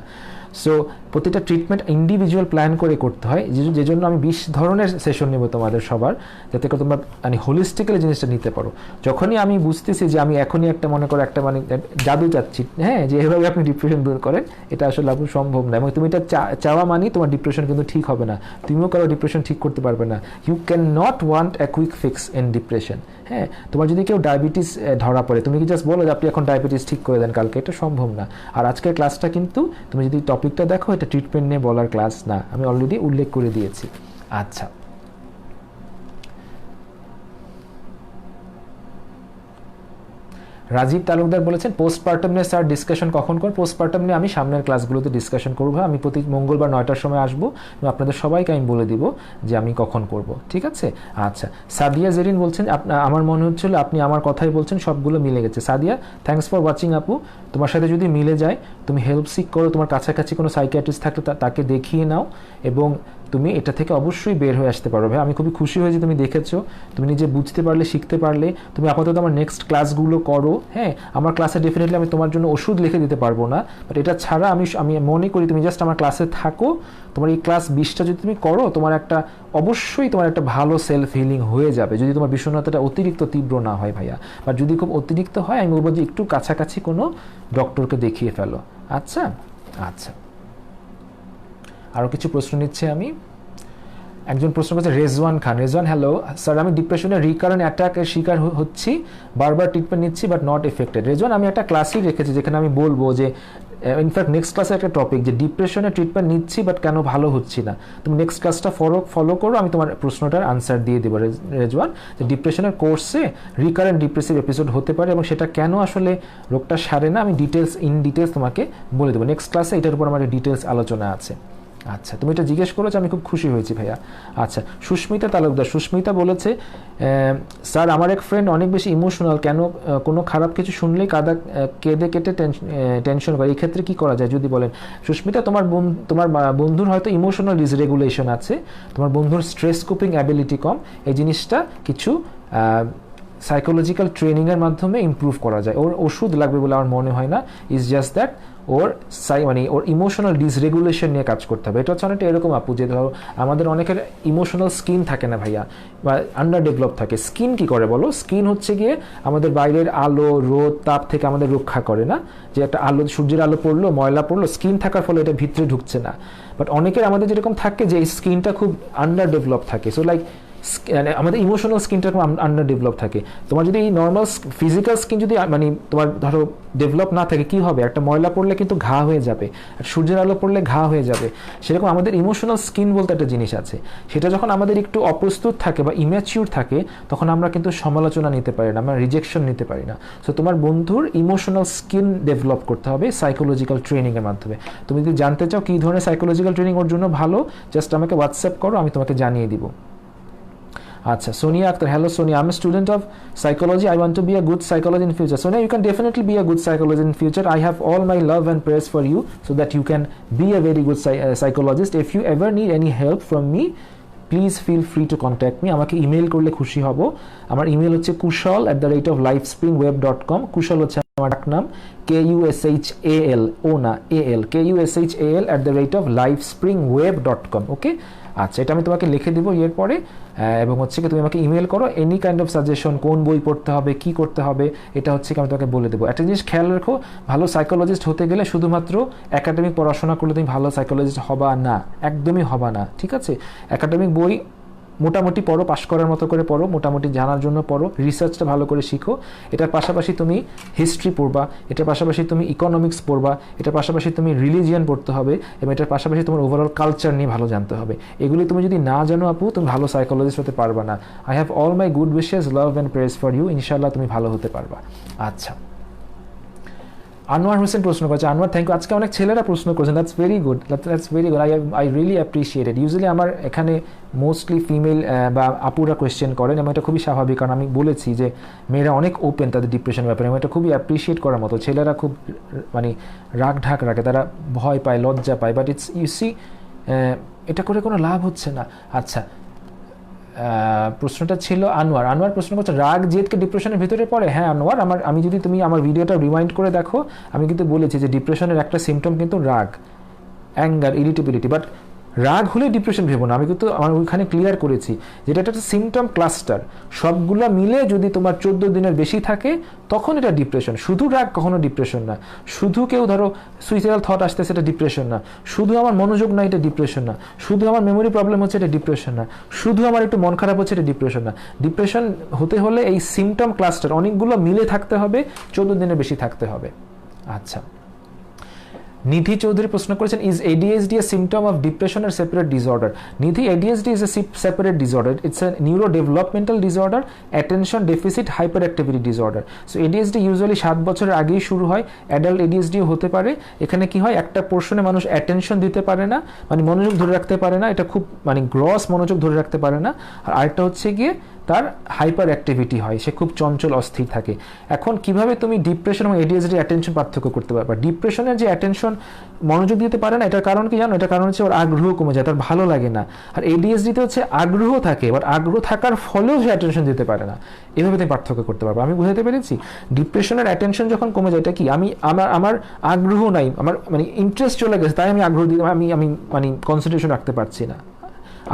সো প্রতিটা ট্রিটমেন্ট ইন্ডিভিজুয়াল প্ল্যান করে করতে হয়, যে জন্য আমি 20 ধরনের সেশন নেব তোমাদের সবার, যাতে করে তোমরা মানে হোলিস্টিক্যালি জিনিসটা নিতে পারো। যখনই আমি বুঝতেছি যে আমি এখনই একটা মনে করো একটা মানে জাদু চাচ্ছি, হ্যাঁ, যে এভাবে আপনি ডিপ্রেশন দূর করেন, এটা আসলে আপনি সম্ভব না, এবং তুমি এটা চাওয়া মানি তোমার ডিপ্রেশন কিন্তু ঠিক হবে না, তুমিও কারো ডিপ্রেশন ঠিক করতে পারবে না। You can not want a quick fix in depression. হ্যাঁ, তোমার যদি কেউ ডায়াবেটিস ধরা পড়ে, তুমি কি জাস্ট বলো যে আপনি এখন ডায়াবেটিস ঠিক করে দেন কালকে, এটা সম্ভব না। আর আজকের ক্লাসটা কিন্তু তুমি যদি টপিকটা দেখো, এটা ট্রিটমেন্ট নিয়ে বলার ক্লাস না, আমি অলরেডি উল্লেখ করে দিয়েছি। আচ্ছা, রাজীব তালুকদার বলেছেন পোস্টপার্টাম নিয়ে স্যার ডিসকাশন কখন করুন? পোস্টপার্টাম নিয়ে আমি সামনের ক্লাসগুলোতে ডিসকাশন করবো, আমি প্রতি মঙ্গলবার 9টার সময় আসবো এবং আপনাদের সবাইকে আমি বলে দিব যে আমি কখন করব, ঠিক আছে? আচ্ছা, সাদিয়া জেরিন বলছেন আমার মনে হচ্ছিল আপনি আমার কথাই বলছেন, সবগুলো মিলে গেছে। সাদিয়া, থ্যাঙ্কস ফর ওয়াচিং আপু। তোমার সাথে যদি মিলে যায়, তুমি হেল্প সিক করো, তোমার কাছাকাছি কোনো সাইকিয়াট্রিস্ট থাকলে তাকে দেখিয়ে নাও এবং তুমি এটা থেকে অবশ্যই বের হয়ে আসতে পারো। ভাই, আমি খুবই খুশি হয়েছি তুমি দেখেছো, তুমি নিজে বুঝতে পারলে, শিখতে পারলে। তুমি আপাতত আমার নেক্সট ক্লাসগুলো করো, হ্যাঁ। আমার ক্লাসে ডেফিনেটলি আমি তোমার জন্য ওষুধ লিখে দিতে পারবো না, বাট এটা ছাড়া আমি মনে করি তুমি জাস্ট আমার ক্লাসে থাকো, তোমার এই ক্লাস 20টা যদি তুমি করো, তোমার অবশ্যই তোমার একটা ভালো সেলফ হিলিং হয়ে যাবে, যদি তোমার বিষণ্ণতাটা অতিরিক্ত তীব্র না হয় ভাইয়া। বা যদি খুব অতিরিক্ত হয়, আমি বলবো যে একটু কাছাকাছি কোনো ডক্টরকে দেখিয়ে ফেলো। আচ্ছা আচ্ছা, আরও কিছু প্রশ্ন নিচ্ছে আমি। একজন প্রশ্ন করছে রেজওয়ান খান। রেজওয়ান, হ্যালো স্যার, আমি ডিপ্রেশনের রিকারেন্ট অ্যাটাকের শিকার হচ্ছি, বারবার ট্রিটমেন্ট নিচ্ছি বাট নট এফেক্টেড। রেজওয়ান, আমি একটা ক্লাসই রেখেছি যেখানে আমি বলবো যে ইনফ্যাক্ট নেক্সট ক্লাসে একটা টপিক, যে ডিপ্রেশনের ট্রিটমেন্ট নিচ্ছি বাট কেন ভালো হচ্ছি না। তুমি নেক্সট ক্লাসটা ফলো করো, আমি তোমার প্রশ্নটার আনসার দিয়ে দেবো রেজওয়ান, যে ডিপ্রেশনের কোর্সে রিকারেন্ট ডিপ্রেসিভ এপিসোড হতে পারে এবং সেটা কেন আসলে রোগটা সারে না, আমি ইন ডিটেলস তোমাকে বলে দেবো। নেক্সট ক্লাসে এটার উপর আমার ডিটেলস আলোচনা আছে। আচ্ছা, তুমি এটা জিজ্ঞেস করেছো, আমি খুব খুশি হয়েছি ভাইয়া। আচ্ছা, সুস্মিতা তালুকদার, সুস্মিতা বলেছে স্যার আমার এক ফ্রেন্ড অনেক বেশি ইমোশনাল, কেন কোনো খারাপ কিছু শুনলেই কেঁদে কেটে টেনশন করে, এই ক্ষেত্রে কী করা যায় যদি বলেন। সুস্মিতা, তোমার বন্ধুর হয়তো ইমোশনাল ডিসরেগুলেশন আছে, তোমার বন্ধুর স্ট্রেস কোপিং অ্যাবিলিটি কম, এই জিনিসটা কিছু সাইকোলজিক্যাল ট্রেনিংয়ের মাধ্যমে ইমপ্রুভ করা যায়। ওর ওষুধ লাগবে বলে আমার মনে হয় না, ইজ জাস্ট দ্যাট ওর ওর ইমোশনাল ডিসরেগুলেশন নিয়ে কাজ করতে হবে। এটা হচ্ছে অনেকটা এরকম আপু, যে ধরো আমাদের অনেকের ইমোশনাল স্কিন থাকে না ভাইয়া, বা আন্ডার ডেভেলপ থাকে। স্কিন কি করে বলো? স্কিন হচ্ছে গিয়ে আমাদের বাইরের আলো, রোদ, তাপ থেকে আমাদের রক্ষা করে না, যে একটা আলো, সূর্যের আলো পড়লো, ময়লা পড়লো, স্কিন থাকার ফলে এটা ভিতরে ঢুকছে না। বাট অনেকের আমাদের যেরকম থাকে যে এই স্কিনটা খুব আন্ডার ডেভেলপ থাকে, সো লাইক আমাদের ইমোশনাল স্কিনটা আন্ডার ডেভেলপ থাকে। তোমার যদি এই নর্মাল ফিজিক্যাল স্কিন যদি তোমার ধরো ডেভেলপ না থাকে, কি হবে? একটা ময়লা পড়লে কিন্তু ঘা হয়ে যাবে, আর সূর্যের আলো পড়লে ঘা হয়ে যাবে। সেরকম আমাদের ইমোশনাল স্কিন বলতে একটা জিনিস আছে, সেটা যখন আমাদের একটু অপ্রস্তুত থাকে বা ইম্যাচিউর থাকে, তখন আমরা কিন্তু সমালোচনা নিতে পারি না, আমরা রিজেকশন নিতে পারি না। সো তোমার বন্ধুর ইমোশনাল স্কিন ডেভেলপ করতে হবে সাইকোলজিক্যাল ট্রেনিংয়ের মাধ্যমে। তুমি যদি জানতে চাও কী ধরনের সাইকোলজিক্যাল ট্রেনিং ওর জন্য ভালো, জাস্ট আমাকে হোয়াটসঅ্যাপ করো, আমি তোমাকে জানিয়ে দিব। আচ্ছা, Sonia Akhtar, hello Sonia, I am student of psychology, I want to be a good psychologist in future. So now you can definitely be a good psychologist in future. I have all my love and prayers for you so that you can be a very good psychologist. If you ever need any help from me, please feel free to contact me. আমাকে ইমেল করলে খুশি হব। আমার ইমেল হচ্ছে kushal@lifespringweb.com। কুশল হচ্ছে আমার ডাকনাম, KUSHAL, ও না AL, KUSHAL@lifespringweb.com। ওকে, আচ্ছা, এটা আমি তোমাকে লিখে দেবো ইয়ের পরে, এবং হচ্ছে কি তুমি আমাকে ইমেল করো এনি কাইন্ড অফ সাজেশন, কোন বই পড়তে হবে, কি করতে হবে, এটা হচ্ছে কি আমি তোমাকে বলে দেবো। একটা জিনিস খেয়াল রাখো, ভালো সাইকোলজিস্ট হতে গেলে শুধুমাত্র একাডেমিক পড়াশোনা করলে তুমি ভালো সাইকোলজিস্ট হবা না, একদমই হবা না, ঠিক আছে? একাডেমিক বই মোটামুটি পড়ো, পাশ করার মতো করে পড়ো, মোটামুটি জানার জন্য পড়ো, রিসার্চটা ভালো করে শিখো। এটার পাশাপাশি তুমি হিস্ট্রি পড়বা, এটার পাশাপাশি তুমি ইকোনমিক্স পড়বা, এটার পাশাপাশি তুমি রিলিজিয়ান পড়তে হবে, এবং এটার পাশাপাশি তোমার ওভারঅল কালচার নিয়ে ভালো জানতে হবে। এগুলি তুমি যদি না জানো আপু, তুমি ভালো সাইকোলজিস্ট হতে পারবা না। I have all my good wishes, love and praise for you. ইনশাল্লাহ তুমি ভালো হতে পারবা। আচ্ছা, আনোয়ার হোসেন প্রশ্ন করছে। Anwar, thank you. আজকে অনেক ছেলেরা প্রশ্ন করছেন, that's very good, that's very good, I really appreciate it. Usually আমার এখানে মোস্টলি ফিমেল বা আপুরা কোয়েশ্চেন করেন, এবং এটা খুবই স্বাভাবিক, কারণ আমি বলেছি যে মেয়েরা অনেক ওপেন তাদের ডিপ্রেশনের ব্যাপারে, এবং এটা খুবই অ্যাপ্রিসিয়েট করার মতো। ছেলেরা খুব রাগ ঢাক রাখে, তারা ভয় পায়, লজ্জা পায়, বাট ইটস ইউ সি, এটা করে কোনো লাভ হচ্ছে না। আচ্ছা, প্রশ্নটা ছিল আনোয়ার প্রশ্ন করছে রাগ জেদকে ডিপ্রেশনের ভিতরে পড়ে। হ্যাঁ আনোয়ার, তুমি আমার ভিডিওটা রিমাইন্ড করে দেখো, আমি কিন্তু বলেছি যে ডিপ্রেশনের একটা সিমটম কিন্তু রাগ, অ্যাঙ্গার, ইরিটেবিলিটি। বাট রাগ হলে ডিপ্রেশন ভেবো না, আমি কিন্তু আমার ওইখানে ক্লিয়ার করেছি যেটা একটা সিমটম ক্লাস্টার, সবগুলো মিলে যদি তোমার 14 দিনের বেশি থাকে তখন এটা ডিপ্রেশন। শুধু রাগ কখনো ডিপ্রেশন না, শুধু কেউ ধরো সুইসাইডাল থট আসতেছে এটা ডিপ্রেশন না, শুধু আমার মনোযোগ না এটা ডিপ্রেশন না, শুধু আমার মেমোরি প্রবলেম হচ্ছে এটা ডিপ্রেশন না, শুধু আমার একটু মন খারাপ হচ্ছে এটা ডিপ্রেশন না। ডিপ্রেশন হতে হলে এই সিমটম ক্লাস্টার অনেকগুলো মিলে থাকতে হবে, 14 দিনের বেশি থাকতে হবে। আচ্ছা, নিধি চৌধুরী প্রশ্ন করেছেন, is ADHD a symptom of depression or separate disorder? Nidhi, ADHD is a separate disorder. It's a neurodevelopmental disorder, attention deficit hyperactivity disorder. So ADHD usually 7 বছরের আগেই শুরু হয়। অ্যাডাল্ট ADHD হতে পারে। এখানে কি হয়, একটা পোর্শনে মানুষ অ্যাটেনশন দিতে পারে না, মনোযোগ ধরে রাখতে পারে না, এটা খুব গ্রস মনোযোগ ধরে রাখতে পারে না। আর আরেকটা হচ্ছে গিয়ে তার হাইপার অ্যাক্টিভিটি হয়, সে খুব চঞ্চল অস্থির থাকে। এখন কিভাবে তুমি ডিপ্রেশন এবং ADHD অ্যাটেনশন পার্থক্য করতে পারবে? ডিপ্রেশনের যে অ্যাটেনশন মনোযোগ দিতে পারে না, এটার কারণ কি জানো? এটার কারণ হচ্ছে ওর আগ্রহ কমে যায়, তার ভালো লাগে না। আর ADHDতে হচ্ছে আগ্রহ থাকে, বাট আগ্রহ থাকার ফলেও সে অ্যাটেনশন দিতে পারে না। এভাবে তুমি পার্থক্য করতে পারবে। আমি বুঝাতে পেরেছি? ডিপ্রেশনের অ্যাটেনশন যখন কমে যায়, এটা কি আমার আগ্রহ নাই, আমার ইন্টারেস্ট চলে গেছে, তাই আমি আগ্রহ দিতে আমি কনসেন্ট্রেশন রাখতে পারছি না।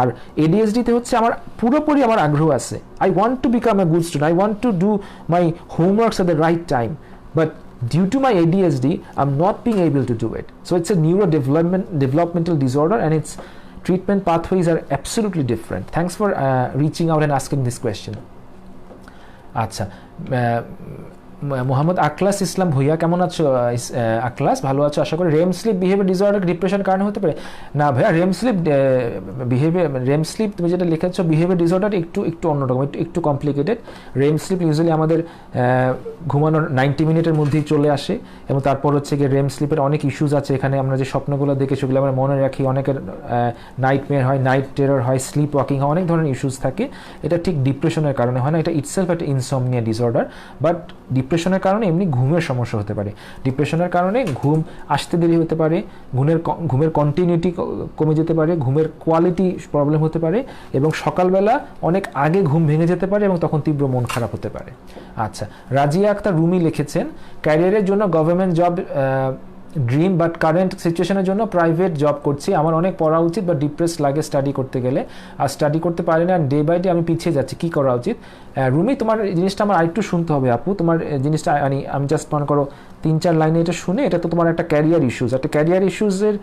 আর ADHDতে হচ্ছে আমার পুরোপুরি আমার আগ্রহ আছে, I want to become a good student, I want to do my homeworks at the right time, but due to my ADHD I'm not being able to do it. So it's a neurodevelopmental disorder, and its treatment pathways are absolutely different. Thanks for reaching out and asking this question. আচ্ছা, মোহাম্মদ আখলাস ইসলাম ভুইয়া, কেমন আছো আখলাস? ভালো আছো আশা করি। রেম স্লিপ বিহেভিয়ার ডিসঅর্ডার ডিপ্রেশন কারণে হতে পারে? না ভাইয়া, রেম স্লিপ তুমি যেটা লিখেছো বিহেভিয়ার ডিসঅর্ডার একটু অন্যরকম, একটু কমপ্লিকেটেড। রেম স্লিপ ইউজুয়ালি আমাদের ঘুমানোর 90 মিনিটের মধ্যেই চলে আসে, এবং তারপর হচ্ছে গিয়ে রেম স্লিপের অনেক ইস্যুজ আছে এখানে। আমরা যে স্বপ্নগুলো দেখে সেগুলো আমরা মনে রাখি, অনেকের নাইটমেয়ার হয়, নাইট টেরর হয়, স্লিপ ওয়াকিং হয়, অনেক ধরনের ইস্যুজ থাকে। এটা ঠিক ডিপ্রেশনের কারণে হয় না, এটা ইটসেলফ একটা ইনসমনিয়া ডিসঅর্ডার। বাট ডিপ্রেশনের কারণে এমনি ঘুমের সমস্যা হতে পারে। ডিপ্রেশনের কারণে ঘুম আসতে দেরি হতে পারে, ঘুমের কন্টিনিউটি কমে যেতে পারে, ঘুমের কোয়ালিটি প্রবলেম হতে পারে, এবং সকালবেলা অনেক আগে ঘুম ভেঙে যেতে পারে এবং তখন তীব্র মন খারাপ হতে পারে। আচ্ছা, রাজিয়া আক্তার রুমি লিখেছেন, ক্যারিয়ারের জন্য government job dream, but current সিচুয়েশনের জন্য প্রাইভেট জব করছি। আমার অনেক পড়া উচিত বা ডিপ্রেস লাগে স্টাডি করতে গেলে, আর স্টাডি করতে পারি না, ডে বাই ডে আমি পিছিয়ে যাচ্ছি, কী করা উচিত? রুমি, তোমার জিনিসটা আমার আরেকটু শুনতে হবে আপু। তোমার জিনিসটা আমি জাস্ট মনে করো 3-4 লাইনে এটা শুনে, এটা তো তোমার একটা ক্যারিয়ার ইস্যুস, একটা ক্যারিয়ার ইস্যুসের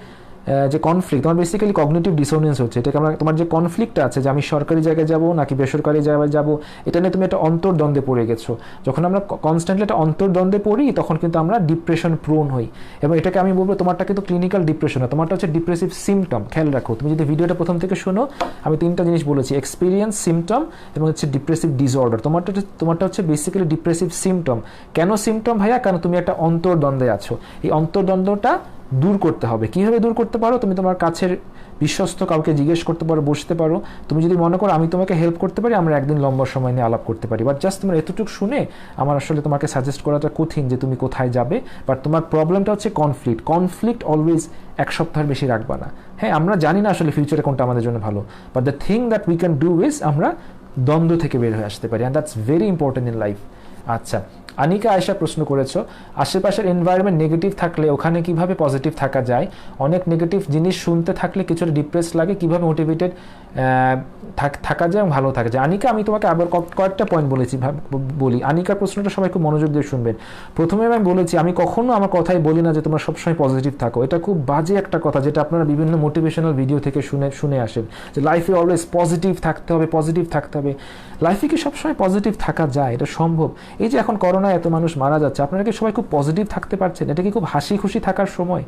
যে কনফ্লিক্ট, তোমার বেসিক্যালি কগনিটিভ ডিসোনেন্স হচ্ছে। এটাকে আমরা, তোমার যে কনফ্লিক্টটা আছে যে আমি সরকারি জায়গায় যাব নাকি বেসরকারি জায়গায় যাব, এটা নিয়ে তুমি একটা অন্তর্দ্বন্দ্বে পড়ে গেছো। যখন আমরা কনস্ট্যান্টলি একটা অন্তর্দ্বন্দ্বে পড়ি তখন কিন্তু আমরা ডিপ্রেশন প্রোন হই, এবং এটাকে আমি বলবো তোমারটা কিন্তু ক্লিনিক্যাল ডিপ্রেশন না, তোমারটা হচ্ছে ডিপ্রেসিভ সিমটম। খেয়াল রাখো, তুমি যদি ভিডিওটা প্রথম থেকে শোনো, আমি 3টা জিনিস বলেছি, এক্সপিরিয়েন্স, সিমটম এবং হচ্ছে ডিপ্রেসিভ ডিসঅর্ডার। তোমারটা হচ্ছে বেসিক্যালি ডিপ্রেসিভ সিমটম। কেন সিমটম ভাইয়া? কারণ তুমি একটা অন্তর্দ্বন্দ্বে আছো। এই অন্তর্দ্বন্দ্বটা দূর করতে হবে। কীভাবে দূর করতে পারো? তুমি তোমার কাছের বিশ্বস্ত কাউকে জিজ্ঞেস করতে পারো, বসতে পারো। তুমি যদি মনে করো আমি তোমাকে হেল্প করতে পারি, আমরা একদিন লম্বা সময় নিয়ে আলাপ করতে পারি। বাট জাস্ট তোমার এতটুকু শুনে আমার আসলে তোমাকে সাজেস্ট করাটা কঠিন যে তুমি কোথায় যাবে। বাট তোমার প্রবলেমটা হচ্ছে কনফ্লিক্ট অলওয়েজ 1 সপ্তাহের বেশি রাখবা না। হ্যাঁ, আমরা জানি না আসলে ফিউচারে কোনটা আমাদের জন্য ভালো, but the thing that we can do is আমরা দ্বন্দ্ব থেকে বের হয়ে আসতে পারি, and that's very important in life. আচ্ছা, আনিকা আয়েশা প্রশ্ন করেছো, আশেপাশের এনভায়রনমেন্ট নেগেটিভ থাকলে ওখানে কিভাবে পজিটিভ থাকা যায়? অনেক নেগেটিভ জিনিস শুনতে থাকলে কিছুটা ডিপ্রেস লাগে, কিভাবে মোটিভেটেড থাকা যায় এবং ভালো থাকা যায়? আনিকা, আমি তোমাকে আবার কয়েকটা পয়েন্ট বলি। আনিকার প্রশ্নটা সবাই খুব মনোযোগ দিয়ে শুনবেন। প্রথমে আমি বলেছি, আমি কখনো আমার কথাই বলি না যে তোমরা সবসময় পজিটিভ থাকো। এটা খুব বাজে একটা কথা, যেটা আপনারা বিভিন্ন মোটিভেশনাল ভিডিও থেকে শুনে আসেন, যে লাইফে অলওয়েজ পজিটিভ থাকতে হবে। লাইফে কি সবসময় পজিটিভ থাকা যায়? এটা সম্ভব? এই যে এখন করোনায় এত মানুষ মারা যাচ্ছে, আপনারা কি সবাই খুব পজিটিভ থাকতে পারছেন? এটা কি খুব হাসি খুশি থাকার সময়?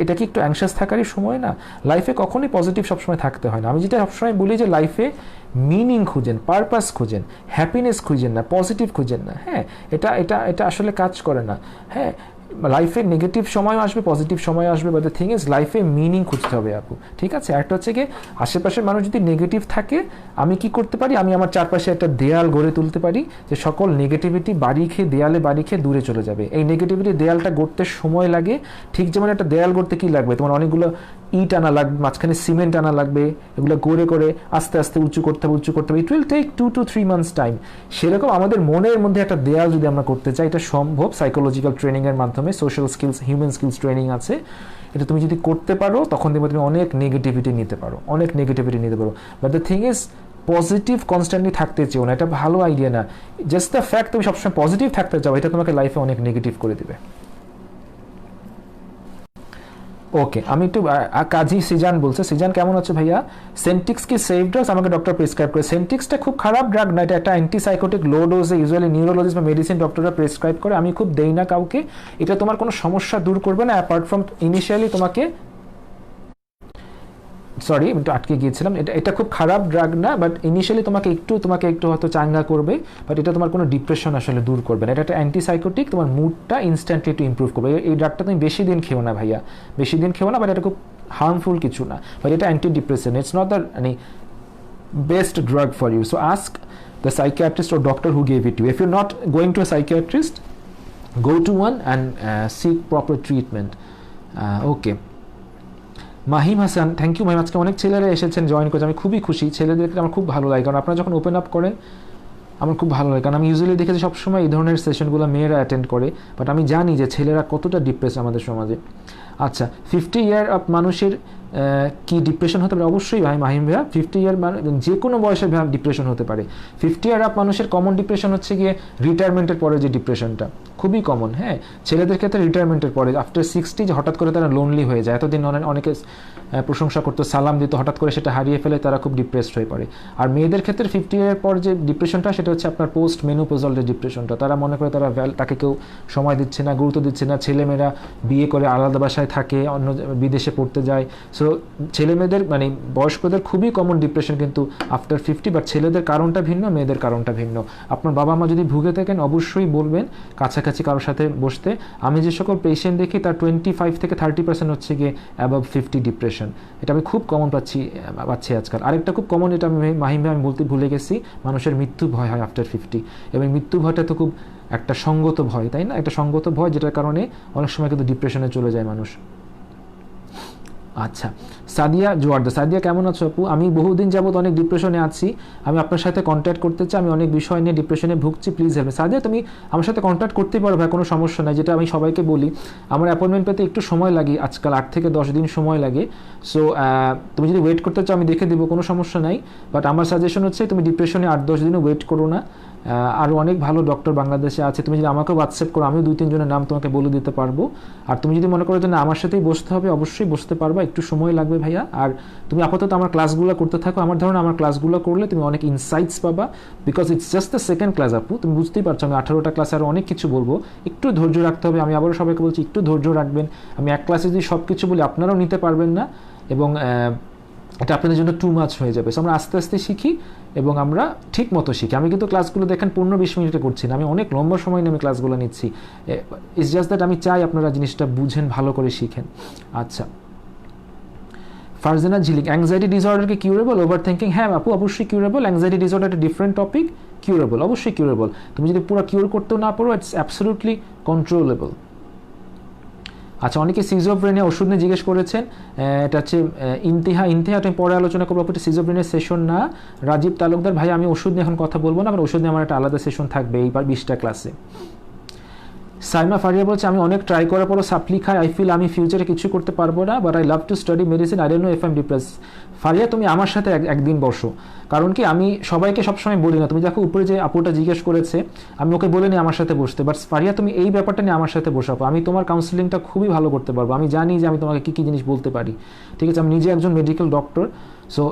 এটা কি একটু অ্যাংশাস থাকারই সময় না? লাইফে কখনোই পজিটিভ সবসময় থাকতে হয় না। আমি যেটা সবসময় বলি যে লাইফে মিনিং খুঁজেন, পারপাস খুঁজেন, হ্যাপিনেস খুঁজেন না, পজিটিভ খুঁজেন না। হ্যাঁ, এটা আসলে কাজ করে না। হ্যাঁ, লাইফে নেগেটিভ সময় আসবে, পজিটিভ সময় আসবে, বাট দ্য থিং ইজ লাইফে মিনিং খুঁজতে হবে আপু। ঠিক আছে? একটা হচ্ছে কি, আশেপাশের মানুষ যদি নেগেটিভ থাকে, আমি কি করতে পারি? আমি আমার চারপাশে একটা দেয়াল গড়ে তুলতে পারি, যে সকল নেগেটিভিটি বাড়ি খেয়ে দূরে চলে যাবে। এই নেগেটিভিটি দেয়ালটা গড়তে সময় লাগে, ঠিক যেমন একটা দেয়াল গড়তে কি লাগবে, তোমার অনেকগুলো ইট আনা লাগবে, মাঝখানে সিমেন্ট আনা লাগবে, এগুলো গড়ে করে আস্তে আস্তে উঁচু করতে হবে। It will take 2 to 3 months time. সেরকম আমাদের মনের মধ্যে একটা দেয়াল যদি আমরা করতে চাই, এটা সম্ভব সাইকোলজিক্যাল ট্রেনিংয়ের মাধ্যমে। Social skills, human skills training আছে, এটা তুমি যদি করতে পারো তখন দেখবে তুমি অনেক নেগেটিভিটি নিতে পারো। But the thing is, positive constantly থাকতে চেও না, এটা ভালো আইডিয়া না। জাস্ট দ্য ফ্যাক্ট তুমি সবসময় পজিটিভ থাকতে চাও, এটা তোমাকে লাইফে অনেক নেগেটিভ করে দেবে। ওকে, আমি একটু কাজী সিজান বলছে। সিজান, কেমন আছে ভাইয়া? সেন্টিক্স কি সেফ ড্রাগস? আমাকে ডক্টর প্রেসক্রাইব করে। সেন্টিক্সটা খুব খারাপ ড্রাগ না, এটা একটা অ্যান্টিসাইকোটিক, লো ডোজে ইউজুয়ালি নিউরোলজিস্ট বা মেডিসিন ডক্টররা প্রেসক্রাইব করে। আমি খুব দেই না কাউকে। এটা তোমার কোনো সমস্যা দূর করবে না, অ্যাপার্ট ফ্রম ইনিশিয়ালি তোমাকে, সরি একটু আটকে গিয়েছিলাম, এটা খুব খারাপ ড্রাগ না, বাট ইনিশিয়ালি তোমাকে একটু হয়তো চাঙ্গা করবে, বাট এটা তোমার কোনো ডিপ্রেশন আসলে দূর করবে না। এটা একটা অ্যান্টিসাইকোটিক, তোমার মুডটা ইনস্ট্যান্টলি একটু ইম্প্রুভ করবে। এই ড্রাগটা তুমি বেশি দিন খেও না ভাইয়া, বাট এটা খুব হার্মফুল কিছু না, বাট এটা anti depression. It's not the best drug for you. So ask the psychiatrist or doctor who gave it to you. If you're not going to a psychiatrist, go to one and seek proper treatment. Okay. Mahim Hasan, thank you Mahim. আজকে অনেক ছেলেরা এসেছেন, জয়েন করেছে, আমি খুবই খুশি। ছেলেদেরকে আমার খুব ভালো লাগে, কারণ আপনারা যখন ওপেন আপ করেন আমার খুব ভালো লাগে, কারণ আমি ইউজুয়ালি দেখেছি সবসময় এই ধরনের সেশনগুলো মেয়েরা অ্যাটেন্ড করে, বাট আমি জানি যে ছেলেরা কতটা ডিপ্রেস আমাদের সমাজে। আচ্ছা, 50 ইয়ার আপ মানুষের কি ডিপ্রেশন হতে পারে? অবশ্যই ভাই মাহিম ভাইয়া, 50 ইয়ার যে কোনো বয়সের ডিপ্রেশন হতে পারে। 50 ইয়ার আপ মানুষের কমন ডিপ্রেশন হচ্ছে গিয়ে রিটায়ারমেন্টের পরে যে ডিপ্রেশনটা, খুবই কমন। হ্যাঁ, ছেলেদের ক্ষেত্রে রিটায়ারমেন্টের পরে আফটার 60 যে হঠাৎ করে তারা লোনলি হয়ে যায়। এতদিন অনেকে প্রশংসা করতো, সালাম দিত, হঠাৎ করে সেটা হারিয়ে ফেলে তারা খুব ডিপ্রেসড হয়ে পড়ে। আর মেয়েদের ক্ষেত্রে 50 এর পর যে ডিপ্রেশনটা সেটা হচ্ছে আপনার পোস্ট মেনোপজাল যে ডিপ্রেশনটা। তারা মনে করে তারা তাকে কেউ সময় দিচ্ছে না, গুরুত্ব দিচ্ছে না, ছেলেমেয়েরা বিয়ে করে আলাদা বাসায় থাকে, অন্য বিদেশে পড়তে যায়। সো ছেলেমেয়েদের মানে বয়স্কদের খুবই কমন ডিপ্রেশন কিন্তু আফটার 50, বাট ছেলেদের কারণটা ভিন্ন, মেয়েদের কারণটা ভিন্ন। আপনার বাবা মা যদি ভুগে থাকেন অবশ্যই বলবেন কাছাকাছি কারোর সাথে বসতে। আমি যে সকল পেশেন্ট দেখি তার 25 থেকে 30% হচ্ছে গিয়ে অ্যাবভ 50 ডিপ্রেশন। এটা আমি খুব কমন পাচ্ছি আজকাল। আরেকটা খুব কমন, এটা মাহিম ভাই আমি বলতে ভুলে গেছি, মানুষের মৃত্যু ভয় হয় আফটার 50। এবং মৃত্যু ভয়টা তো খুব একটা সঙ্গত ভয়, তাই না? একটা সঙ্গত ভয় যেটার কারণে অনেক সময় কিন্তু ডিপ্রেশনে চলে যায় মানুষ। আচ্ছা, সাদিয়া জোয়ারদা, সাদিয়া কেমন আছো আপু? আমি বহুদিন যাবত অনেক ডিপ্রেশনে আছি, আমি আপনার সাথে কন্ট্যাক্ট করতে চাই, আমি অনেক বিষয় নিয়ে ডিপ্রেশনে ভুগছি, প্লিজ হেল্প মি। সাদিয়া তুমি আমার সাথে কন্ট্যাক্ট করতে পারো ভাই, কোনো সমস্যা নাই। যেটা আমি সবাইকে বলি, আমার অ্যাপয়েন্টমেন্ট পেতে একটু সময় লাগে আজকাল, 8 থেকে 10 দিন সময় লাগে। সো তুমি যদি ওয়েট করতে চাও আমি দেখে দেবো, কোনো সমস্যা নাই। বাট আমার সাজেশন হচ্ছে তুমি ডিপ্রেশনে 8-10 দিনও ওয়েট করো না। আরও অনেক ভালো ডক্টর বাংলাদেশে আছে, তুমি যদি আমাকেও হোয়াটসঅ্যাপ করো আমিও 2-3 জনের নাম তোমাকে বলে দিতে পারবো। আর তুমি যদি মনে করো যে না আমার সাথেই বসতে হবে, অবশ্যই বসতে পারবা, একটু সময় লাগবে ভাইয়া। আর তুমি আপাতত আমার ক্লাসগুলো করতে থাকো, আমার ধারণা আমার ক্লাসগুলো করলে তুমি অনেক ইনসাইটস পাবা, because it's just the second class আপু। তুমি বুঝতেই পারছো আমি 18টা ক্লাসে আরও অনেক কিছু বলবো, একটু ধৈর্য রাখতে হবে। আমি আবারও সবাইকে বলছি একটু ধৈর্য রাখবেন। আমি এক ক্লাসে যদি সব কিছু বলি আপনারাও নিতে পারবেন না, এবং এটা আপনাদের জন্য টু মাচ হয়ে যাবে। সো আমরা আস্তে আস্তে শিখি এবং আমরা ঠিক মতো শিখি। আমি কিন্তু ক্লাসগুলো দেখেন 15-20 মিনিটে করছি না, আমি অনেক লম্বা সময় নিয়ে আমি ক্লাসগুলো নিচ্ছি। ইটস জাস্ট দ্যাট আমি চাই আপনারা জিনিসটা বুঝেন, ভালো করে শিখেন। আচ্ছা, ফারজানা ঝিলিক, অ্যাংজাইটি ডিসঅর্ডার কি কিউরেবল? ওভার থিঙ্কিং, হ্যাঁ আপু অবশ্যই কিউরেবল। অ্যাংজাইটি ডিসঅর্ডার একটা ডিফারেন্ট টপিক, কিউরেবল, অবশ্যই কিউরেবল। তুমি যদি পুরো কিউর করতেও না পারো, ইটস অ্যাবসলিউটলি কন্ট্রোলেবল। আচ্ছা, অনেকে সিজোফ্রেনিয়া ওষুধ নিয়ে জিজ্ঞেস করেছেন, এটা হচ্ছে ইন্তিহা আমি পরে আলোচনা করবো, এটা সিজোফ্রেনিয়ার সেশন না। রাজীব তালুকদার, ভাই আমি ওষুধ নিয়ে এখন কথা বলবো না, আমার ওষুধ নিয়ে আমার একটা আলাদা সেশন থাকবে এইবার 20টা ক্লাসে। সাইমা ফারিয়া বলছে আমি অনেক ট্রাই করার পরও সাপ্লি খাই, আই ফিল আমি ফিউচারে কিছু করতে পারবো না, but I love to study medicine, I don't know if I am depress. Faria তুমি আমার সাথে একদিন বসো, কারণ কি আমি সবাইকে সবসময় বলি না। তুমি দেখো উপরে যে আপুটা জিজ্ঞেস করেছে, আমি ওকে বলিনি আমার সাথে বসতে, বাট ফারিয়া তুমি এই ব্যাপারটা নিয়ে আমার সাথে বসাবো, আমি তোমার কাউন্সিলিংটা খুবই ভালো করতে পারবো। আমি জানি যে আমি তোমাকে কী কী জিনিস বলতে পারি, ঠিক আছে? আমি নিজে একজন মেডিকেল ডক্টর। সো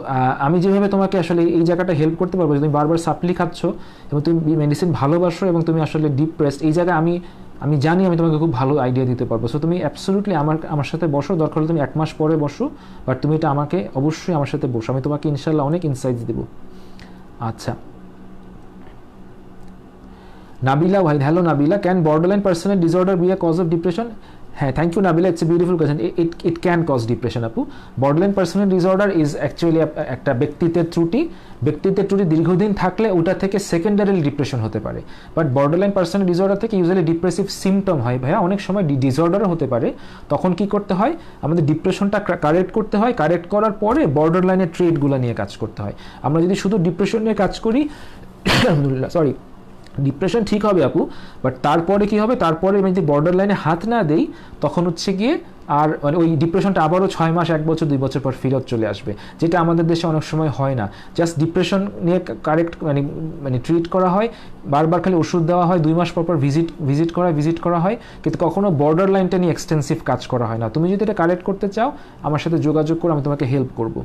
আমি যেভাবে তোমাকে আসলে এই জায়গাটা হেল্প করতে পারবো, তুমি বারবার সাপ্লি খাচ্ছ এবং তুমি মেডিসিন ভালোবাসো এবং তুমি আসলে ডিপ্রেসড, এই জায়গায় আমি জানি আমি তোমাকে খুব ভালো আইডিয়া দিতে পারবো। সো তুমি অ্যাবসলিউটলি আমার সাথে বসো, দরকার হলে তুমি 1 মাস পরে বসো, বাট তুমি এটা আমাকে অবশ্যই আমার সাথে বসো, আমি তোমাকে ইনশাল্লাহ অনেক ইনসাইটস দেবো। আচ্ছা, নাবিলা ভাই, hello Nabila, can borderline personal disorder be a cause of depression? হ্যাঁ, thank you Nabila, it's a beautiful question. It can cause depression আপু। Borderline personal disorder is actually একটা ব্যক্তিত্বের ত্রুটি দীর্ঘদিন থাকলে ওটা থেকে সেকেন্ডারি ডিপ্রেশন হতে পারে। বাট বর্ডারলাইন পার্সোনাল ডিসঅর্ডার থেকে ইউজুয়ালি ডিপ্রেসিভ সিমটম হয় ভাইয়া, অনেক সময় ডিসঅর্ডারও হতে পারে। তখন কি করতে হয়, আমাদের ডিপ্রেশনটা কারেক্ট করতে হয়, কারেক্ট করার পরে বর্ডারলাইনের ট্রেটগুলো নিয়ে কাজ করতে হয়। আমরা যদি শুধু ডিপ্রেশন নিয়ে কাজ করি, আলহামদুলিল্লাহ সরি, ডিপ্রেশন ঠিক হবে আপু, বাট তারপরে কি হবে, তারপরে আমি যদি বর্ডার লাইনে হাত না দেই তখন হচ্ছে গিয়ে আর মানে ওই ডিপ্রেশনটা আবারও 6 মাস, 1 বছর, 2 বছর পর ফেরত চলে আসবে, যেটা আমাদের দেশে অনেক সময় হয় না। জাস্ট ডিপ্রেশন নিয়ে কারেক্ট মানে ট্রিট করা হয়, বারবার খালি ওষুধ দেওয়া হয়, 2 মাস পর পর ভিজিট করা হয়, কিন্তু কখনো বর্ডার লাইনটা নিয়ে এক্সটেন্সিভ কাজ করা হয় না। তুমি যদি এটা কারেক্ট করতে চাও আমার সাথে যোগাযোগ করো, আমি তোমাকে হেল্প করবো।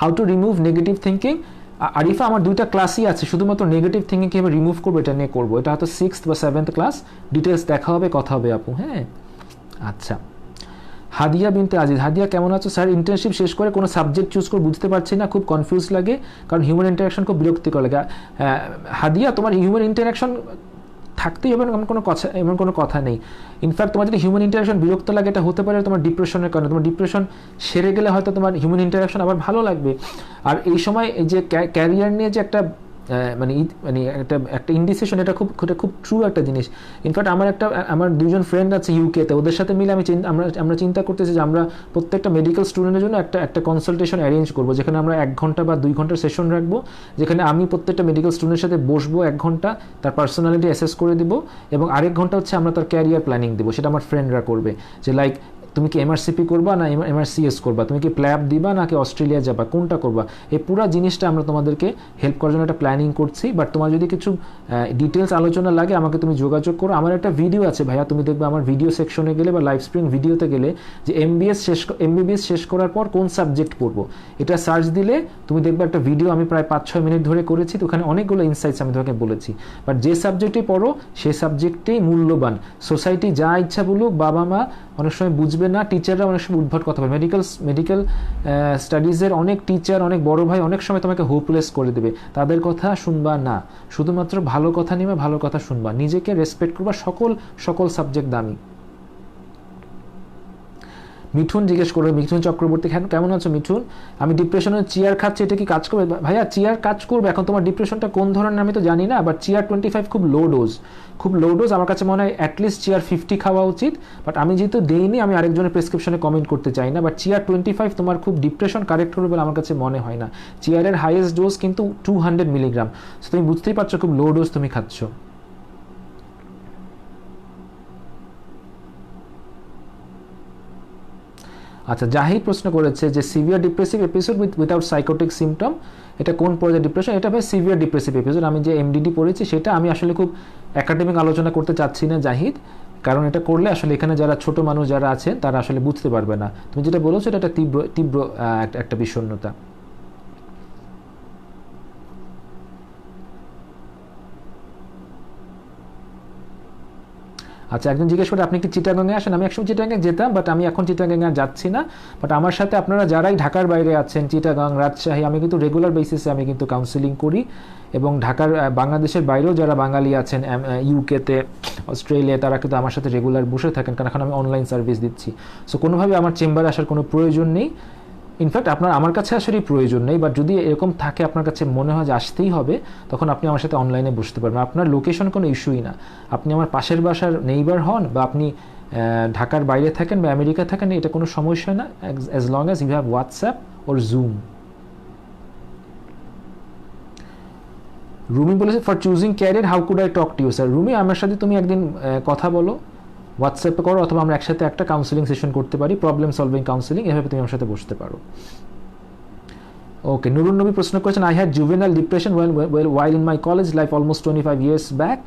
How to remove negative thinking, Arifa আমার 2টা ক্লাসই আছে শুধুমাত্র নেগেটিভ থিঙ্কিং কীভাবে রিমুভ করবো এটা নিয়ে করবো, এটা হয়তো 6th বা 7th ক্লাস, ডিটেলস দেখা হবে, কথা হবে আপু। হ্যাঁ, আচ্ছা, হাদিয়া বিনতে আজিজ, হাদিয়া কেমন আছো? স্যার ইন্টার্নশিপ শেষ করে কোনো সাবজেক্ট চুজ করে বুঝতে পারছি না, খুব কনফিউজ লাগে, কারণ হিউম্যান ইন্টারাকশন খুব বিরক্তিকর লাগে। হাদিয়া, তোমার হিউম্যান ইন্টারাকশন থাকতেই হবে এমন কোনো কথা নেই। ইনফ্যাক্ট তোমার যদি হিউম্যান ইন্টারাকশন বিরক্ত লাগে, এটা হতে পারে তোমার ডিপ্রেশনের কারণে। তোমার ডিপ্রেশন সেরে গেলে হয়তো তোমার হিউম্যান ইন্টারাকশন আবার ভালো লাগবে। আর এই সময় এই যে ক্যারিয়ার নিয়ে যে একটা মানে একটা ইনডিসিশন, এটা খুব ট্রু একটা জিনিস। ইনফ্যাক্ট আমার 2জন ফ্রেন্ড আছে ইউকেতে, ওদের সাথে মিলে আমরা চিন্তা করতেছি যে আমরা প্রত্যেকটা মেডিকেল স্টুডেন্টের জন্য একটা কনসালটেশন অ্যারেঞ্জ করবো, যেখানে আমরা 1 ঘন্টা বা 2 ঘন্টার সেশন রাখবো, যেখানে আমি প্রত্যেকটা মেডিকেল স্টুডেন্টের সাথে বসবো 1 ঘন্টা, তার পার্সোনালিটি অ্যাসেস করে দিব, এবং আরেক ঘন্টা হচ্ছে আমরা তার ক্যারিয়ার প্ল্যানিং দেবো, সেটা আমার ফ্রেন্ডরা করবে। যে লাইক তুমি কি এমআরসিপি করবা না এমআরসিএস করবা, তুমি কি প্ল্যাব দিবা নাকি অস্ট্রেলিয়া যাবা, কোনটা করবা, এই পুরো জিনিসটা আমরা তোমাদেরকে হেল্প করার জন্য একটা প্ল্যানিং করছি। বাট তোমার যদি কিছু ডিটেলস আলোচনা লাগে আমাকে তুমি যোগাযোগ করো। আমার একটা ভিডিও আছে ভাইয়া, তুমি দেখবে আমার ভিডিও সেকশনে গেলে বা লাইভ স্প্রিং ভিডিওতে গেলে যে এমবিবিএস শেষ করার পর কোন সাবজেক্ট পড়বো, এটা সার্চ দিলে তুমি দেখবে একটা ভিডিও আমি প্রায় 5-6 মিনিট ধরে করেছি। তো ওখানে অনেকগুলো ইনসাইটস আমি তোমাকে বলেছি। বাট যে সাবজেক্টই পড়ো সেই সাবজেক্টেই মূল্যবান। সোসাইটি যা ইচ্ছা বলুক, বাবা মা অনেক সময় বুঝবে না, টিচাররা অনেক সময় উদ্ভট কথা বলে, মেডিকেল স্টাডিজের অনেক টিচার, অনেক বড় ভাই অনেক সময় তোমাকে হোপলেস করে দেবে, তাদের কথা শুনবা না, শুধুমাত্র ভালো কথা নিবে, ভালো কথা শুনবা, নিজেকে রেসপেক্ট করবা, সকল সাবজেক্ট দামি। মিঠুন জিজ্ঞেস করবে, মিঠুন চক্রবর্তী, কেমন আছো মিঠুন? আমি ডিপ্রেশনে চিয়ার খাচ্ছি, এটা কি কাজ করবে? ভাইয়া চিয়ার কাজ করবে, এখন তোমার ডিপ্রেশনটা কোন ধরনের আমি তো জানি না, বাট চিয়ার 25 খুব লো ডোজ, আমার কাছে মনে হয় অ্যাটলিস্ট চিয়ার 50 খাওয়া উচিত। বাট আমি যেহেতু দেইনি, আমি আরেকজনের প্রেসক্রিপশনে কমেন্ট করতে চাই না, বাট চিয়ার 25 তোমার খুব ডিপ্রেশন কারেক্ট করবে বলে আমার কাছে মনে হয় না। চিয়ারের হাইয়েস্ট ডোজ কিন্তু 200 মিলিগ্রাম, সো তুমি বুঝতেই পারছো খুব লো ডোজ তুমি খাচ্ছ। আচ্ছা, জাহিদ প্রশ্ন করেছে যে severe depressive episode without psychotic symptom, এটা কোন পর্যায়ে ডিপ্রেশন? এটা ভাই সিভিয়ার ডিপ্রেসিভ এপিসোড। আমি যে এমডিডি পড়েছি সেটা আমি আসলে খুব একাডেমিক আলোচনা করতে চাচ্ছি না জাহিদ, কারণ এটা করলে আসলে এখানে যারা ছোট মানুষ যারা আছেন তারা আসলে বুঝতে পারবে না। তুমি যেটা বলেছো এটা একটা তীব্র একটা বিষণ্ণতা। আচ্ছা, একজন জিজ্ঞেস করে আপনি কি চিটাগাংয়ে আসেন? আমি একসময় চিটাগাংয়ে যেতাম, বাট আমি এখন চিটাগাংয়ে আর যাচ্ছি না। বাট আমার সাথে আপনারা যারাই ঢাকার বাইরে আছেন, চিটাগাং, রাজশাহী, আমি কিন্তু রেগুলার বেসিসে আমি কিন্তু কাউন্সিলিং করি, এবং ঢাকার বাংলাদেশের বাইরেও যারা বাঙালি আছেন ইউকেতে, অস্ট্রেলিয়া, তারা কিন্তু আমার সাথে রেগুলার বসে থাকেন, কারণ এখন আমি অনলাইন সার্ভিস দিচ্ছি। সো কোনোভাবে আমার চেম্বারে আসার কোনো প্রয়োজন নেই। ইনফ্যাক্ট আপনার আমার কাছে আসারই প্রয়োজন নেই, বাট যদি এরকম থাকে আপনার কাছে মনে হয় যে আসতেই হবে, তখন আপনি আমার সাথে অনলাইনে বসতে পারবেন। আপনার লোকেশন কোনো ইস্যুই না, আপনি আমার পাশের বাসার নেইবার হন বা আপনি ঢাকার বাইরে থাকেন বা আমেরিকা থাকেন, এটা কোনো সমস্যা না, as long as you have WhatsApp or zoom. Rumi বলেছে for choosing career how could I talk to you? Sir Rumi, আমার সাথে তুমি একদিন কথা বলো, হোয়াটসঅ্যাপে করো, অথবা আমরা একসাথে একটা কাউন্সিলিং সেশন করতে পারি, প্রবলেম সলভিং কাউন্সিলিং, এভাবে তুমি আমার সাথে বসতে পারো। ওকে, নুরুন নবী প্রশ্ন করেছেন, I had juvenile depression while in my college life almost 25 years back.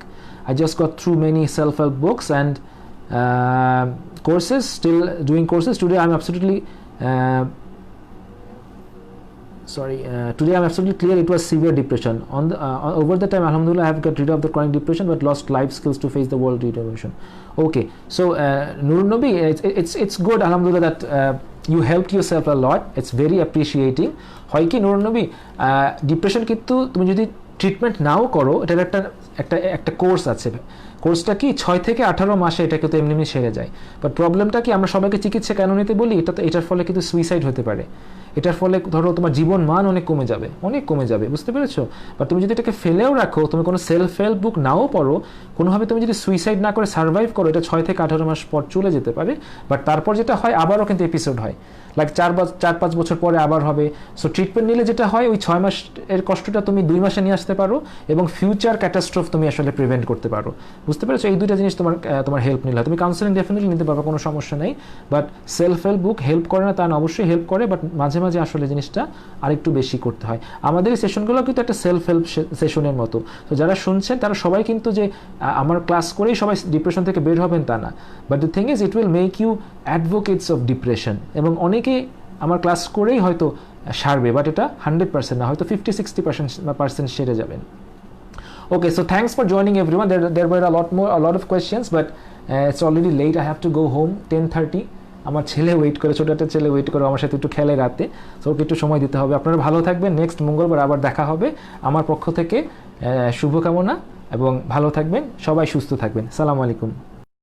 I just got through many self-help books and courses, still doing courses. Today I'm absolutely today I'm absolutely clear it was severe depression. Over the time, alhamdulillah, I have got rid of the chronic depression but lost life skills to face the world depression. Okay, so Nurun Nabi, it's good, alhamdulillah, that you helped yourself a lot. It's very appreciating. হয় কি নুরুন নবী, ডিপ্রেশন কিন্তু তুমি যদি ট্রিটমেন্ট নাও করো, এটার একটা কোর্স আছে, কোর্সটা কি 6 থেকে 18 মাসে এটা কিন্তু এমনি সেরে যায়। বাট প্রবলেমটা কি, আমরা সবাইকে চিকিৎসা কেন নিতে বলি, এটার ফলে কিন্তু সুইসাইড হতে পারে, এটার ফলে ধরো তোমার জীবন মান অনেক কমে যাবে, বুঝতে পেরেছো? বাট তুমি যদি এটাকে ফেলেও রাখো, তুমি কোনো সেলফ হেল্প বুক নাও পড়ো, কোনোভাবে তুমি যদি সুইসাইড না করে সার্ভাইভ করো, এটা 6 থেকে 18 মাস পর চলে যেতে পারে। বাট তারপর যেটা হয়, আবারও কিন্তু এপিসোড হয়, লাইক 4-5 বছর পরে আবার হবে। সো ট্রিটমেন্ট নিলে যেটা হয়, ওই 6 মাস এর কষ্টটা তুমি 2 মাসে নিয়ে আসতে পারো, এবং ফিউচার ক্যাটাস্ট্রফ তুমি আসলে প্রিভেন্ট করতে পারো, বুঝতে পেরেছো? এই দুইটা জিনিস তোমার হেল্প নিলে, তুমি কাউন্সেলিং ডেফিনেটলি নিতে পারবে, কোনো সমস্যা নেই। But self help book help করে না তা না, অবশ্যই হেল্প করে, বাট মাঝে মাঝে আসলে জিনিসটা আরেকটু বেশি করতে হয়। আমাদের এই সেশনগুলো কিন্তু একটা সেলফ হেল্প সেশনের মতো। তো যারা শুনছেন তারা সবাই কিন্তু যে আমার ক্লাস করেই সবাই ডিপ্রেশন থেকে বের হবেন তা না, but the thing is it will make you advocates of depression, এবং অনেকে আমার ক্লাস করেই হয়তো সারবে, বাট এটা 100% না, হয়তো 50-60% সেরে যাবেন। Okay, so thanks for joining everyone. There were a lot of questions, but it's already late. I have to go home 10:30. আমার ছেলে ওয়েট করে, ছোট একটা ছেলে ওয়েট করে, আমার সাথে একটু খেলে রাতে, সো ওকে একটু সময় দিতে হবে। আপনারা ভালো থাকবেন, নেক্সট মঙ্গলবার আবার দেখা হবে। আমার পক্ষ থেকে শুভকামনা, এবং ভালো থাকবেন, সবাই সুস্থ থাকবেন। সালামু আলাইকুম।